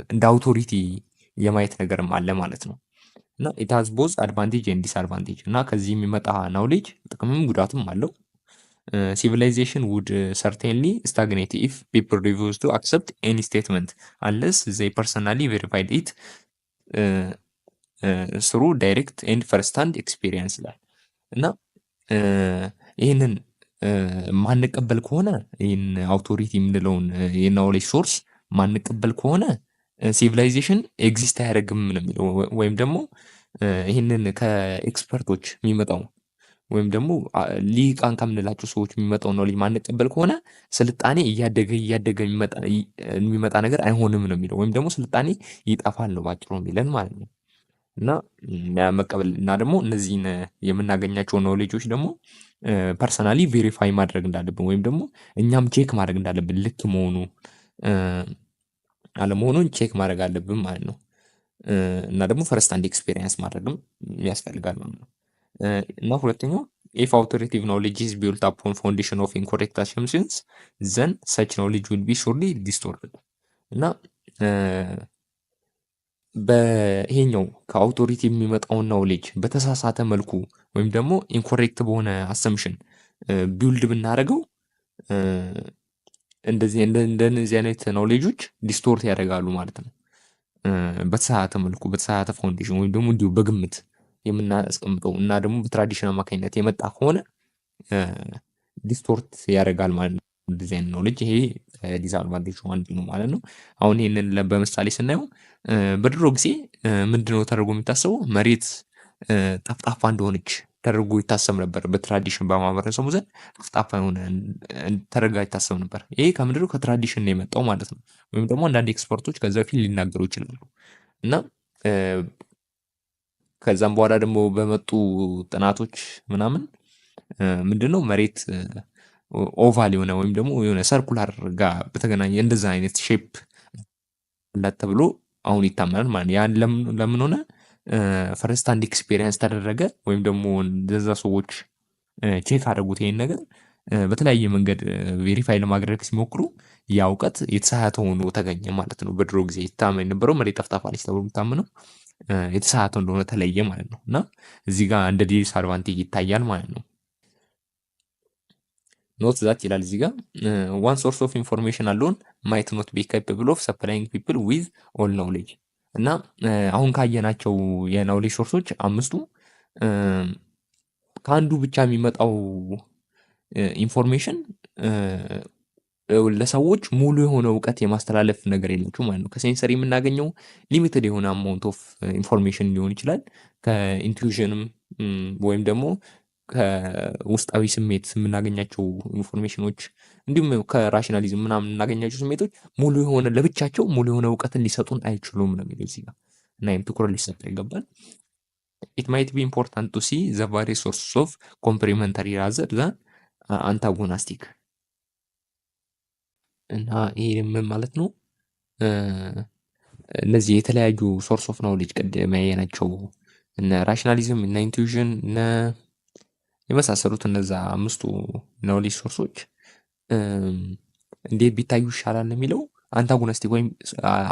እንደ አውቶሪቲ የማየት ነገርም አለ ማለት ነው። እና ኢት ሃዝ ቦዝ አድቫንቴጅ ኤንድ ዲስአድቫንቴጅ እና ከዚህ የሚመጣ ናውሌጅ ጥቅምም ጉዳትም አለው። ሲቪላይዜሽን ውድ ሰርቴንሊ ስታግኔት ኢፍ ፒፕል ሪቪውስ ቱ አክሰፕት ኤኒ ስቴትመንት አንለስ ዘይ ፐርሰናሊ ቬሪፋይድ ኢት ስሩ ዳይሬክት ኤንድ ፈርስት ሃንድ ኤክስፒሪየንስ ይላል። እና ይህንን ማንቀበል ከሆነ ይህን አውቶሪቲ የምንለውን የናውሌጅ ሶርስ ማንቀበል ከሆነ ሲቪላይዜሽን ኤግዚስት አያደርግም ነው የሚለው። ወይም ደግሞ ይህንን ከኤክስፐርቶች የሚመጣው ወይም ደግሞ ሊቃን ከምንላቸው ሰዎች የሚመጣው ናውሌጅ ማንቀበል ከሆነ ስልጣኔ እያደገ የሚመጣ ነገር አይሆንም ነው የሚለው። ወይም ደግሞ ስልጣኔ ይጠፋል ነው ባጭሩ የሚለን ማለት ነው። እና መቀበል እና ደግሞ እነዚህን የምናገኛቸው ናውሌጆች ደግሞ ፐርሰናሊ ቬሪፋይ ማድረግ እንዳለብን ወይም ደግሞ እኛም ቼክ ማድረግ እንዳለብን ልክ መሆኑ አለመሆኑን ቼክ ማድረግ አለብን ማለት ነው። እና ደግሞ ፈርስት ሃንድ ኤክስፔሪየንስ ማድረግም ያስፈልጋል ማለት ነው። እና ሁለተኛው ኢፍ አውቶሪቲቭ ናውሌጅ ኢዝ ቢልት አፖን ፋውንዴሽን ኦፍ ኢንኮሬክት አሰምፕሽንስ ዘን ሰች ናውሌጅ ዊል ቢ ሹርሊ ዲስቶርትድ። እና በይሄኛው ከአውቶሪቲ የሚመጣውን ናውሌጅ በተሳሳተ መልኩ ወይም ደግሞ ኢንኮሬክት በሆነ አሰምሽን ቢውልድ ብናደርገው እንደነዚህ አይነት ናውሌጆች ዲስቶርት ያደርጋሉ ማለት ነው። በተሳሳተ መልኩ በተሳሳተ ፋውንዴሽን ወይም ደግሞ እንዲሁ በግምት የምናስቀምጠው እና ደግሞ በትራዲሽን አማካኝነት የመጣ ከሆነ ዲስቶርት ያደርጋል ማለት ነው። እንደዚህ አይነት ናውሌጅ ይሄ ዲስአድቫንቴጅ አንዱ ነው ማለት ነው። አሁን ይሄንን በምሳሌ ስናየው በድሮ ጊዜ ምንድነው ተደርጎ የሚታሰበው? መሬት ጠፍጣፋ እንደሆነች ተደርጎ ይታሰብ ነበር። በትራዲሽን በማህበረሰቡ ዘንድ ጠፍጣፋ የሆነ ተደርጋ ይታሰብ ነበር። ይሄ ከምንድነው? ከትራዲሽን ነው የመጣው ማለት ነው። ወይም ደግሞ አንዳንድ ኤክስፐርቶች ከዛ በፊት ሊናገሩ ይችላሉ። እና ከዛም በኋላ ደግሞ በመጡ ጥናቶች ምናምን ምንድነው መሬት ኦቫል የሆነ ወይም ደግሞ የሆነ ሰርኩላር ጋር በተገናኘ እንደዛ አይነት ሼፕ አላት ተብሎ አሁን ይታመናል ማለት ነው። ያን ለምን ሆነ? ፈርስት ሃንድ ኤክስፔሪየንስ ተደረገ ወይም ደግሞ እንደዛ ሰዎች ቼክ አደረጉት ይሄን ነገር በተለያየ መንገድ ቬሪፋይ ለማድረግ ሲሞክሩ ያ እውቀት የተሳሳተ ሆኖ ተገኘ ማለት ነው። በድሮ ጊዜ ይታመን የነበረው መሬት ጠፍጣፋ ነች ተብሎ የሚታመነው የተሳሳተ እንደሆነ ተለየ ማለት ነው። እና እዚህ ጋር እንደ ዲስአድቫንቴጅ ይታያል ማለት ነው። ኖት ዛት ይላል እዚህ ጋር ዋን ሶርስ ኦፍ ኢንፎርሜሽን አለውን ማይት ኖት ቢ ካፓብል ኦፍ ሰፕላይንግ ፒፕል ዊዝ ኦል ናውሌጅ። እና አሁን ካየናቸው የናውሌጅ ሶርሶች አምስቱ ከአንዱ ብቻ የሚመጣው ኢንፎርሜሽን ለሰዎች ሙሉ የሆነ እውቀት የማስተላለፍ ነገር የላቸው ማለት ነው። ከሴንሰሪ የምናገኘው ሊሚትድ የሆነ አማውንት ኦፍ ኢንፎርሜሽን ሊሆን ይችላል። ከኢንቱዊዥንም ወይም ደግሞ ከውስጣዊ ስሜት የምናገኛቸው ኢንፎርሜሽኖች እንዲሁም ከራሽናሊዝም ምናምን የምናገኛቸው ስሜቶች ሙሉ የሆነ ለብቻቸው ሙሉ የሆነ እውቀትን ሊሰጡን አይችሉም ነው የሚለው እዚህ ጋር። እና ይህም ትኩረት ሊሰጠው ይገባል። ኢት ማይት ቢ ኢምፖርታንት ቱ ሲ ዘ ቫሪየስ ሶርስስ ኦፍ ኮምፕሊመንታሪ ራዘር ዛን አንታጎናስቲክ። እና ይሄ ምን ማለት ነው? እነዚህ የተለያዩ ሶርስ ኦፍ ናውሌጅ ቅድም ያየናቸው እነ ራሽናሊዝም እነ ኢንቱዊዥን እነ የመሳሰሉት እነዛ አምስቱ ናውሌጅ ሶርሶች እንዴት ቢታዩ ይሻላል የሚለው አንታጎናስቲክ ወይም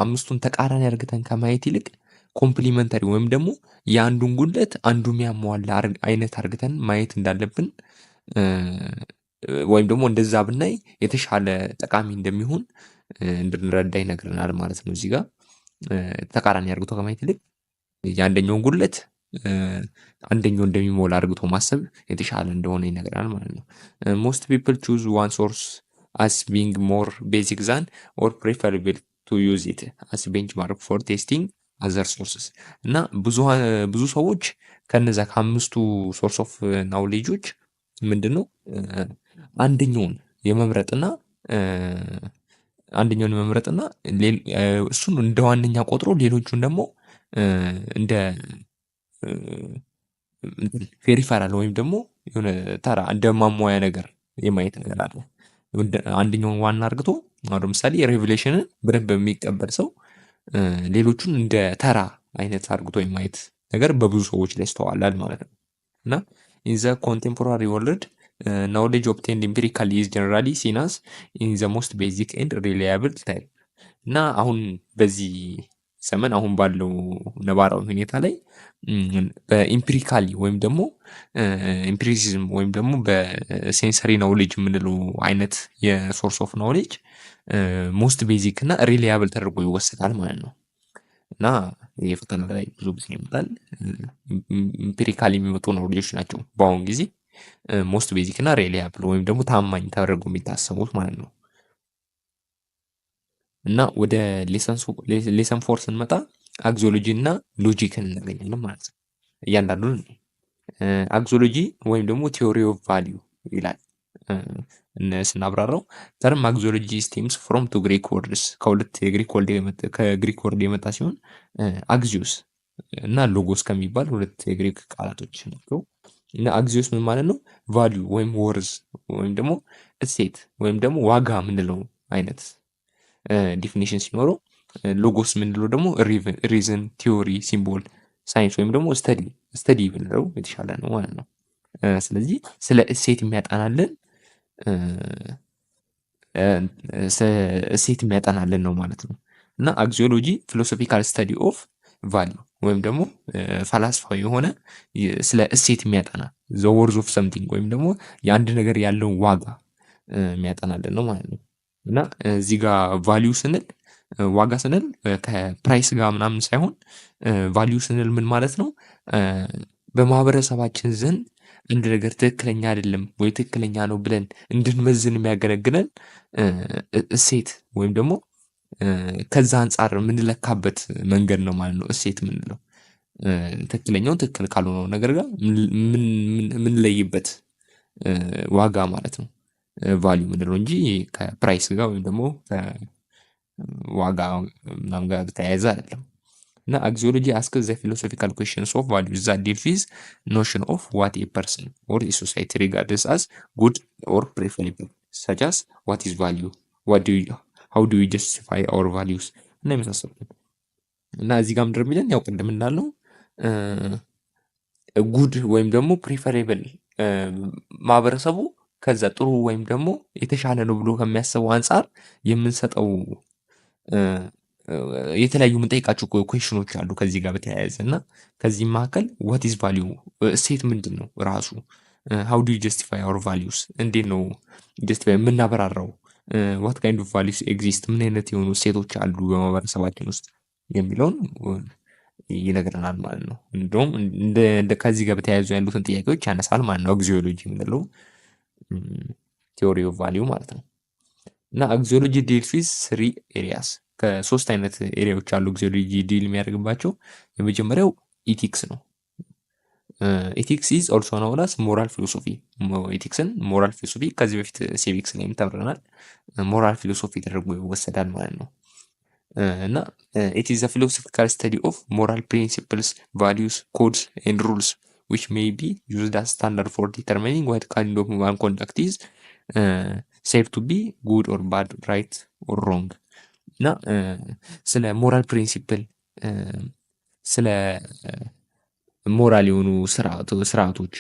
አምስቱን ተቃራኒ አድርገን ከማየት ይልቅ ኮምፕሊመንታሪ ወይም ደግሞ የአንዱን ጉድለት አንዱ የሚያሟላ አይነት አድርገን ማየት እንዳለብን ወይም ደግሞ እንደዛ ብናይ የተሻለ ጠቃሚ እንደሚሆን እንድንረዳ ይነግረናል ማለት ነው። እዚህ ጋር ተቃራኒ አድርገው ከማየት ይልቅ የአንደኛውን ጉድለት አንደኛው እንደሚሞላ አድርግቶ ማሰብ የተሻለ እንደሆነ ይነግራል ማለት ነው። ሞስት ፒፕል ቹዝ ዋን ሶርስ አስ ቢንግ ሞር ቤዚክ ዛን ኦር ፕሬፈራብል ቱ ዩዝ ኢት አስ ቤንችማርክ ፎር ቴስቲንግ አዘር ሶርስስ እና ብዙ ሰዎች ከነዛ ከአምስቱ ሶርስ ኦፍ ናውሌጆች ምንድነው አንደኛውን የመምረጥና እ፣ አንደኛውን የመምረጥና እሱን እንደ ዋነኛ ቆጥሮ ሌሎቹን ደግሞ እ፣ እንደ ፔሪፈራል ወይም ደግሞ የሆነ ተራ እንደ ማሟያ ነገር የማየት ነገር አለ። አንደኛውን ዋና አርግቶ አሁን ለምሳሌ ሬቪሌሽንን በደንብ የሚቀበል ሰው ሌሎቹን እንደ ተራ አይነት አርግቶ የማየት ነገር በብዙ ሰዎች ላይ ይስተዋላል ማለት ነው። እና ኢን ዘ ኮንቴምፖራሪ ወርልድ ናውሌጅ ኦብቴንድ ኢምፒሪካሊ ኢዝ ጀነራሊ ሲን አስ ኢን ዘ ሞስት ቤዚክ ኤንድ ሪላያብል ታይፕ እና አሁን በዚህ ዘመን አሁን ባለው ነባራዊ ሁኔታ ላይ በኢምፒሪካሊ ወይም ደግሞ ኢምፒሪሲዝም ወይም ደግሞ በሴንሰሪ ናውሌጅ የምንለው አይነት የሶርስ ኦፍ ናውሌጅ ሞስት ቤዚክ እና ሪላያብል ተደርጎ ይወሰዳል ማለት ነው። እና የፈተና ላይ ብዙ ጊዜ ይመጣል። ኢምፒሪካሊ የሚመጡ ናውሌጆች ናቸው በአሁን ጊዜ ሞስት ቤዚክ እና ሪላያብል ወይም ደግሞ ታማኝ ተደርጎ የሚታሰቡት ማለት ነው። እና ወደ ሌሰን ፎር ስንመጣ አግዚዮሎጂ እና ሎጂክን እናገኛለን ማለት ነው። እያንዳንዱን አግዚዮሎጂ ወይም ደግሞ ቲዮሪ ኦፍ ቫሊዩ ይላል ስናብራራው ተርም አግዚዮሎጂ ስቴምስ ፍሮም ቱ ግሪክ ወርድስ ከሁለት ከግሪክ ወርድ የመጣ ሲሆን አግዚዮስ እና ሎጎስ ከሚባል ሁለት የግሪክ ቃላቶች ናቸው። እና አግዚዮስ ምን ማለት ነው? ቫሊዩ ወይም ወርዝ ወይም ደግሞ እሴት ወይም ደግሞ ዋጋ የምንለው አይነት ዲፊኒሽን ሲኖረው ሎጎስ የምንለው ደግሞ ሪዝን፣ ቲዮሪ፣ ሲምቦል፣ ሳይንስ ወይም ደግሞ ስተዲ ብንለው የተሻለ ነው ማለት ነው። ስለዚህ ስለ እሴት የሚያጠናልን ነው ማለት ነው። እና አግዚዮሎጂ ፊሎሶፊካል ስተዲ ኦፍ ቫሊዩ ወይም ደግሞ ፈላስፋዊ የሆነ ስለ እሴት የሚያጠና ዘ ወርዝ ኦፍ ሰምቲንግ ወይም ደግሞ የአንድ ነገር ያለውን ዋጋ የሚያጠናልን ነው ማለት ነው። እና እዚህ ጋር ቫሊዩ ስንል ዋጋ ስንል ከፕራይስ ጋር ምናምን ሳይሆን ቫሊዩ ስንል ምን ማለት ነው? በማህበረሰባችን ዘንድ አንድ ነገር ትክክለኛ አይደለም ወይ ትክክለኛ ነው ብለን እንድንመዝን የሚያገለግለን እሴት ወይም ደግሞ ከዛ አንጻር የምንለካበት መንገድ ነው ማለት ነው። እሴት የምንለው ትክክለኛውን ትክክል ካልሆነው ነገር ጋር የምንለይበት ዋጋ ማለት ነው። ቫሊዩ የምንለው እንጂ ከፕራይስ ጋር ወይም ደግሞ ከዋጋ ምናምን ጋር ተያያዘ አይደለም። እና አግዚዮሎጂ አስክስ ዘ ፊሎሶፊካል ኩዌስችንስ ኦፍ ቫሊዩ ዛት ዲል ዊዝ ኖሽን ኦፍ ዋት ኤ ፐርሰን ኦር ኤ ሶሳይቲ ሪጋርድስ አስ ጉድ ኦር ፕሪፈረብል ሰች አስ ዋት ኢዝ ቫሊዩ፣ ሃው ዱ ዊ ጀስቲፋይ አወር ቫሊዩስ እና የመሳሰሉት። እና እዚህ ጋር ምንድን የሚለን ያው ቅድም እንዳልነው ጉድ ወይም ደግሞ ፕሪፈሬብል ማህበረሰቡ ከዛ ጥሩ ወይም ደግሞ የተሻለ ነው ብሎ ከሚያስበው አንጻር የምንሰጠው የተለያዩ የምንጠይቃቸው ኩዌሽኖች አሉ ከዚህ ጋር በተያያዘ እና ከዚህም መካከል ዋት ኢዝ ቫሊዩ እሴት ምንድን ነው ራሱ፣ ሃው ዱ ዩ ጀስቲፋይ አወር ቫሊዩስ እንዴት ነው ጀስቲፋይ የምናበራራው፣ ዋት ካይንድ ኦፍ ቫሊዩስ ኤግዚስት ምን አይነት የሆኑ እሴቶች አሉ በማህበረሰባችን ውስጥ የሚለውን ይነግረናል ማለት ነው። እንደውም እንደ ከዚህ ጋር በተያያዙ ያሉትን ጥያቄዎች ያነሳል ማለት ነው። አግዚዮሎጂ የምንለው ቲዮሪ ኦፍ ቫሊዩ ማለት ነው። እና አግዚዮሎጂ ዲልስ ዊዝ 3 ኤሪያስ ከሶስት አይነት ኤሪያዎች አሉ አግዚዮሎጂ ዲል የሚያደርግባቸው። የመጀመሪያው ኢቲክስ ነው። ኢቲክስ ኢዝ ኦልሶ ናውን አስ ሞራል ፊሎሶፊ። ኢቲክስን ሞራል ፊሎሶፊ ከዚህ በፊት ሲቪክስ ላይም ተምረናል። ሞራል ፊሎሶፊ ተደርጎ ይወሰዳል ማለት ነው። እና ኢት ኢዝ አ ፊሎሶፊካል ስተዲ ኦፍ ሞራል ፕሪንሲፕልስ ቫሊዩስ ኮድስ ኤንድ ሩልስ ዊች ሜይ ቢ ዩዝድ አስ ስታንዳርድ ፎር ዲተርሚኒንግ ዋት ካይንድ ኦፍ ማን ኮንዳክት ኢዝ ሴድ ቱ ቢ ጉድ ኦር ባድ ራይት ኦር ሮንግ። እና ስለ ሞራል ፕሪንሲፕል ስለ ሞራል የሆኑ ስርዓቶች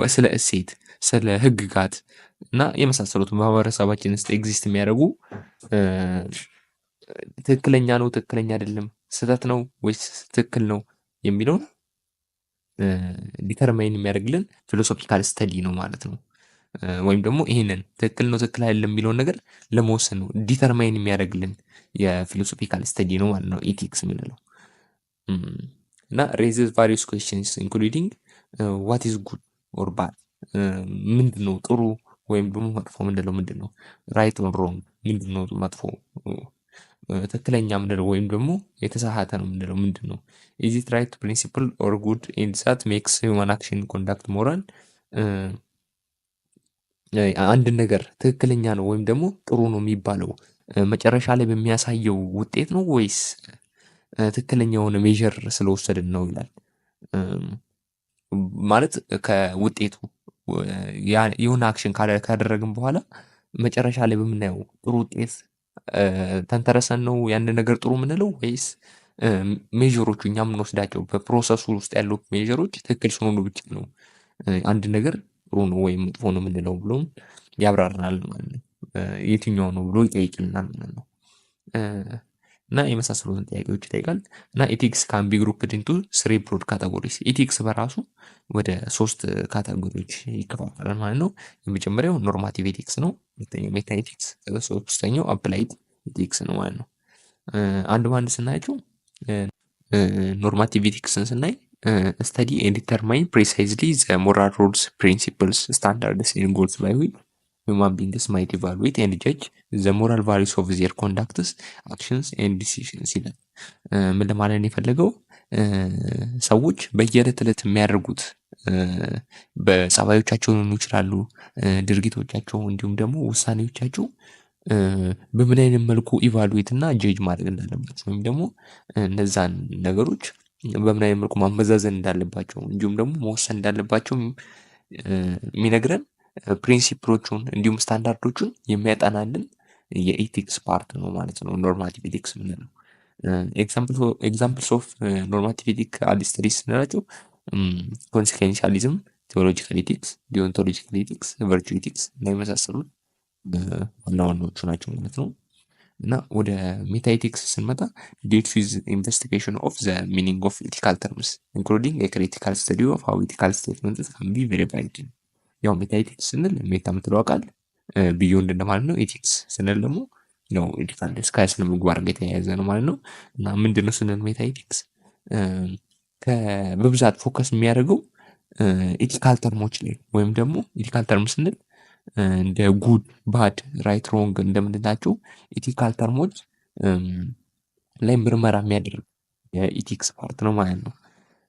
ስለ እሴት ስለ ህግጋት እና የመሳሰሉት ማህበረሰባችን ውስጥ ኤግዚስት የሚያደርጉ ትክክለኛ ነው ትክክለኛ አይደለም ስህተት ነው ወይስ ትክክል ነው የሚለውን ዲተርማይን የሚያደርግልን ፊሎሶፊካል ስተዲ ነው ማለት ነው። ወይም ደግሞ ይሄንን ትክክል ነው ትክክል አይደለም የሚለውን ነገር ለመወሰን ነው ዲተርማይን የሚያደርግልን የፊሎሶፊካል ስተዲ ነው ማለት ነው ኢቲክስ የምንለው። እና ሬዝስ ቫሪየስ ኩዌስችንስ ኢንክሉዲንግ ዋት ኢዝ ጉድ ኦር ባድ ምንድን ነው ጥሩ ወይም ደግሞ መጥፎ ምንድነው ራይት ኦር ሮንግ ምንድን ነው መጥፎ ትክክለኛ ምንለው ወይም ደግሞ የተሳሳተ ነው ምንለው ምንድን ነው? ኢዝ ኢት ራይት ፕሪንሲፕል ኦር ጉድ ኤንድ ዛት ሜክስ ሂውማን አክሽን ኮንዳክት ሞራል። አንድ ነገር ትክክለኛ ነው ወይም ደግሞ ጥሩ ነው የሚባለው መጨረሻ ላይ በሚያሳየው ውጤት ነው ወይስ ትክክለኛ የሆነ ሜዥር ስለወሰድን ነው ይላል። ማለት ከውጤቱ የሆነ አክሽን ካደረግን በኋላ መጨረሻ ላይ በምናየው ጥሩ ውጤት ተንተረሰን ነው ያንን ነገር ጥሩ የምንለው ወይስ ሜዥሮቹ እኛ የምንወስዳቸው በፕሮሰሱ ውስጥ ያሉ ሜዥሮች ትክክል ስለሆኑ ብቻ ነው አንድ ነገር ጥሩ ነው ወይም መጥፎ ነው የምንለው ብሎም ያብራራናል ማለት ነው። የትኛው ነው ብሎ ይጠይቅልናል ማለት ነው። እና የመሳሰሉትን ጥያቄዎች ይጠይቃል። እና ኤቲክስ ካን ቢ ግሩፕድ ኢንቱ ስሪ ብሮድ ካታጎሪስ። ኤቲክስ በራሱ ወደ 3 ካታጎሪዎች ይከፋፈላል ማለት ነው። የመጀመሪያው ኖርማቲቭ ኤቲክስ ነው። ሁለተኛው ሜታ ኤቲክስ፣ ሶስተኛው አፕላይድ ኤቲክስ ነው ማለት ነው። አንድ ባንድ ስናያቸው ኖርማቲቭ ኤቲክስን ስናይ ስተዲ ኤንድ ዲተርማይን ፕሪሳይዝሊ ዘ ሞራል ሩልስ ፕሪንሲፕልስ ስታንዳርድስ ኤንድ ጎልስ ባይ ዊች human beings might evaluate and judge the moral values of their conducts, actions and decisions ይላል። ምን ለማለት ነው የፈለገው? ሰዎች በየዕለት ዕለት የሚያደርጉት በጸባዮቻቸው ሊሆኑ ይችላሉ፣ ድርጊቶቻቸው እንዲሁም ደግሞ ውሳኔዎቻቸው በምን አይነት መልኩ ኢቫሉዌት እና ጀጅ ማድረግ እንዳለባቸው ወይም ደግሞ እነዛን ነገሮች በምን አይነት መልኩ ማመዛዘን እንዳለባቸው እንዲሁም ደግሞ መወሰን እንዳለባቸው የሚነግረን ፕሪንሲፕሎቹን እንዲሁም ስታንዳርዶቹን የሚያጠናልን የኤቲክስ ፓርት ነው ማለት ነው ኖርማቲቭ ኤቲክስ ምንለው። ኤግዛምፕልስ ኦፍ ኖርማቲቭ ኤቲክ አዲስ ስተዲስ ስንላቸው ኮንሲኩዌንሻሊዝም፣ ቴዎሎጂካል ኤቲክስ፣ ዲዮንቶሎጂካል ኤቲክስ፣ ቨርቹ ኤቲክስ እና የመሳሰሉት ዋና ዋናዎቹ ናቸው ማለት ነው። እና ወደ ሜታ ኤቲክስ ስንመጣ ዲልስ ዊዝ ኢንቨስቲጌሽን ኦፍ ዘ ሚኒንግ ኦፍ ኤቲካል ተርምስ ኢንክሉዲንግ የክሪቲካል ስተዲ ኦፍ ሃው ኤቲካል ስቴትመንትስ ካን ቢ ቬሪፋይድ። ያው ሜታ ኤቲክስ ስንል ሜታ የምትለው ቃል ቢዮንድ እንደማለት ነው። ኤቲክስ ስንል ደግሞ ነው ኤቲካል ከስነ ምግባር ጋር የተያያዘ ነው ማለት ነው። እና ምንድነው ስንል ሜታ ኤቲክስ በብዛት ፎከስ የሚያደርገው ኤቲካል ተርሞች ላይ ወይም ደግሞ ኤቲካል ተርም ስንል እንደ ጉድ፣ ባድ፣ ራይት፣ ሮንግ እንደምንላቸው ኤቲካል ተርሞች ላይ ምርመራ የሚያደርግ የኢቲክስ ፓርት ነው ማለት ነው።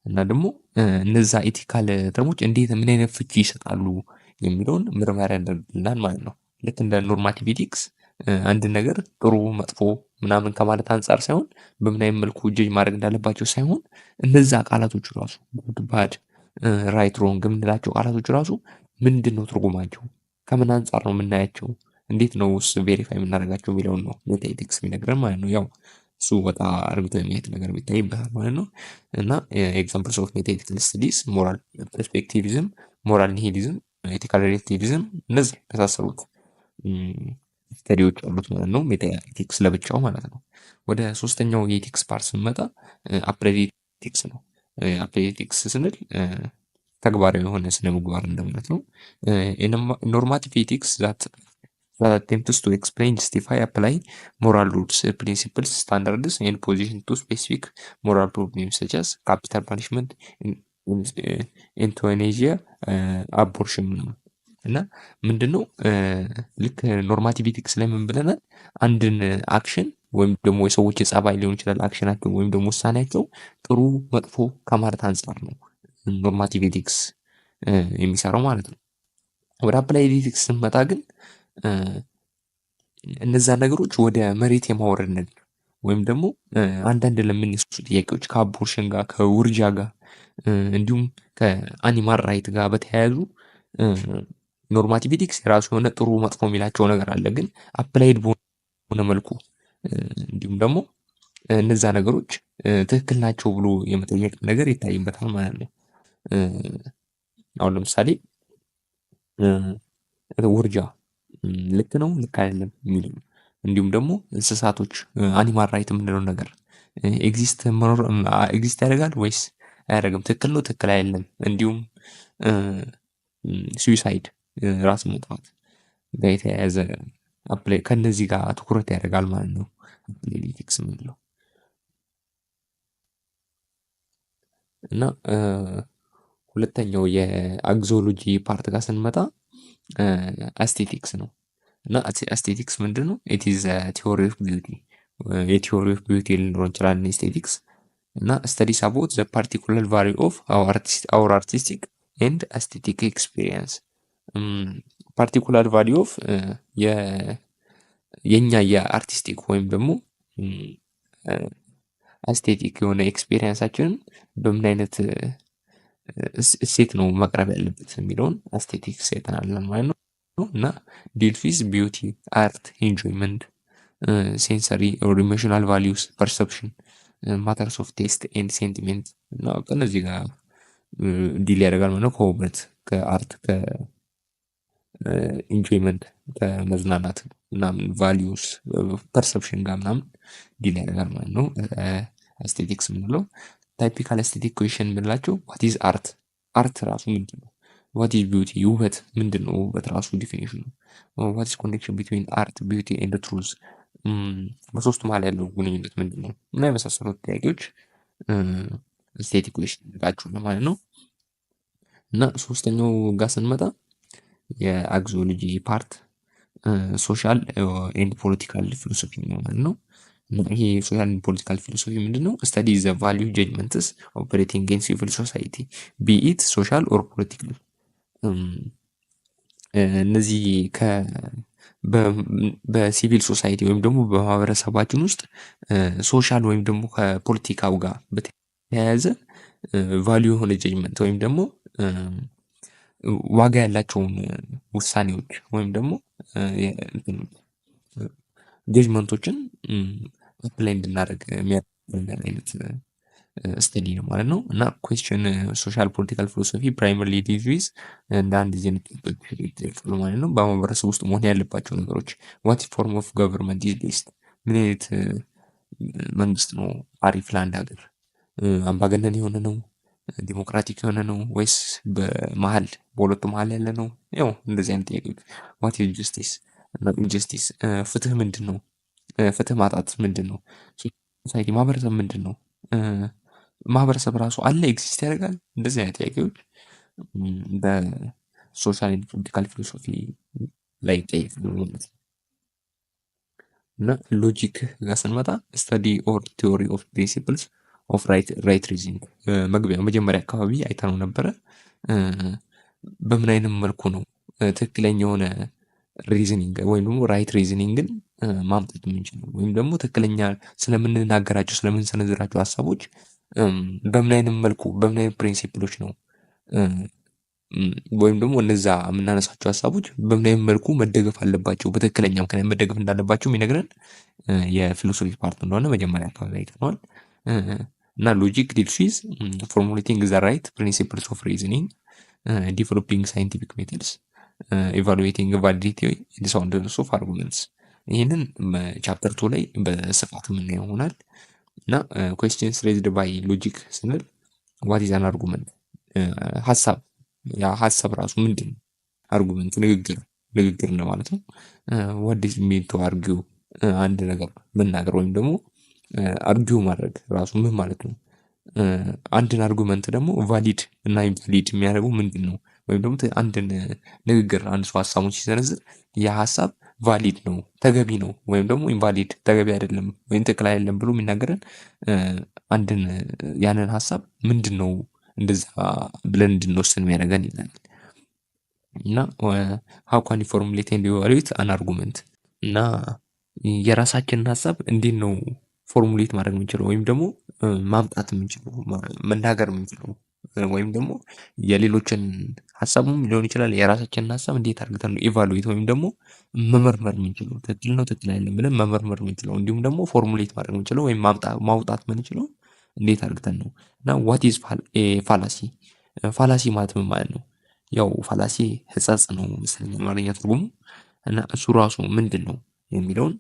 እና ደግሞ እነዛ ኤቲካል ተርሞች እንዴት ምን አይነት ፍቺ ይሰጣሉ የሚለውን ምርመራ ያደርግልናል ማለት ነው። ልክ እንደ ኖርማቲቭ ኤቲክስ አንድ ነገር ጥሩ መጥፎ ምናምን ከማለት አንጻር ሳይሆን በምን አይነት መልኩ ጀጅ ማድረግ እንዳለባቸው ሳይሆን እነዛ ቃላቶቹ ራሱ ጉድ፣ ባድ፣ ራይት፣ ሮንግ የምንላቸው ቃላቶች ራሱ ምንድን ነው ትርጉማቸው፣ ከምን አንጻር ነው የምናያቸው፣ እንዴት ነው ውስጥ ቬሪፋይ የምናደርጋቸው የሚለውን ነው ሜታ ኤቲክስ የሚነግረን ማለት ነው። ያው እሱ ወጣ አርግቶ የሚሄድ ነገር የሚታይበታል ማለት ነው። እና ኤግዛምፕልስ ኦፍ ሜታ ኤቲካል ስተዲስ ሞራል ፐርስፔክቲቪዝም፣ ሞራል ኒሂሊዝም፣ ኤቲካል ሪሌቲቪዝም እነዚህ የመሳሰሉት ስተዲዎች አሉት ማለት ነው። ሜታ ኤቲክስ ለብቻው ማለት ነው። ወደ ሶስተኛው የኤቲክስ ፓርት ስንመጣ አፕላይድ ኤቲክስ ነው። አፕላይድ ኤቲክስ ስንል ተግባራዊ የሆነ ስነ ምግባር እንደማለት ነው። ኖርማቲቭ ኤቲክስ ዛት attempts to explain, justify, apply moral rules, principles, standards and position to specific moral problems such as capital punishment, euthanasia, abortion ነው። እና ምንድነው ልክ ኖርማቲቭ ኤቲክስ ላይ ምን ብለናል? አንድን አክሽን ወይም ደግሞ የሰዎች የጸባይ ሊሆን ይችላል አክሽናቸው ወይም ደግሞ ውሳኔያቸው ጥሩ መጥፎ ከማለት አንጻር ነው ኖርማቲቭ ኤቲክስ የሚሰራው ማለት ነው። ወደ አፕላይድ ኤቲክስ ስንመጣ ግን እነዛ ነገሮች ወደ መሬት የማውረድ ነገር ወይም ደግሞ አንዳንድ ለሚነሱ ጥያቄዎች ከአቦርሽን ጋር ከውርጃ ጋር እንዲሁም ከአኒማል ራይት ጋር በተያያዙ ኖርማቲቭ ኤቲክስ የራሱ የሆነ ጥሩ መጥፎ የሚላቸው ነገር አለ። ግን አፕላይድ በሆነ መልኩ እንዲሁም ደግሞ እነዛ ነገሮች ትክክል ናቸው ብሎ የመጠየቅ ነገር ይታይበታል ማለት ነው። አሁን ለምሳሌ ውርጃ ልክ ነው ልክ አይደለም የሚለው እንዲሁም ደግሞ እንስሳቶች አኒማል ራይት የምንለው ነገር ኤግዚስት ያደርጋል ወይስ አያደርግም፣ ትክክል ነው ትክክል አይደለም፣ እንዲሁም ሱዊሳይድ ራስ መጥፋት ጋር የተያያዘ ከነዚህ ጋር ትኩረት ያደርጋል ማለት ነው አፕላይድ ኤቲክስ የምንለው። እና ሁለተኛው የአግዚዮሎጂ ፓርት ጋር ስንመጣ አስቴቲክስ ነው። እና አስቴቲክስ ምንድን ነው? ኢት ኢዝ ቲዎሪ ኦፍ ቢዩቲ የቲዎሪ ኦፍ ቢዩቲ ሊኖረን ይችላል ኤስቴቲክስ እና ስተዲስ አባውት ዘ ፓርቲኩላር ቫሊ ኦፍ አወር አርቲስቲክ ኤንድ አስቴቲክ ኤክስፒሪየንስ ፓርቲኩላር ቫሊ ኦፍ የኛ የአርቲስቲክ ወይም ደግሞ አስቴቲክ የሆነ ኤክስፒሪየንሳችንን በምን አይነት እሴት ነው መቅረብ ያለበት የሚለውን አስቴቲክስ አይተናል ማለት ነው እና ዲልስ ዊዝ ቢዩቲ አርት ኢንጆይመንት ሴንሰሪ ኦር ኢሞሽናል ቫሊዩስ ፐርሰፕሽን ማተርስ ኦፍ ቴስት ኤንድ ሴንቲሜንት እና ከነዚህ ጋር ዲል ያደርጋል ማለት ነው። ከውበት ከአርት ከኢንጆይመንት ከመዝናናት ምናምን ቫሊዩስ ፐርሰፕሽን ጋር ምናምን ዲል ያደርጋል ማለት ነው። አስቴቲክስ የምንለው ታይፒካል አስቴቲክ ኩዌሽን የምንላቸው ዋት ኢዝ አርት፣ አርት ራሱ ምንድን ነው? ዋት ኢዝ ቢዩቲ፣ ውበት ምንድን ነው? ውበት ራሱ ዲፊኒሽን ነው። ዋት ኢዝ ኮኔክሽን ቢትዊን አርት ቢዩቲ ኤንድ ትሩዝ፣ በሶስቱ መሀል ያለው ግንኙነት ምንድን ነው? እና የመሳሰሉት ጥያቄዎች አስቴቲክ ኩዌሽን እንላቸው ማለት ነው። እና ሶስተኛው ጋር ስንመጣ የአግዚዮሎጂ ፓርት ሶሻል ኤንድ ፖለቲካል ፊሎሶፊ ነው ማለት ነው። ይሄ ሶሻል ኤንድ ፖለቲካል ፊሎሶፊ ምንድን ነው? ስተዲ ዘ ቫሊዩ ጀጅመንትስ ኦፐሬቲንግ ኢን ሲቪል ሶሳይቲ ቢኢት ሶሻል ኦር ፖለቲካል። እነዚህ በሲቪል ሶሳይቲ ወይም ደግሞ በማህበረሰባችን ውስጥ ሶሻል ወይም ደግሞ ከፖለቲካው ጋር በተያያዘ ቫሊዩ የሆነ ጀጅመንት ወይም ደግሞ ዋጋ ያላቸውን ውሳኔዎች ወይም ደግሞ ጀጅመንቶችን አፕላይ እንድናደርግ የሚያደርገን አይነት ስተዲ ነው ማለት ነው። እና ኩዌስችን ሶሻል ፖለቲካል ፊሎሶፊ ፕራይመርሊ ዲልስ ዊዝ እንደ አንድ ጊዜ ይጠቅሉ ማለት ነው። በማህበረሰብ ውስጥ መሆን ያለባቸው ነገሮች ዋት ፎርም ኦፍ ገቨርንመንት ኢዝ ቤስት፣ ምን አይነት መንግስት ነው አሪፍ ለአንድ ሀገር? አምባገነን የሆነ ነው? ዲሞክራቲክ የሆነ ነው? ወይስ በመሀል በሁለቱ መሀል ያለ ነው? ያው እንደዚህ አይነት ጥያቄዎች። ዋት ኢዝ ጀስቲስ እና ኢንጀስቲስ፣ ፍትህ ምንድን ነው? ፍትህ ማጣት ምንድን ነው? ሶሳይቲ ማህበረሰብ ምንድን ነው? ማህበረሰብ ራሱ አለ ኤግዚስት ያደርጋል? እንደዚህ አይነት ጥያቄዎች በሶሻል ኤንድ ፖለቲካል ፊሎሶፊ ላይ ይጠየቃሉ ማለት ነው። እና ሎጂክ ጋር ስንመጣ ስተዲ ኦር ቲዎሪ ኦፍ ፕሪንሲፕልስ ኦፍ ራይት ሪዝኒንግ፣ መግቢያ መጀመሪያ አካባቢ አይተነው ነበረ። በምን አይነት መልኩ ነው ትክክለኛ የሆነ ሪዝኒንግ ወይም ደግሞ ራይት ሪዝኒንግን ማምጣት የምንችለው ወይም ደግሞ ትክክለኛ ስለምንናገራቸው ስለምንሰነዝራቸው ሀሳቦች በምን አይነት መልኩ በምን አይነት ፕሪንሲፕሎች ነው ወይም ደግሞ እነዛ የምናነሳቸው ሀሳቦች በምን አይነት መልኩ መደገፍ አለባቸው፣ በትክክለኛ ምክንያት መደገፍ እንዳለባቸው የሚነግረን የፊሎሶፊ ፓርት እንደሆነ መጀመሪያ አካባቢ አይተነዋል። እና ሎጂክ ዲልስ ዊዝ ፎርሙሌቲንግ ዘ ራይት ፕሪንሲፕልስ ኦፍ ሪዝኒንግ ዲቨሎፒንግ ሳይንቲፊክ ሜቶድስ ኢቫሉዌቲንግ ቫሊዲቲ ኤንድ ሳውንድነስ ኦፍ አርጉመንትስ። ይህንን ቻፕተር 2 ላይ በስፋት የምናየው ይሆናል። እና ኩዌስችንስ ሬዝድ ባይ ሎጂክ ስንል ዋት ኢዝ አን አርጉመንት፣ ሀሳብ፣ ያ ሀሳብ ራሱ ምንድን ነው? አርጉመንት ንግግር እንደማለት ነው። ዋት ዲስ ሚን ቱ አርጊው፣ አንድ ነገር መናገር ወይም ደግሞ አርጊው ማድረግ ራሱ ምን ማለት ነው? አንድን አርጉመንት ደግሞ ቫሊድ እና ኢንቫሊድ የሚያደርገው ምንድን ነው? ወይም ደግሞ አንድን ንግግር አንድ ሰው ሀሳቡን ሲሰነዝር ያ ሀሳብ ቫሊድ ነው ተገቢ ነው ወይም ደግሞ ኢንቫሊድ ተገቢ አይደለም ወይም ትክክል አይደለም ብሎ የሚናገረን አንድን ያንን ሀሳብ ምንድን ነው እንደዛ ብለን እንድንወስን የሚያደርገን ይላል። እና ሃው ካን ዩ ፎርሙሌት ኤንድ ኢቫሉዌት አን አርጉመንት፣ እና የራሳችንን ሀሳብ እንዴት ነው ፎርሙሌት ማድረግ የምንችለው ወይም ደግሞ ማምጣት የምንችለው መናገር የምንችለው ወይም ደግሞ የሌሎችን ሀሳቡም ሊሆን ይችላል የራሳችንን ሀሳብ እንዴት አድርገን ነው ኢቫሉዌት ወይም ደግሞ መመርመር የምንችለው ትክክል ነው ትክክል አይደለም ብለን መመርመር የምንችለው እንዲሁም ደግሞ ፎርሙሌት ማድረግ የምንችለው ወይም ማውጣት የምንችለው እንዴት አድርገን ነው? እና ዋት ኢዝ ፋላሲ፣ ፋላሲ ማለት ምን ማለት ነው? ያው ፋላሲ ህጸጽ ነው መሰለኝ አማርኛ ትርጉሙ። እና እሱ ራሱ ምንድን ነው የሚለውን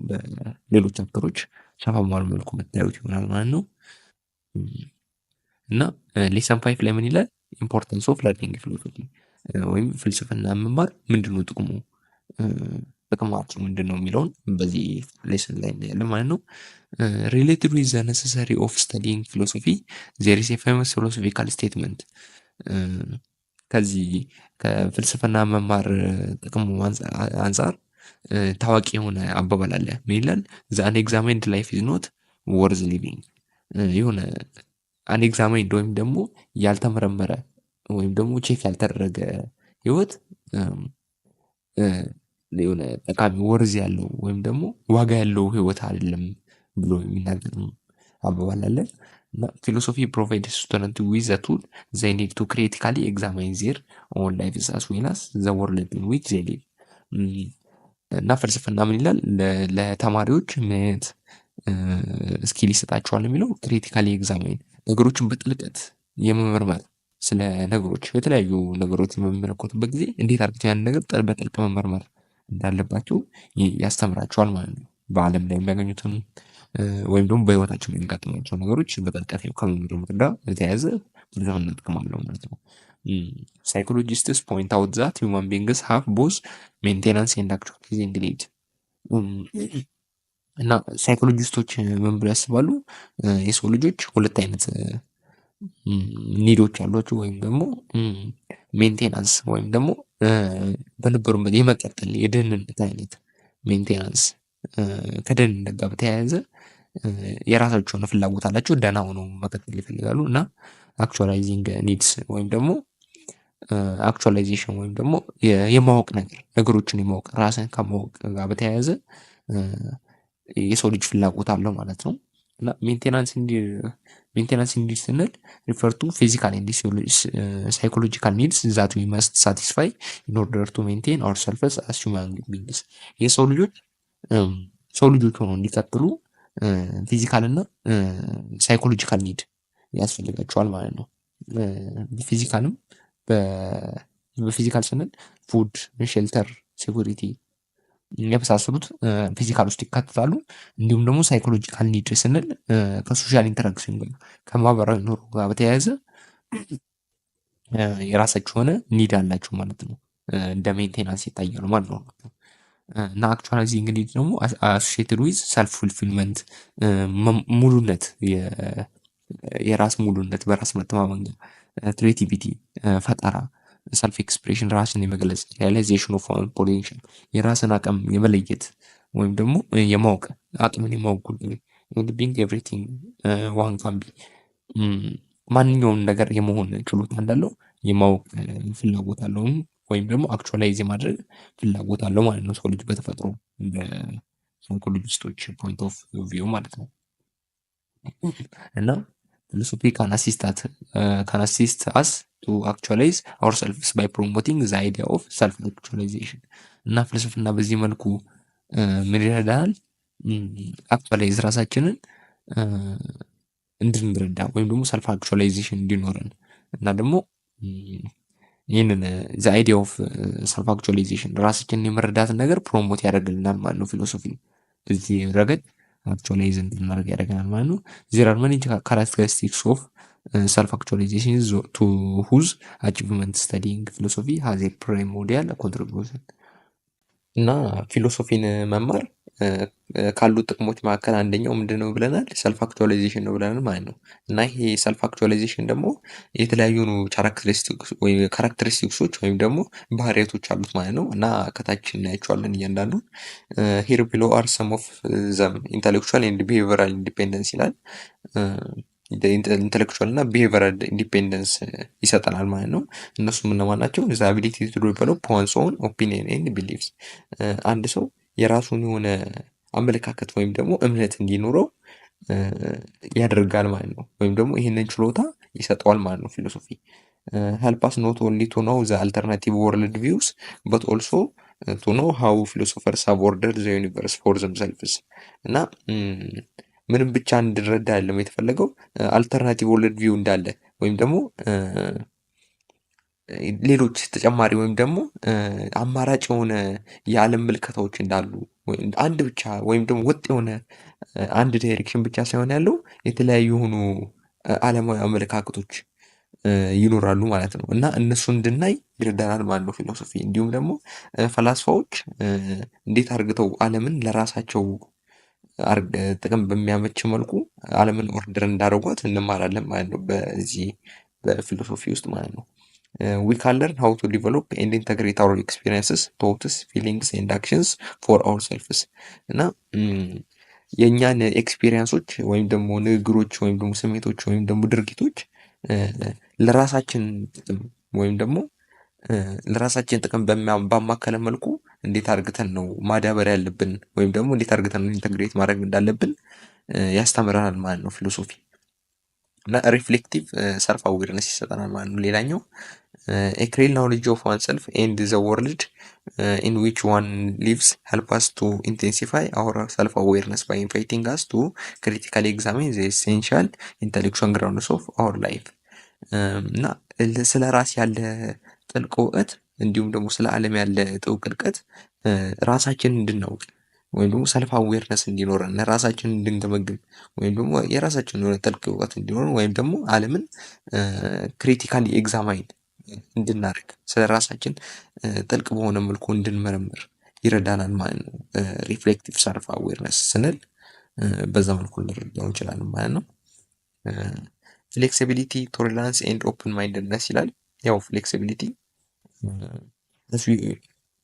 በሌሎች ቻፕተሮች ሰፋ ባለ መልኩ መታየት ይሆናል ማለት ነው። እና ሌሰን 5 ላይ ምን ይላል? ኢምፖርታንስ ኦፍ ለርኒንግ ፊሎሶፊ ወይም ፍልስፍና መማር ምንድነው ጥቅሙ፣ ጥቅማቸው ምንድነው የሚለውን በዚህ ሌሰን ላይ እናያለን ማለት ነው። ሪሌትድ ዊዝ ዘ ነሰሰሪ ኦፍ ስተዲንግ ፊሎሶፊ ዜር ኢዝ ኤ ፌመስ ፊሎሶፊካል ስቴትመንት። ከዚህ ከፍልስፍና መማር ጥቅሙ አንጻር ታዋቂ የሆነ አባባል አለ። ምን ይላል? ዘ አንኤግዛማይንድ ላይፍ ኢዝ ኖት ወርዝ ሊቪንግ። የሆነ አንኤግዛማይንድ ወይም ደግሞ ያልተመረመረ ወይም ደግሞ ቼክ ያልተደረገ ህይወት የሆነ ጠቃሚ ወርዝ ያለው ወይም ደግሞ ዋጋ ያለው ህይወት አይደለም ብሎ የሚናገር አባባል አለ። እና ፊሎሶፊ ፕሮቫይድስ ስቱደንት ዊዝ ዘ ቱል ዘይ ኒድ ቱ ክሪቲካሊ ኤግዛማይን ዜር ኦን ላይፍስ አስ ዌል አስ ዘ ወርልድ ኢን ዊች ዘይ ሊቭ። እና ፍልስፍና ምን ይላል? ለተማሪዎች ምን አይነት ስኪል ይሰጣቸዋል የሚለው ክሪቲካሊ ኤግዛማይን ነገሮችን በጥልቀት የመመርመር ስለ ነገሮች የተለያዩ ነገሮች በሚመለከቱበት ጊዜ እንዴት አድርገው ያን ነገር በጥልቅ መመርመር እንዳለባቸው ያስተምራቸዋል ማለት ነው። በዓለም ላይ የሚያገኙትን ወይም ደግሞ በህይወታቸው የሚያጋጥሟቸው ነገሮች በጥልቀት ከመመርመር ጋር የተያያዘ ፍልስፍና ጥቅም አለው ማለት ነው። ሳይኮሎጂስትስ ፖይንት አውት ዛት ሂውማን ቢንግስ ሃቭ ቦዝ ሜንቴናንስ ኤንድ አክቹዋላይዚንግ ኒድ። እና ሳይኮሎጂስቶች ምን ብለው ያስባሉ? የሰው ልጆች ሁለት አይነት ኒዶች አሏቸው ወይም ደግሞ ሜንቴናንስ ወይም ደግሞ በነበሩበት የመቀጠል የደህንነት አይነት ሜንቴናንስ ከደህንነት ጋር በተያያዘ የራሳቸው የሆነ ፍላጎት አላቸው። ደህና ሆነው መቀጠል ይፈልጋሉ። እና አክቹዋላይዚንግ ኒድስ ወይም ደግሞ አክቹዋላይዜሽን ወይም ደግሞ የማወቅ ነገሮችን የማወቅ ራስን ከማወቅ ጋር በተያያዘ የሰው ልጅ ፍላጎት አለው ማለት ነው። እና ሜንቴናንስ ኒድ ስንል ሪፈር ቱ ፊዚካል ኤንድ ሳይኮሎጂካል ኒድስ ዛት ዊ መስት ሳቲስፋይ ኢን ኦርደር ቱ ሜንቴን አወር ሰልፍስ አስ ሂውማን ቢንግስ። የሰው ልጆች ሆነው እንዲቀጥሉ ፊዚካል እና ሳይኮሎጂካል ኒድ ያስፈልጋቸዋል ማለት ነው። ፊዚካልም በፊዚካል ስንል ፉድ፣ ሼልተር፣ ሴኩሪቲ የመሳሰሉት ፊዚካል ውስጥ ይካተታሉ። እንዲሁም ደግሞ ሳይኮሎጂካል ኒድ ስንል ከሶሻል ኢንተራክሽን ጋር ከማህበራዊ ኑሮ ጋር በተያያዘ የራሳቸው የሆነ ኒድ አላቸው ማለት ነው። እንደ ሜንቴናንስ ይታያሉ ማለት ነው። እና አክቹዋላይዚንግ ኒድ ደግሞ አሶሺየትድ ዊዝ ሰልፍ ፉልፊልመንት ሙሉነት፣ የራስ ሙሉነት፣ በራስ መተማመን፣ ክሬቲቪቲ፣ ፈጠራ፣ ሰልፍ ኤክስፕሬሽን፣ ራስን የመግለጽ፣ ሪያላይዜሽን ኦፍ ፖቴንሻል፣ የራስን አቅም የመለየት ወይም ደግሞ የማወቅ አቅምን የማወቅ ጉዳይ፣ ቢንግ ኤቭሪቲንግ ዋን ካን ቢ ማንኛውም ነገር የመሆን ችሎታ እንዳለው የማወቅ ፍላጎት አለው ወይም ደግሞ አክቹዋላይዝ የማድረግ ፍላጎት አለው ማለት ነው ሰው ልጅ በተፈጥሮ በሳይኮሎጂስቶች ፖይንት ኦፍ ቪው ማለት ነው። እና ፊሎሶፊ ካን አሲስት አስ ቱ አክቹዋላይዝ አወር ሰልፍስ ባይ ፕሮሞቲንግ ዘ አይዲያ ኦፍ ሰልፍ አክቹዋላይዜሽን። እና ፍልስፍና በዚህ መልኩ ምን ይረዳናል? አክቹዋላይዝ ራሳችንን እንድንረዳ ወይም ደግሞ ሰልፍ አክቹዋላይዜሽን እንዲኖረን እና ደግሞ ይህንን ዘ አይዲያ ኦፍ ሰልፍ አክቹዋላይዜሽን ራሳችንን የመረዳትን ነገር ፕሮሞት ያደርግልናል ማለት ነው። ፊሎሶፊ በዚህ ረገድ አክቹዋላይዝ እንድናደርግ ያደርገናል ማለት ነው። ዜር አር መኒ ካራክተሪስቲክስ ኦፍ ሰልፍ አክቹዋላይዜሽን ቱ ሁዝ አቺቭመንት ስተዲንግ ፊሎሶፊ ሃዝ ኤ ፕራይሞሪያል ኮንትሪቢዩሽን። እና ፊሎሶፊን መማር ካሉት ጥቅሞች መካከል አንደኛው ምንድነው ብለናል? ሰልፍ አክቹዋላይዜሽን ነው ብለናል ማለት ነው። እና ይሄ ሰልፍ አክቹዋላይዜሽን ደግሞ የተለያዩ ካራክተሪስቲክሶች ወይም ደግሞ ባህሪያቶች አሉት ማለት ነው። እና ከታች እናያቸዋለን እያንዳንዱን። ሂር ቢሎ አር ሰም ኦፍ ዘም ኢንተሌክቹዋል ኤንድ ቢሄቪራል ኢንዲፔንደንስ ይላል። ኢንተሌክቹዋል እና ቢሄቪራል ኢንዲፔንደንስ ይሰጠናል ማለት ነው። እነሱም እነማን ናቸው? ዘ አቢሊቲ ቱ ዴቨሎፕ ዋንስ ኦውን ኦፒኒየን ኤንድ ቢሊፍስ። አንድ ሰው የራሱን የሆነ አመለካከት ወይም ደግሞ እምነት እንዲኖረው ያደርጋል ማለት ነው። ወይም ደግሞ ይህንን ችሎታ ይሰጠዋል ማለት ነው። ፊሎሶፊ ሄልፕ አስ ኖት ኦንሊ ቱ ኖው ዘ አልተርናቲቭ ወርልድ ቪውስ በት ኦልሶ ቱ ኖው ሃው ፊሎሶፈርስ ሃቭ ኦርደርድ ዘ ዩኒቨርስ ፎር ዘምሰልቭስ። እና ምንም ብቻ እንድንረዳ ያለም የተፈለገው አልተርናቲቭ ወርልድ ቪው እንዳለ ወይም ደግሞ ሌሎች ተጨማሪ ወይም ደግሞ አማራጭ የሆነ የዓለም ምልከታዎች እንዳሉ አንድ ብቻ ወይም ደግሞ ወጥ የሆነ አንድ ዳይሬክሽን ብቻ ሳይሆን ያለው የተለያዩ የሆኑ ዓለማዊ አመለካከቶች ይኖራሉ ማለት ነው። እና እነሱ እንድናይ ይረዳናል ማለት ነው ፊሎሶፊ። እንዲሁም ደግሞ ፈላስፋዎች እንዴት አድርገው ዓለምን ለራሳቸው ጥቅም በሚያመች መልኩ ዓለምን ኦርደር እንዳደረጓት እንማራለን ማለት ነው በዚህ በፊሎሶፊ ውስጥ ማለት ነው። ዊ ካን ለርን ሃው ቱ ዲቨሎፕ ኤንድ ኢንተግሬት አወር ኤክስፒሪየንስስ ቶትስ ፊሊንግስ ኤንድ አክሽንስ ፎር አወር ሰልፍስ እና የእኛን ኤክስፒሪየንሶች ወይም ደግሞ ንግግሮች ወይም ደግሞ ስሜቶች ወይም ደግሞ ድርጊቶች ለራሳችን ጥቅም ወይም ደግሞ ለራሳችን ጥቅም ባማከለ መልኩ እንዴት አድርገን ነው ማዳበር ያለብን ወይም ደግሞ እንዴት አድርገን ነው ኢንተግሬት ማድረግ እንዳለብን ያስተምረናል ማለት ነው ፊሎሶፊ። እና ሪፍሌክቲቭ ሰልፍ አዌርነስ ይሰጠናል ማለት ነው። ሌላኛው ክሊር ናውሌጅ ኦፍ ዋን ሰልፍ ኤንድ ዘ ወርልድ ኢን ዊች ዋን ሊቭስ ሄልፕ አስ ቱ ኢንቴንሲፋይ አወር ሰልፍ አዌርነስ ባይ ኢንቫይቲንግ አስ ቱ ክሪቲካሊ ኤግዛሚን ዘ ኤሴንሻል ኢንተሌክቹዋል ግራውንድስ ኦፍ አወር ላይፍ እና ስለ ራስ ያለ ጥልቅ እውቀት እንዲሁም ደግሞ ስለ ዓለም ያለ ጥልቅ እውቀት ራሳችንን እንድናውቅ ወይም ደግሞ ሰልፍ አዌርነስ እንዲኖረን ራሳችንን እንድንገመግም ወይም ደግሞ የራሳችንን የሆነ ጥልቅ እውቀት እንዲኖረን ወይም ደግሞ ዓለምን ክሪቲካሊ ኤግዛማይን እንድናደርግ ስለ ራሳችን ጥልቅ በሆነ መልኩ እንድንመረምር ይረዳናል ማለት ነው። ሪፍሌክቲቭ ሰልፍ አዌርነስ ስንል በዛ መልኩ ልንረዳው እንችላለን ማለት ነው። ፍሌክሲቢሊቲ ቶለራንስ ኤንድ ኦፕን ማይንድነስ ይላል። ያው ፍሌክሲቢሊቲ as we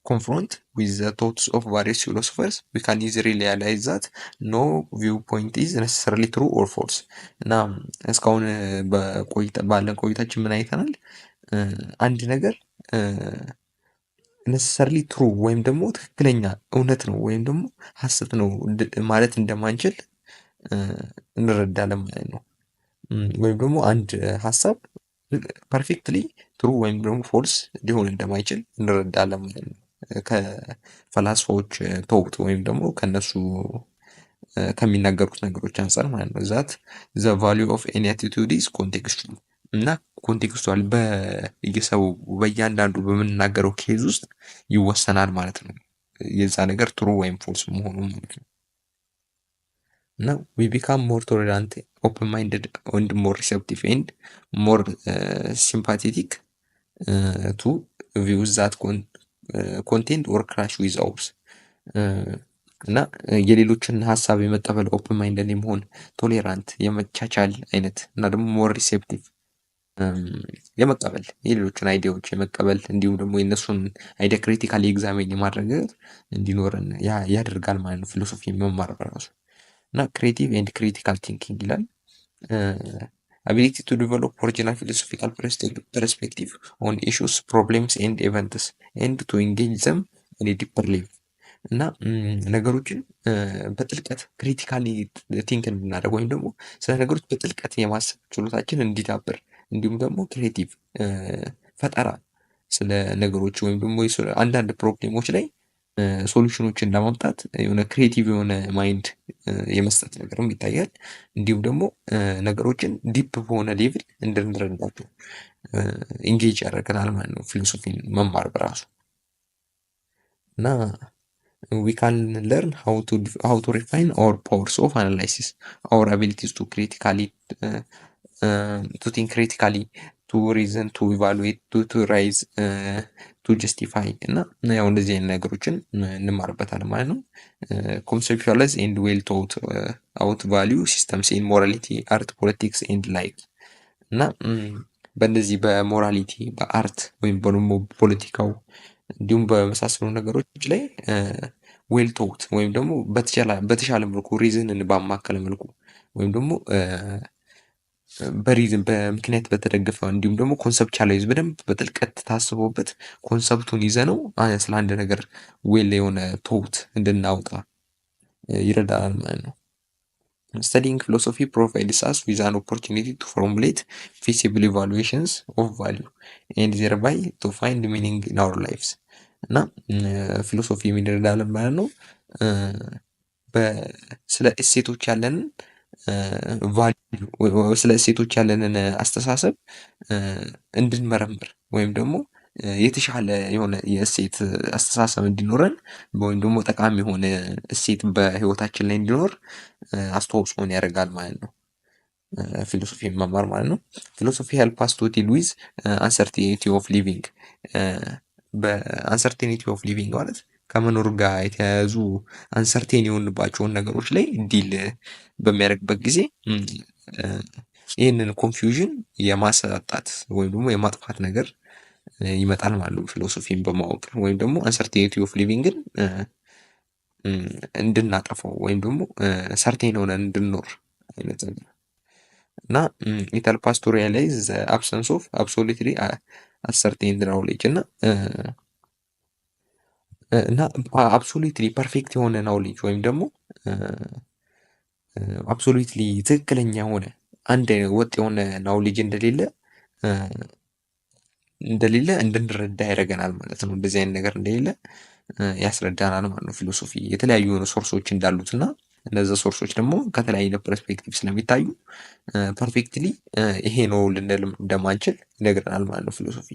confront with the thoughts of various philosophers we can easily realize that no viewpoint is necessarily true or false እና እስካሁን ባለን ቆይታችን ምን አይተናል? አንድ ነገር necessarily true ወይም ደግሞ ትክክለኛ እውነት ነው ወይም ደግሞ ሐሰት ነው ማለት እንደማንችል እንረዳለን ማለት ነው። ወይም ደግሞ አንድ ሐሳብ ፐርፌክትሊ ትሩ ወይም ደግሞ ፎልስ ሊሆን እንደማይችል እንረዳለን ማለት ነው። ከፈላስፋዎች ተውት ወይም ደግሞ ከነሱ ከሚናገሩት ነገሮች አንፃር ማለት ነው። ዛት ዘ ቫሊዩ ኦፍ ኤኒ አቲቱድ ኢዝ ኮንቴክስቹዋል እና ኮንቴክስቹዋል በየሰው በእያንዳንዱ በምንናገረው ኬዝ ውስጥ ይወሰናል ማለት ነው። የዛ ነገር ትሩ ወይም ፎልስ መሆኑ ማለት ነው። እና ዊ ቢካም ሞር ቶለራንት ኦፕን ማይንድድ ኤንድ ሞር ሪሴፕቲቭ ኤንድ ሞር ሲምፓቴቲክ ቱ ቪውዝ ዛት ኮንቴንት ኦር ክላሽ ዊዝ አውርስ እና የሌሎችን ሀሳብ የመቀበል ኦፕን ማይንድድ የመሆን ቶሌራንት የመቻቻል አይነት እና ደግሞ ሞር ሪሴፕቲቭ የመቀበል የሌሎችን አይዲያዎች የመቀበል እንዲሁም ደግሞ የእነሱን አይዲያ ክሪቲካሊ ኤግዛሚን የማድረግ እንዲኖረን ያደርጋል ማለት ነው። ፊሎሶፊ መማር በራሱ እና ክሬቲቭ ኤንድ ክሪቲካል ቲንኪንግ ይላል። አቢሊቲ ቱ ዲቨሎፕ ኦሪጂናል ፊሎሶፊካል ፐርስፔክቲቭ ኦን ኢሹስ ፕሮብሌምስ ኤንድ ኤቨንትስ ኤንድ ቱ ኢንጌጅ ዘም ኢን ዲፐር ሌቭል እና ነገሮችን በጥልቀት ክሪቲካሊ ቲንክ እንድናደርግ ወይም ደግሞ ስለ ነገሮች በጥልቀት የማሰብ ችሎታችን እንዲዳብር እንዲሁም ደግሞ ክሬቲቭ ፈጠራ ስለ ነገሮች ወይም ደግሞ አንዳንድ ፕሮብሌሞች ላይ ሶሉሽኖችን ለማምጣት የሆነ ክሬቲቭ የሆነ ማይንድ የመስጠት ነገርም ይታያል። እንዲሁም ደግሞ ነገሮችን ዲፕ በሆነ ሌቭል እንድንረዳቸው ኢንጌጅ ያደርገናል ማለት ነው ፊሎሶፊን መማር በራሱ እና we can learn how to refine our powers of analysis, our abilities to critically to think critically, to reason, to evaluate, to rise, to justify እና ያው እንደዚህ አይነት ነገሮችን እንማርበታለን ማለት ነው። conceptualize and well thought out value systems in morality, art, politics and life እና በእነዚህ በሞራሊቲ በአርት ወይም ደግሞ ፖለቲካው እንዲሁም በመሳሰሉ ነገሮች ላይ ዌል ቶት ወይም ደግሞ በተሻለ መልኩ ሪዝንን ባማከለ መልኩ ወይም ደግሞ በሪዝን በምክንያት በተደገፈ እንዲሁም ደግሞ ኮንሰፕቹዋላይዝ በደንብ በጥልቀት ታስቦበት ኮንሰፕቱን ይዘነው ስለ አንድ ነገር ዌል የሆነ ቶት እንድናወጣ ይረዳናል ማለት ነው። Studying philosophy provides us with an opportunity to formulate feasible evaluations of value and thereby to find meaning in our lives እና ፊሎሶፊ የሚረዳልን ማለት ነው ስለ እሴቶች ያለንን ቫልዩ ስለ እሴቶች ያለንን አስተሳሰብ እንድንመረምር ወይም ደግሞ የተሻለ የሆነ የእሴት አስተሳሰብ እንዲኖረን ወይም ደግሞ ጠቃሚ የሆነ እሴት በህይወታችን ላይ እንዲኖር አስተዋጽኦን ያደርጋል ማለት ነው ፊሎሶፊ መማር ማለት ነው። ፊሎሶፊ ሄልፕ አስ ቱ ዲል ዊዝ አንሰርቲኒቲ ኦፍ ሊቪንግ በአንሰርቴኒቲ ኦፍ ሊቪንግ ማለት ከመኖር ጋር የተያያዙ አንሰርቴን የሆንባቸውን ነገሮች ላይ ዲል በሚያደርግበት ጊዜ ይህንን ኮንፊውዥን የማሳጣት ወይም ደግሞ የማጥፋት ነገር ይመጣል ማለት ነው። ፊሎሶፊን በማወቅ ወይም ደግሞ አንሰርቴኒቲ ኦፍ ሊቪንግን እንድናጠፋው ወይም ደግሞ ሰርቴን ሆነን እንድንኖር አይነት ነገር እና ኢት ሄልፕስ አስ ቱ ሪያላይዝ ዘ አብሰንስ ኦፍ አብሶሉትሊ አሰርቴንድ ናውሌጅ እና አብሶሉትሊ ፐርፌክት የሆነ ናውሌጅ ወይም ደግሞ አብሶሉትሊ ትክክለኛ የሆነ አንድ ወጥ የሆነ ናውሌጅ እንደሌለ እንድንረዳ ያደርገናል ማለት ነው። እንደዚህ አይነት ነገር እንደሌለ ያስረዳናል ማለት ነው። ፊሎሶፊ የተለያዩ የሆኑ ሶርሶች እንዳሉት እና እነዛ ሶርሶች ደግሞ ከተለያዩ ፐርስፔክቲቭ ስለሚታዩ ፐርፌክትሊ ይሄ ነው ልንል እንደማንችል ይነግረናል ማለት ነው ፊሎሶፊ።